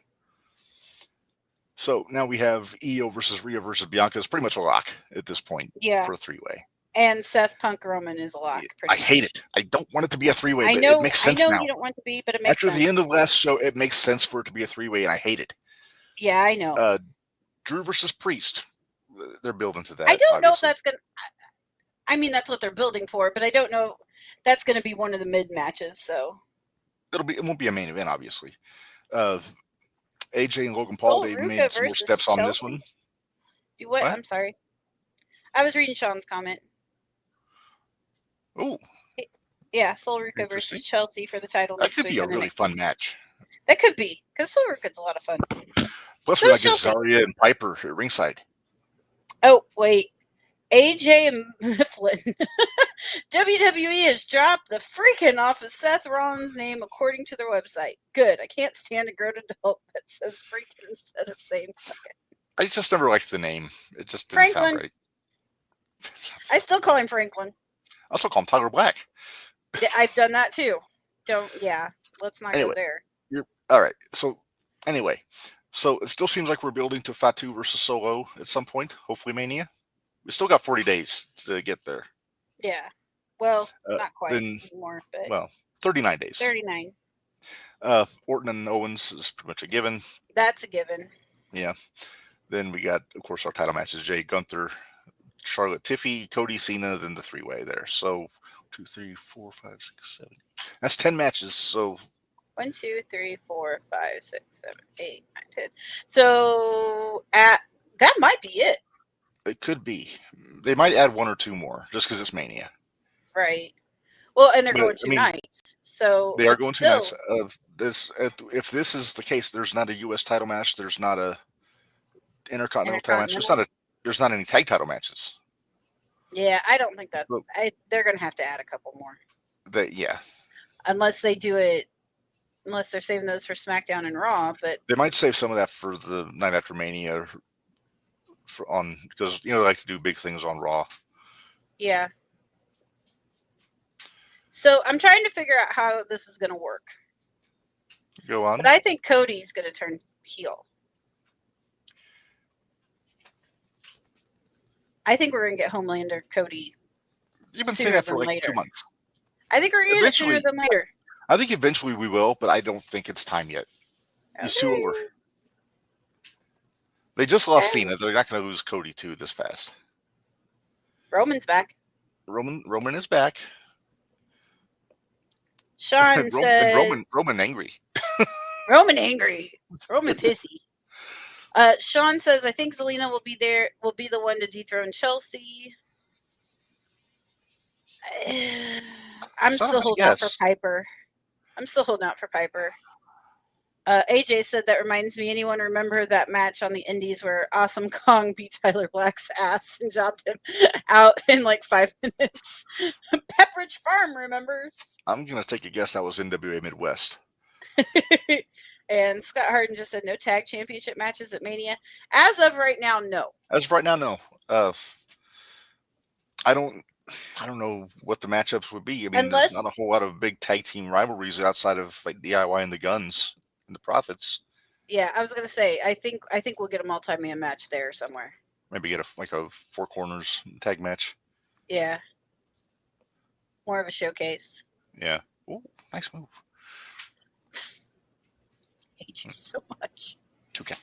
So now we have Io versus Rhea versus Bianca. It's pretty much a lock at this point for a three-way. And Seth Punk Roman is a lock. I hate it. I don't want it to be a three-way, but it makes sense now. I know you don't want it to be, but it makes sense. After the end of last show, it makes sense for it to be a three-way, and I hate it. Yeah, I know. Drew versus Priest. They're building to that. I don't know if that's going to... I mean, that's what they're building for, but I don't know that's going to be one of the mid matches, so... It won't be a main event, obviously. AJ and Logan Paul, they made some more steps on this one. Do what? I'm sorry. I was reading Sean's comment. Oh. Yeah, Sol Ruca versus Chelsea for the title next week. That could be a really fun match. That could be, because Sol Ruca's a lot of fun. Plus, we got Zarya and Piper at ringside. Oh, wait. AJ and Mifflin. WWE has dropped the freaking off of Seth Rollins' name according to their website. Good. I can't stand a grown adult that says freaking instead of saying fucking. I just never liked the name. It just didn't sound right. I still call him Franklin. I also call him Tyler Black. Yeah, I've done that too. Let's not go there. All right. So, anyway. So, it still seems like we're building to Fatu versus Solo at some point. Hopefully Mania. We still got 40 days to get there. Yeah. Well, not quite anymore. But well, 39 days. 39. Orton and Owens is pretty much a given. That's a given. Yeah. Then we got, of course, our title matches. Jay Gunther, Charlotte Tiffy, Cody Cena, then the three-way there. So 2, 3, 4, 5, 6, 7. That's 10 matches. So 1, 2, 3, 4, 5, 6, 7, 8, 9, 10. So that might be it. It could be. They might add 1 or 2 more just because it's Mania. Right. Well, and they're going 2 nights. So they are going 2 nights. If this is the case, there's not a U.S. title match. There's not a Intercontinental title match. There's not any tag title matches. Yeah, I don't think that. They're going to have to add a couple more. Unless they do it. Unless they're saving those for SmackDown and Raw, but they might save some of that for the night after Mania. Because they like to do big things on Raw. Yeah. So I'm trying to figure out how this is going to work. Go on. But I think Cody's going to turn heel. I think we're going to get Homelander Cody. You've been saying that for like 2 months. I think we're going to get it sooner than later. I think eventually we will, but I don't think it's time yet. He's too over. They just lost Cena. They're not going to lose Cody too this fast. Roman's back. Roman is back. Sean says Roman angry. Roman angry. Roman pissy. Sean says I think Zelina will be there. Will be the one to dethrone Chelsea. I'm still holding out for Piper. AJ said that reminds me. Anyone remember that match on the Indies where Awesome Kong beat Tyler Black's ass and jobbed him out in like 5 minutes? Pepperidge Farm remembers. I'm gonna take a guess that was NWA Midwest. And Scott Harden just said no tag championship matches at Mania. As of right now, no. As of right now, no. I don't know what the matchups would be. I mean, there's not a whole lot of big tag team rivalries outside of like DIY and the Guns and the Profits. Yeah, I was gonna say I think we'll get a multi-man match there somewhere. Maybe get a four corners tag match. Yeah. More of a showcase. Yeah. Ooh, nice move. Hate you so much. Okay.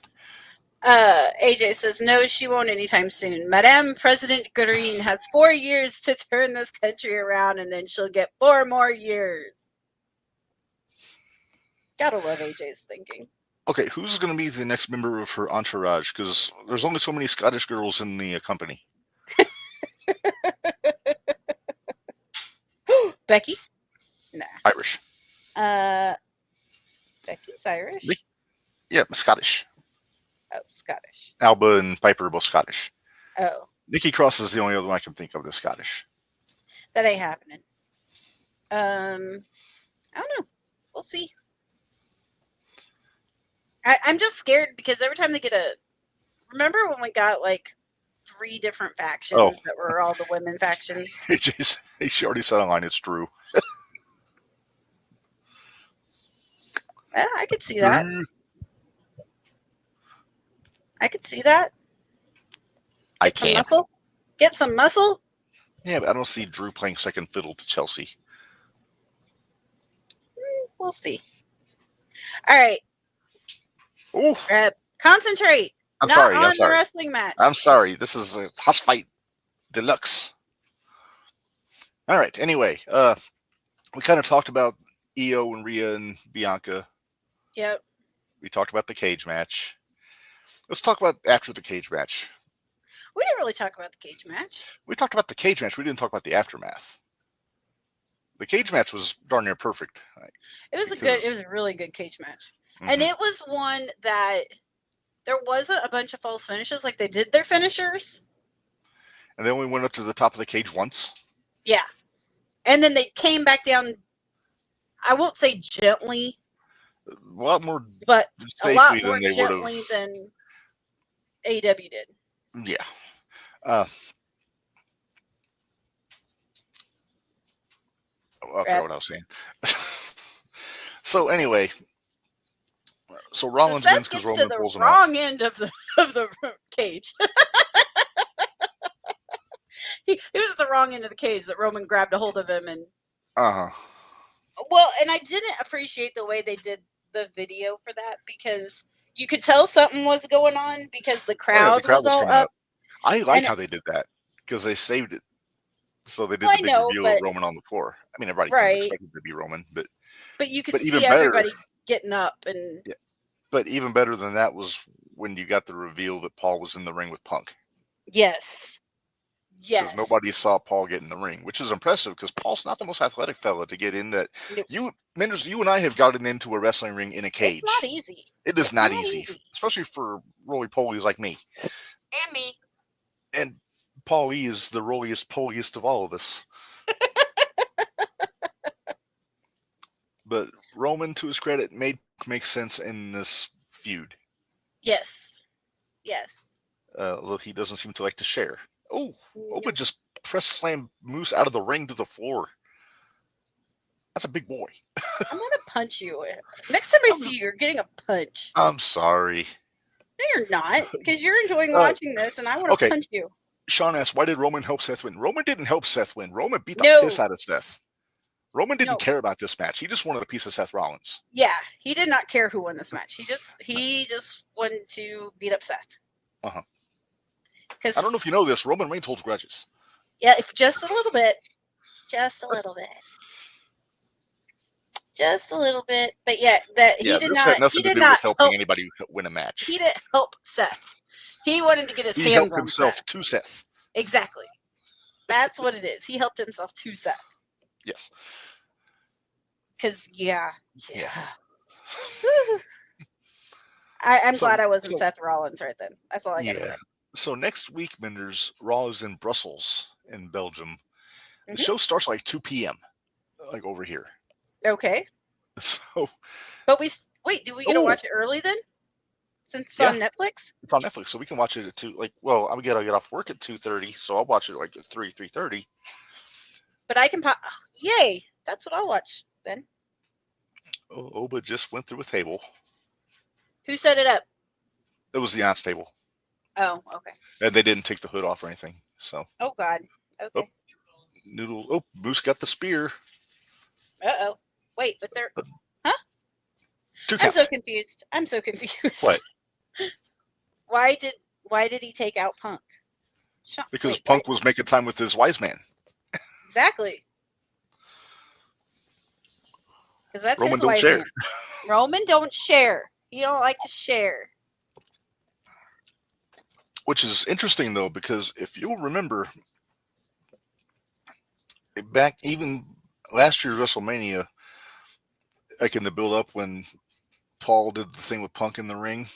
AJ says no, she won't anytime soon. Madame President Green has 4 years to turn this country around, and then she'll get 4 more years. Gotta love AJ's thinking. Okay, who's going to be the next member of her entourage? Because there's only so many Scottish girls in the company. Becky? Nah. Irish. Becky's Irish? Yeah, Scottish. Oh, Scottish. Alba and Piper are both Scottish. Oh. Nikki Cross is the only other one I can think of that's Scottish. That ain't happening. I don't know. We'll see. I'm just scared because every time they get remember when we got like 3 different factions that were all the women factions? She already said online it's Drew. Yeah, I could see that. I could see that. I can't. Muscle? Get some muscle? Yeah, but I don't see Drew playing second fiddle to Chelsea. We'll see. All right. Ooh. Concentrate. I'm sorry. The wrestling match. I'm sorry. This is a House Fight Deluxe. All right. Anyway, we kind of talked about Io and Rhea and Bianca. Yep. We talked about the cage match. Let's talk about after the cage match. We didn't really talk about the cage match. We talked about the cage match. We didn't talk about the aftermath. The cage match was darn near perfect. It was a really good cage match. Mm-hmm. And it was one that there wasn't a bunch of false finishes. Like they did their finishers. And they only went up to the top of the cage once. Yeah. And then they came back down, I won't say gently. A lot more but safely a lot more than they gently than AEW did. Yeah. I forgot what I was saying. So anyway, Rollins wins because Roman pulls him out. Wrong end of the cage. he was at the wrong end of the cage that Roman grabbed a hold of him and. Well, and I didn't appreciate the way they did the video for that because you could tell something was going on because the crowd was all up. I like how they did that because they saved it. So they did the big reveal of Roman on the floor. I mean, everybody kind of expected to be Roman, but you could see everybody getting up and. Yeah. But even better than that was when you got the reveal that Paul was in the ring with Punk. Yes. Yes. Because nobody saw Paul get in the ring, which is impressive because Paul's not the most athletic fella to get in that. Nope. Minderz, you and I have gotten into a wrestling ring in a cage. It's not easy. It is not easy, especially for roly-polies like me. And me. And Paul E is the rolyest-poliest of all of us. But Roman, to his credit, makes sense in this feud. Yes. Yes. Although he doesn't seem to like to share. Oh, Oba just press slam Moose out of the ring to the floor. That's a big boy. I'm going to punch you. Next time I see you, you're getting a punch. I'm sorry. No, you're not, because you're enjoying watching this, and I want to punch you. Sean asked, why did Roman help Seth win? Roman didn't help Seth win. Roman beat the piss out of Seth. Roman didn't care about this match. He just wanted a piece of Seth Rollins. Yeah, he did not care who won this match. He just wanted to beat up Seth. Uh-huh. I don't know if you know this. Roman Reigns holds grudges. Yeah, just a little bit. Just a little bit. Just a little bit. But yeah, he did not. Had nothing to do with helping anybody win a match. He didn't help Seth. He wanted to get his hands on himself Seth. To Seth. Exactly. That's what it is. He helped himself to Seth. Yes. Because yeah. I'm glad I wasn't Seth Rollins right then. That's all I gotta say. So next week, Minderz, Raw is in Brussels in Belgium. Mm-hmm. The show starts like 2 p.m. like over here. Okay. So, but Wait, do we get to watch it early then? Since it's on Netflix? It's on Netflix, so we can watch it at 2. I get off work at 2:30, so I'll watch it at 3:30. But I can pop. Yay! That's what I'll watch then. Oh, Oba just went through a table. Who set it up? It was the aunt's table. Oh, okay. And they didn't take the hood off or anything. So. Oh God. Okay. Noodle. Oh, Moose got the spear. Uh-oh. Wait, but they're. Huh? 2 I'm count. so confused. What? Why did he take out Punk? Because Punk was making time with his wise man. Exactly. Because that's Roman his don't wise share. man. Roman don't share. He don't like to share. Which is interesting though, because if you'll remember, back even last year's WrestleMania, like in the build-up when Paul did the thing with Punk in the ring,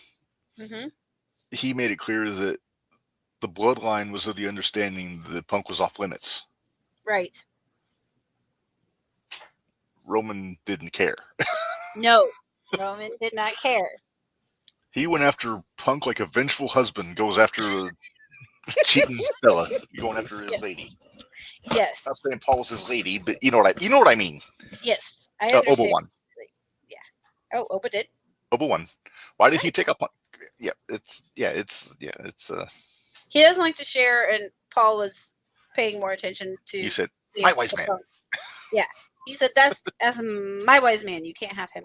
he made it clear that the bloodline was of the understanding that Punk was off limits. Right. Roman didn't care. No, Roman did not care. He went after Punk like a vengeful husband goes after a cheating fella, going after his lady. Yes. Not saying Paul's his lady, but you know what I mean. Yes, I understand. Oba won. Yeah. Oh, Oba did. Oba won. Why did he take up Punk? It's. He doesn't like to share, and Paul was paying more attention to. He said, "My wise man." Yeah, he said, "That's my wise man. You can't have him.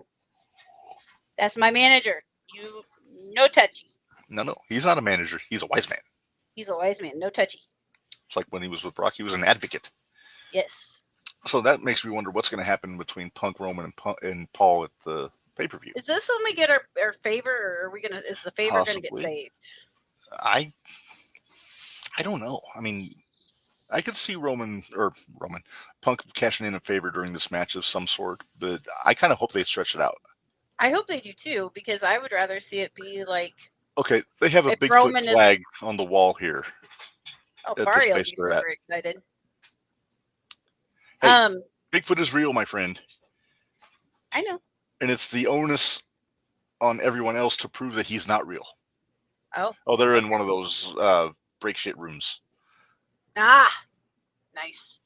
That's my manager. You no touchy." No, he's not a manager. He's a wise man. He's a wise man. No touchy. It's like when he was with Brock, he was an advocate. Yes. So that makes me wonder what's going to happen between Punk, Roman, and Paul at the pay-per-view. Is this when we get our favor, or are we gonna? Is the favor going to get saved? I don't know. I mean, I could see Punk cashing in a favor during this match of some sort, but I kind of hope they stretch it out. I hope they do too, because I would rather see it be like. Okay, they have a Bigfoot flag on the wall here. Oh, Barry will be super excited. Hey, Bigfoot is real, my friend. I know. And it's the onus on everyone else to prove that he's not real. Oh, they're in one of those break shit rooms. Ah, nice.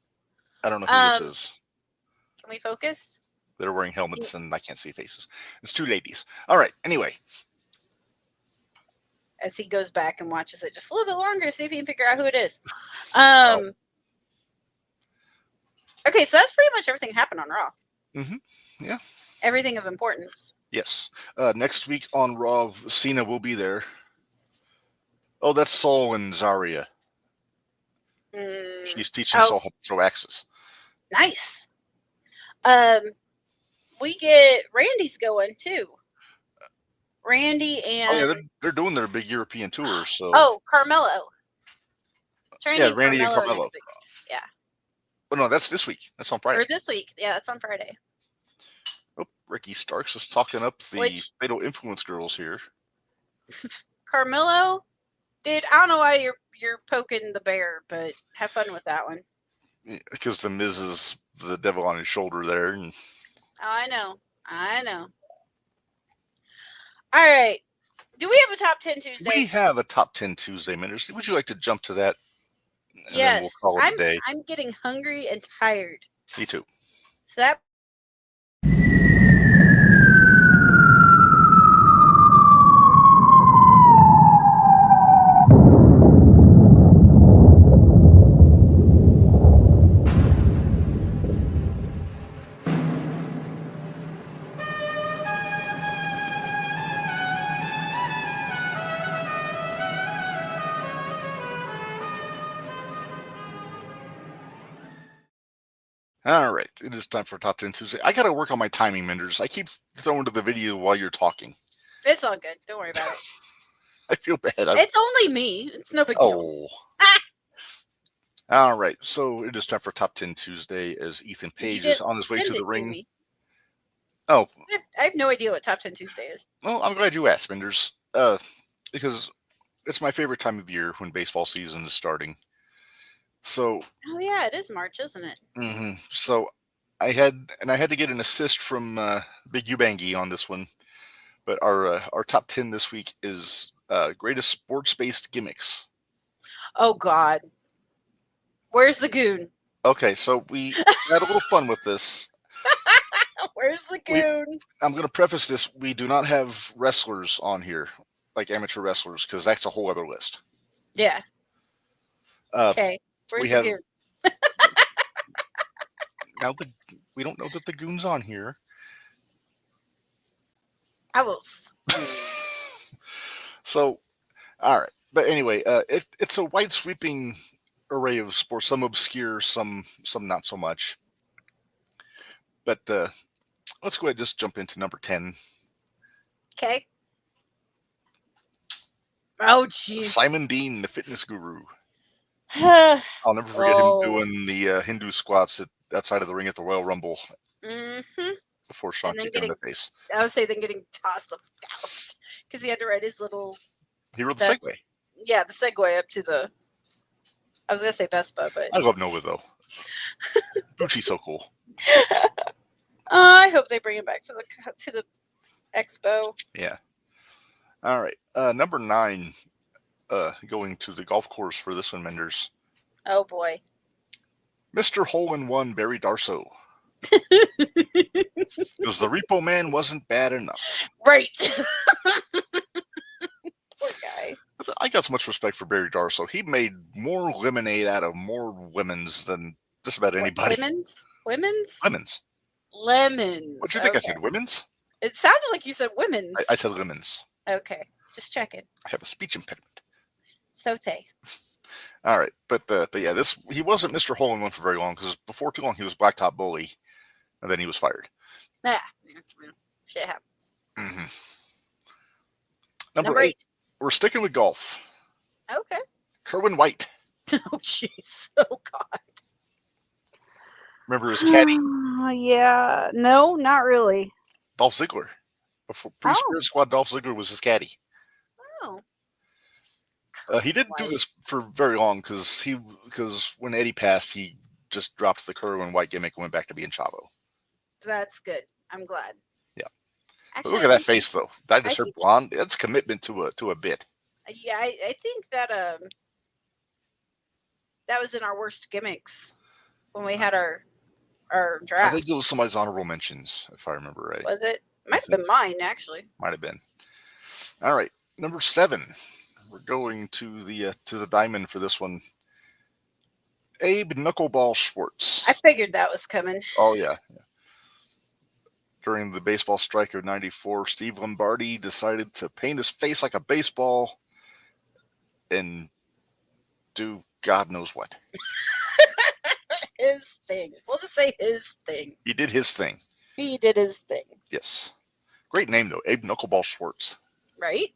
I don't know who this is. Can we focus? They're wearing helmets and I can't see faces. It's 2 ladies. All right. Anyway. As he goes back and watches it just a little bit longer to see if he can figure out who it is. Okay, so that's pretty much everything that happened on Raw. Mm-hmm. Yeah. Everything of importance. Yes. Next week on Raw, Cena will be there. Oh, that's Saul and Zarya. She's teaching Saul how to throw axes. Nice. We get Randy's going too. Randy and they're doing their big European tour. So Carmelo. Randy and Carmelo. Yeah. Oh no, that's this week. That's on Friday. Or this week. Yeah, that's on Friday. Oh, Ricky Starks is talking up the Fatal Influence girls here. Carmelo, dude, I don't know why you're poking the bear, but have fun with that one. Because the Miz is the devil on his shoulder there. And... I know. All right. Do we have a top 10 Tuesday? We have a top 10 Tuesday, Minderz. Would you like to jump to that? And yes. Then we'll call it a day. I'm getting hungry and tired. Me too. So that. All right, it is time for Top 10 Tuesday. I got to work on my timing, Minderz. I keep throwing to the video while you're talking. It's all good. Don't worry about it. I feel bad. It's only me. It's no big deal. All right, so it is time for Top 10 Tuesday as Ethan Page is on his way to the ring. I have no idea what Top 10 Tuesday is. Well, I'm glad you asked, Minderz, because it's my favorite time of year when baseball season is starting. So. Oh yeah, it is March, isn't it? Mm-hmm. So I had to get an assist from Big Ubangi on this one But our top 10 this week is greatest sports-based gimmicks. Oh God, where's the goon? Okay, so we had a little fun with this. Where's the goon? I'm going to preface this. We do not have wrestlers on here, like amateur wrestlers, because that's a whole other list. Yeah. Okay. Where's the goon? Now we don't know that the goon's on here. I will. So, all right. But anyway, it's a wide sweeping array of sports. Some obscure, some not so much. But let's go ahead and just jump into number 10. Okay. Oh, jeez. Simon Dean, the fitness guru. I'll never forget him doing the Hindu squats outside of the ring at the Royal Rumble. Mm-hmm. Before Sean kicked him in the face. I would say then getting tossed the out because he had to ride his little. He rode the Segway. Yeah, the Segway up to the. I was gonna say Vespa, but I love Nova though. Gucci's so cool. I hope they bring him back to the expo. Yeah. All right. Number 9. Going to the golf course for this one, Minderz. Oh boy. Mr. Hole-in-One, Barry Darsow. Because the Repo Man wasn't bad enough. Right. Poor guy. I got so much respect for Barry Darsow. He made more lemonade out of more lemons than just about anybody. Lemons? Lemons. What do you think I said? Women's? It sounded like you said women's. I said lemons. Okay. Just checking. I have a speech impediment. Sote. All right. But yeah, he wasn't Mr. Hole-in-One for very long because before too long he was Blacktop Bully. And then he was fired. Yeah. Shit happens. Mm-hmm. Number 8. We're sticking with golf. Okay. Kerwin White. Oh, jeez. Oh, God. Remember his caddy? Yeah. No, not really. Dolph Ziggler. Pre-Spirit Squad, Dolph Ziggler was his caddy. Oh. He didn't do this for very long because when Eddie passed, he just dropped the Kerwin White gimmick and went back to being Chavo. That's good. I'm glad. Yeah. Actually, look at that face, though. That is her blonde. That's commitment to a bit. Yeah, I think that that was in our worst gimmicks when we had our draft. I think it was somebody's honorable mentions, if I remember right. Was it? Might have been mine, actually. Might have been. All right, number 7. We're going to the diamond for this one. Abe Knuckleball Schwartz. I figured that was coming. Oh yeah. During the baseball strike of '94, Steve Lombardi decided to paint his face like a baseball and do God knows what. His thing. We'll just say his thing. He did his thing. He did his thing. Yes. Great name, though. Abe Knuckleball Schwartz. Right?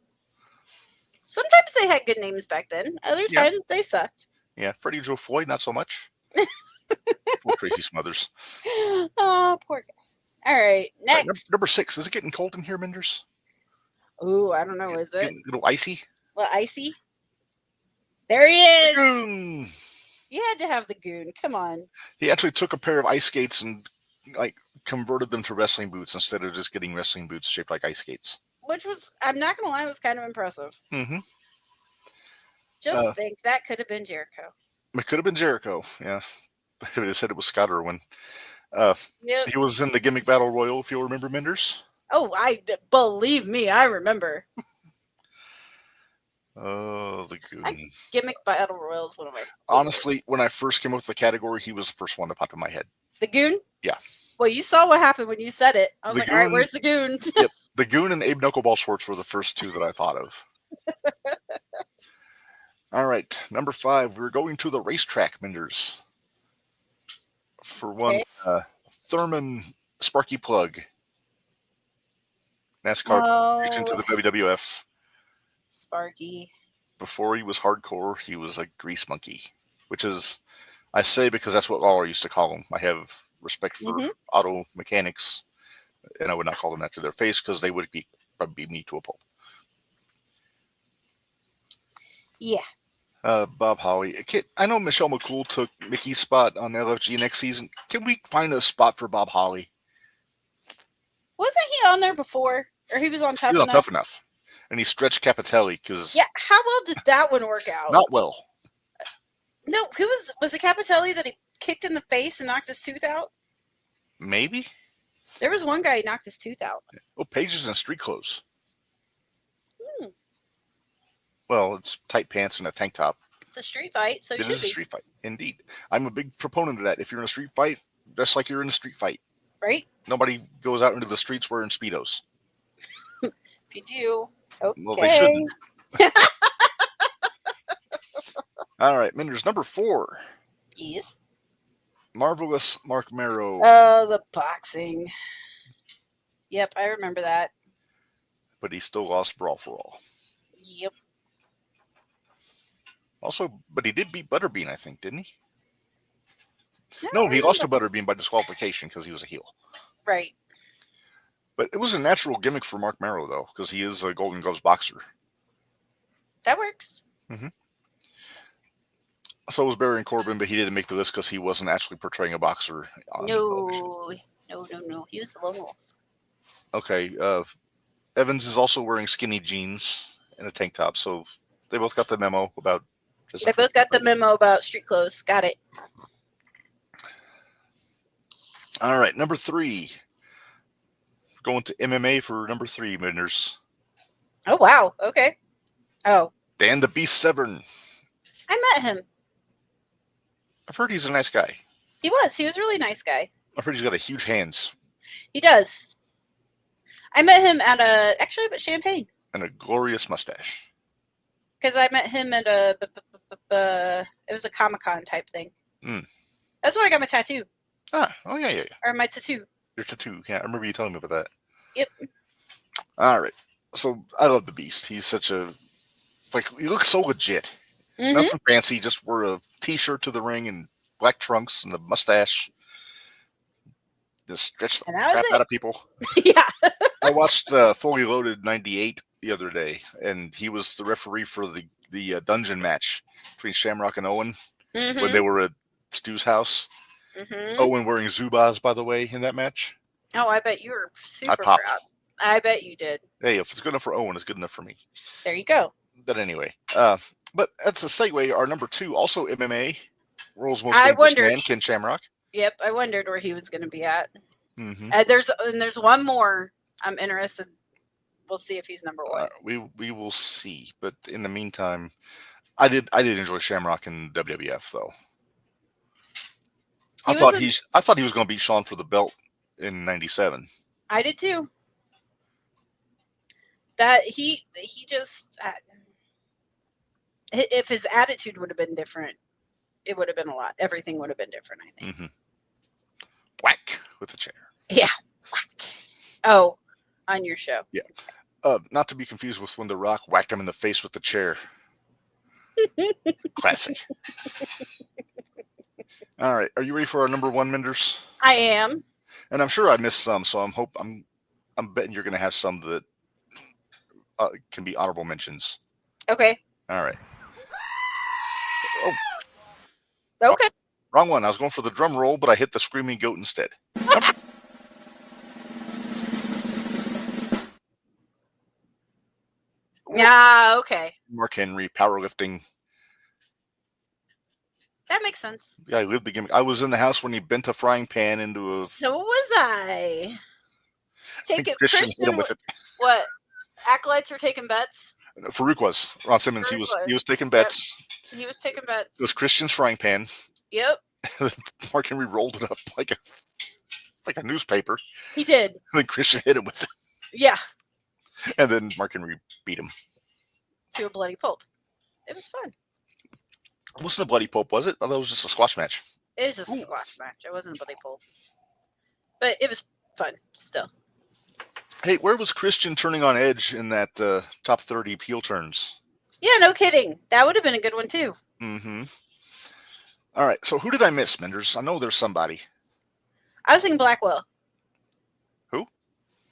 Sometimes they had good names back then. Other times they sucked. Yeah. Freddie Joe Floyd, not so much. Poor Tracy Smothers. Oh, poor guy. All right. Next. Right, number 6. Is it getting cold in here, Minderz? Ooh, I don't know. Is it? Getting a little icy? A little icy? There he is. The Goon. You had to have the Goon. Come on. He actually took a pair of ice skates and converted them to wrestling boots instead of just getting wrestling boots shaped like ice skates. Which was, I'm not going to lie, was kind of impressive. Mm-hmm. Just think, that could have been Jericho. It could have been Jericho, yeah. But they said it was Scott Irwin. He was in the Gimmick Battle Royal, if you'll remember, Minderz. Oh, believe me, I remember. Oh, the Goon. Gimmick Battle Royal is one of my favorites. Honestly, when I first came up with the category, he was the first one that popped in my head. The Goon? Yeah. Well, you saw what happened when you said it. I was all right, where's the Goon? Yep. The Goon and Abe Knuckleball Schwartz were the first two that I thought of. All right, number 5. We're going to the racetrack, Minderz. For one, Thurman Sparky Plug. NASCAR into the WWF. Sparky. Before he was hardcore, he was a grease monkey, which is, I say because that's what Lawler used to call him. I have respect for auto mechanics, and I would not call them after their face because they would probably be me to a pulp. Yeah. Bob Holly. I know Michelle McCool took Mickey's spot on LFG next season. Can we find a spot for Bob Holly? Wasn't he on there before? Or he was on Tough He was on Enough? Tough Enough. And he stretched Capitelli because... Yeah, how well did that one work out? Not well. No, who was it Capitelli that he kicked in the face and knocked his tooth out? Maybe? There was one guy who knocked his tooth out. Oh, Paige is in street clothes. Hmm. Well, it's tight pants and a tank top. It's a street fight, so it should is a be. street fight, indeed. I'm a big proponent of that. If you're in a street fight, dress like you're in a street fight. Right? Nobody goes out into the streets wearing Speedos. If you do, okay. Well, they shouldn't. All right, Minderz, number 4. Yes. Marvelous Mark Marrow. Oh, the boxing. Yep, I remember that. But he still lost Brawl for All. Yep. Also, but he did beat Butterbean, I think, didn't he? No, No, he lost to Butterbean by disqualification because he was a heel. Right. But it was a natural gimmick for Mark Marrow, though, because he is a Golden Gloves boxer. That works. Mm-hmm. So was Baron Corbin, but he didn't make the list because he wasn't actually portraying a boxer on television. No. He was the lone wolf. Okay. Evans is also wearing skinny jeans and a tank top, so they both got the memo about... They both got the memo about street clothes. Got it. All right, number 3. Going to MMA for number 3, Minderz. Oh, wow. Okay. Oh. Dan the Beast Severn. I met him. I've heard he's a nice guy. He was a really nice guy. I've heard he's got a huge hands. He does. I met him at Champaign. And a glorious mustache. Because I met him at it was a Comic-Con type thing. Mm. That's where I got my tattoo. Oh, yeah. Or my tattoo. Your tattoo. Yeah, I remember you telling me about that. Yep. All right. So, I love the Beast. He's such a... he looks so legit. Mm-hmm. Nothing fancy. Just wear a t-shirt to the ring and black trunks and a mustache. Just stretch the crap out of people. Yeah. I watched Fully Loaded 98 the other day, and he was the referee for the dungeon match between Shamrock and Owen when they were at Stu's house. Mm-hmm. Owen wearing Zubaz, by the way, in that match. Oh, I bet you were super popped. proud. I bet you did. Hey, if it's good enough for Owen, it's good enough for me. There you go. But anyway, but that's a segue. Our number 2, also MMA, World's Most Dangerous wondered. Man, Ken Shamrock. Yep, I wondered where he was going to be at. Mm-hmm. There's one more I'm interested. We'll see if he's number 1. We will see. But in the meantime, I did enjoy Shamrock in WWF though. I thought he was going to beat Shawn for the belt in '97. I did too. That he just if his attitude would have been different, it would have been a lot. Everything would have been different, I think. Mm-hmm. Whack with the chair. Yeah. Whack. Oh, on your show. Yeah. Not to be confused with when The Rock whacked him in the face with the chair. Classic. All right. Are you ready for our number 1, Minderz? I am. And I'm sure I missed some, so I'm betting you're going to have some that can be honorable mentions. Okay. All right. Oh. Okay. Wrong one. I was going for the drum roll, but I hit the screaming goat instead. Yeah, okay. Mark Henry, powerlifting. That makes sense. Yeah, I lived the gimmick. I was in the house when he bent a frying pan into a... So was I. Christian hit him with it. What? Acolytes were taking bets? Farouk was. Ron Simmons, he was taking bets. Yep. He was taking bets. It was Christian's frying pan. Yep. Mark Henry rolled it up like a newspaper. He did. And then Christian hit him with it. Yeah. And then Mark Henry beat him. To a bloody pulp. It was fun. It wasn't a bloody pulp, was it? Oh, that was just a squash match. It was just a squash match. It wasn't a bloody pulp. But it was fun still. Hey, where was Christian turning on Edge in that top 30 heel turns? Yeah, no kidding. That would have been a good one too. Mm-hmm. All right, so who did I miss, Minderz? I know there's somebody. I was thinking Blackwell. Who?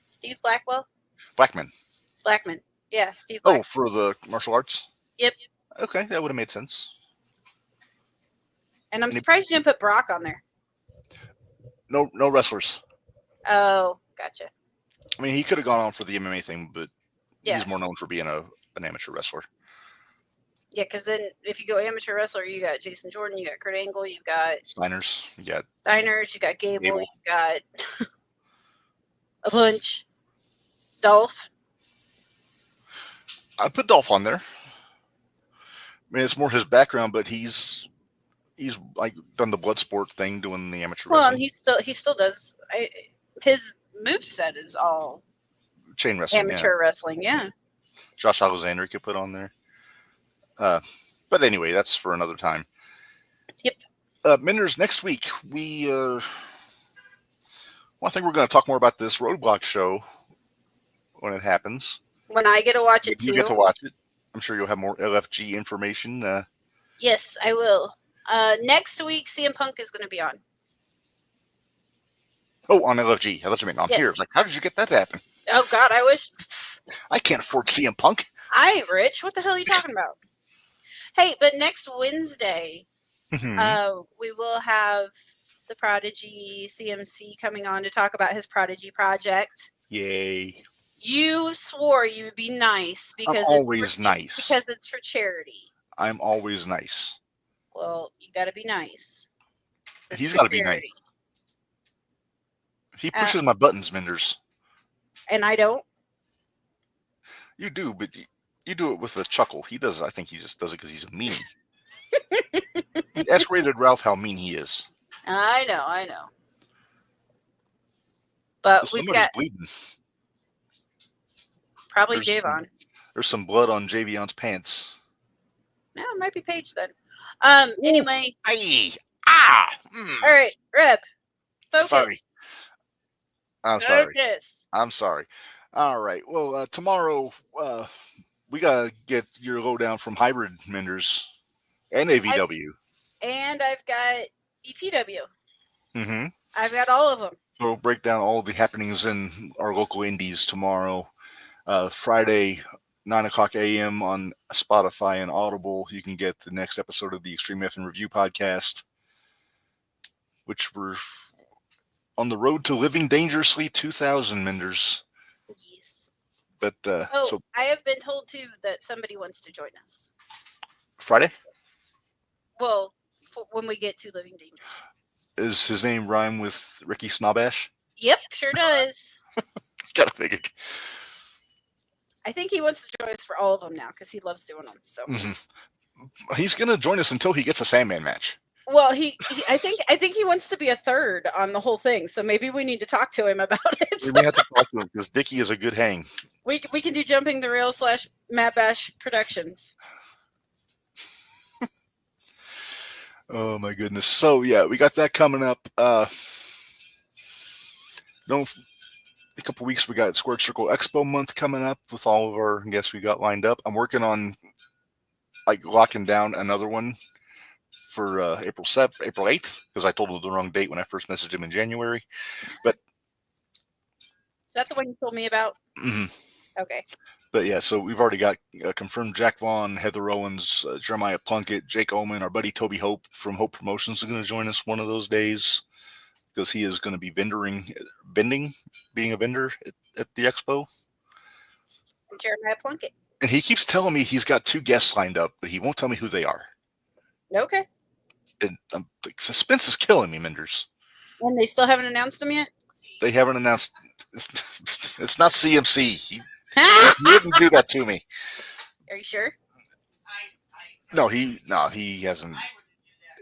Steve Blackwell? Blackman. Yeah, Steve Blackman. Oh, for the martial arts? Yep. Okay, that would have made sense. And I'm surprised you didn't put Brock on there. No wrestlers. Oh, gotcha. I mean, he could have gone on for the MMA thing, but Yeah. he's more known for being an amateur wrestler. Yeah, because then if you go amateur wrestler, you got Jason Jordan, you got Kurt Angle, you got Steiners, you got Steiners, you got Gable, Gable. you got a bunch. Dolph. I put Dolph on there. I mean, it's more his background, but he's like done the blood sport thing, doing the amateur Well, wrestling. and he still does. His moveset is all Chain wrestling, amateur wrestling. Yeah. Josh Alexander you could put on there. But anyway, that's for another time. Yep. Minderz, next week I think we're going to talk more about this Roadblock show when it happens. When I get to watch it too. You get to watch it. I'm sure you'll have more LFG information. Yes, I will. Next week, CM Punk is going to be on. Oh, on LFG. I thought you meant on here. Like, how did you get that to happen? Oh, God, I wish. I can't afford CM Punk. I ain't rich. What the hell are you talking about? Hey, but next Wednesday, we will have the Prodigy CMC coming on to talk about his Prodigy project. Yay. You swore you would be nice because I'm always nice. Because it's for charity. I'm always nice. Well, you got to be nice. He's got to be nice. He pushes my buttons, Minderz. And I don't. You do, but you do it with a chuckle. He does. I think he just does it because he's a meanie. He ask-rated Ralph how mean he is. I know. But we've got bleeding. Probably Javon. There's some blood on Javion's pants. No, it might be Paige then. Anyway. Aye. All right, Reb. Focus. Sorry. Focus. I'm sorry. All right. Well, tomorrow we gotta get your lowdown from Hybrid Minderz and AVW. I've got EPW. Mm-hmm. I've got all of them. So we'll break down all the happenings in our local indies tomorrow. Friday, 9:00 a.m. on Spotify and Audible. You can get the next episode of the Extreme F and Review podcast, which we're on the road to living dangerously 2000, Minderz. Yes. But so I have been told too that somebody wants to join us Friday. Well, when we get to living dangerous. Is his name rhyme with Ricky Snobash? Yep, sure does. Gotta figure. I think he wants to join us for all of them now because he loves doing them. So he's gonna join us until he gets a Sandman match. Well, I think he wants to be a third on the whole thing. So maybe we need to talk to him about it. We may have to talk to him because Dickie is a good hang. We can do Jumping the Rail / Matt Bash Productions. Oh my goodness! So yeah, we got that coming up. A couple weeks we got Squared Circle Expo month coming up with all of our guests we got lined up. I'm working on locking down another one for April 8th because I told him the wrong date when I first messaged him in January. But is that the one you told me about? Mm-hmm. Okay. But yeah, so we've already got confirmed Jack Vaughn, Heather Owens, Jeremiah Plunkett, Jake Ullman, our buddy Toby Hope from Hope Promotions is going to join us one of those days because he is going to be being a vendor at the expo. Jeremiah Plunkett. And he keeps telling me he's got 2 guests lined up, but he won't tell me who they are. Okay. And the suspense is killing me, Minderz. And they still haven't announced them yet? They haven't announced. It's not CMC. He wouldn't do that to me. Are you sure? No, he hasn't.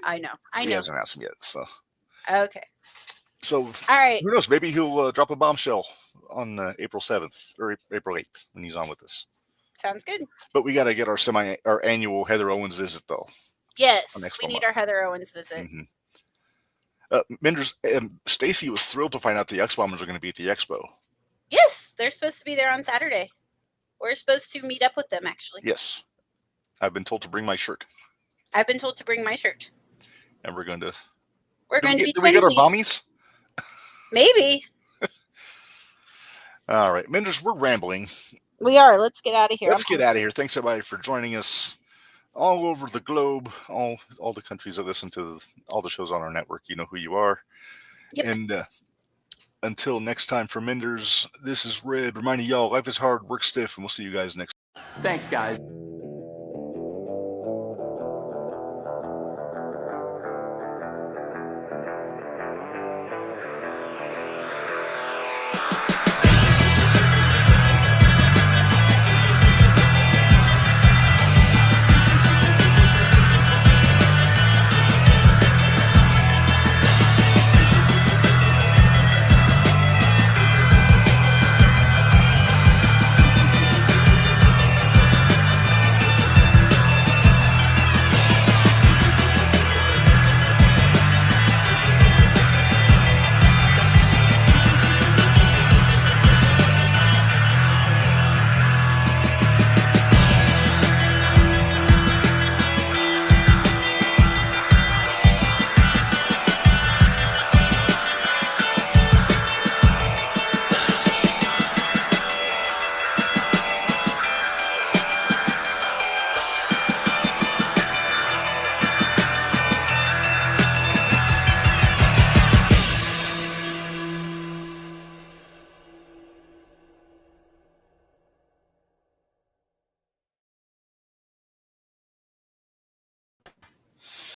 I know. He hasn't announced them yet. So. Okay. So. All right. Who knows? Maybe he'll drop a bombshell on April 7th or April 8th when he's on with us. Sounds good. But we got to get our annual Heather Owens visit though. Yes, we need our Heather Owens visit. Mm-hmm. Minderz, Stacy was thrilled to find out the X-Bombers are going to be at the expo. Yes, they're supposed to be there on Saturday. We're supposed to meet up with them, actually. Yes. I've been told to bring my shirt. I've been told to bring my shirt. And we're going to... be Do we get our bombies? Maybe. All right. Minderz, we're rambling. We are. Let's get out of here. Let's get out of here. Thanks, everybody, for joining us all over the globe, all the countries that listen to all the shows on our network. You know who you are. Yep. And Until next time, for Minderz, this is Reb reminding y'all life is hard, work stiff, and we'll see you guys next. Thanks, guys.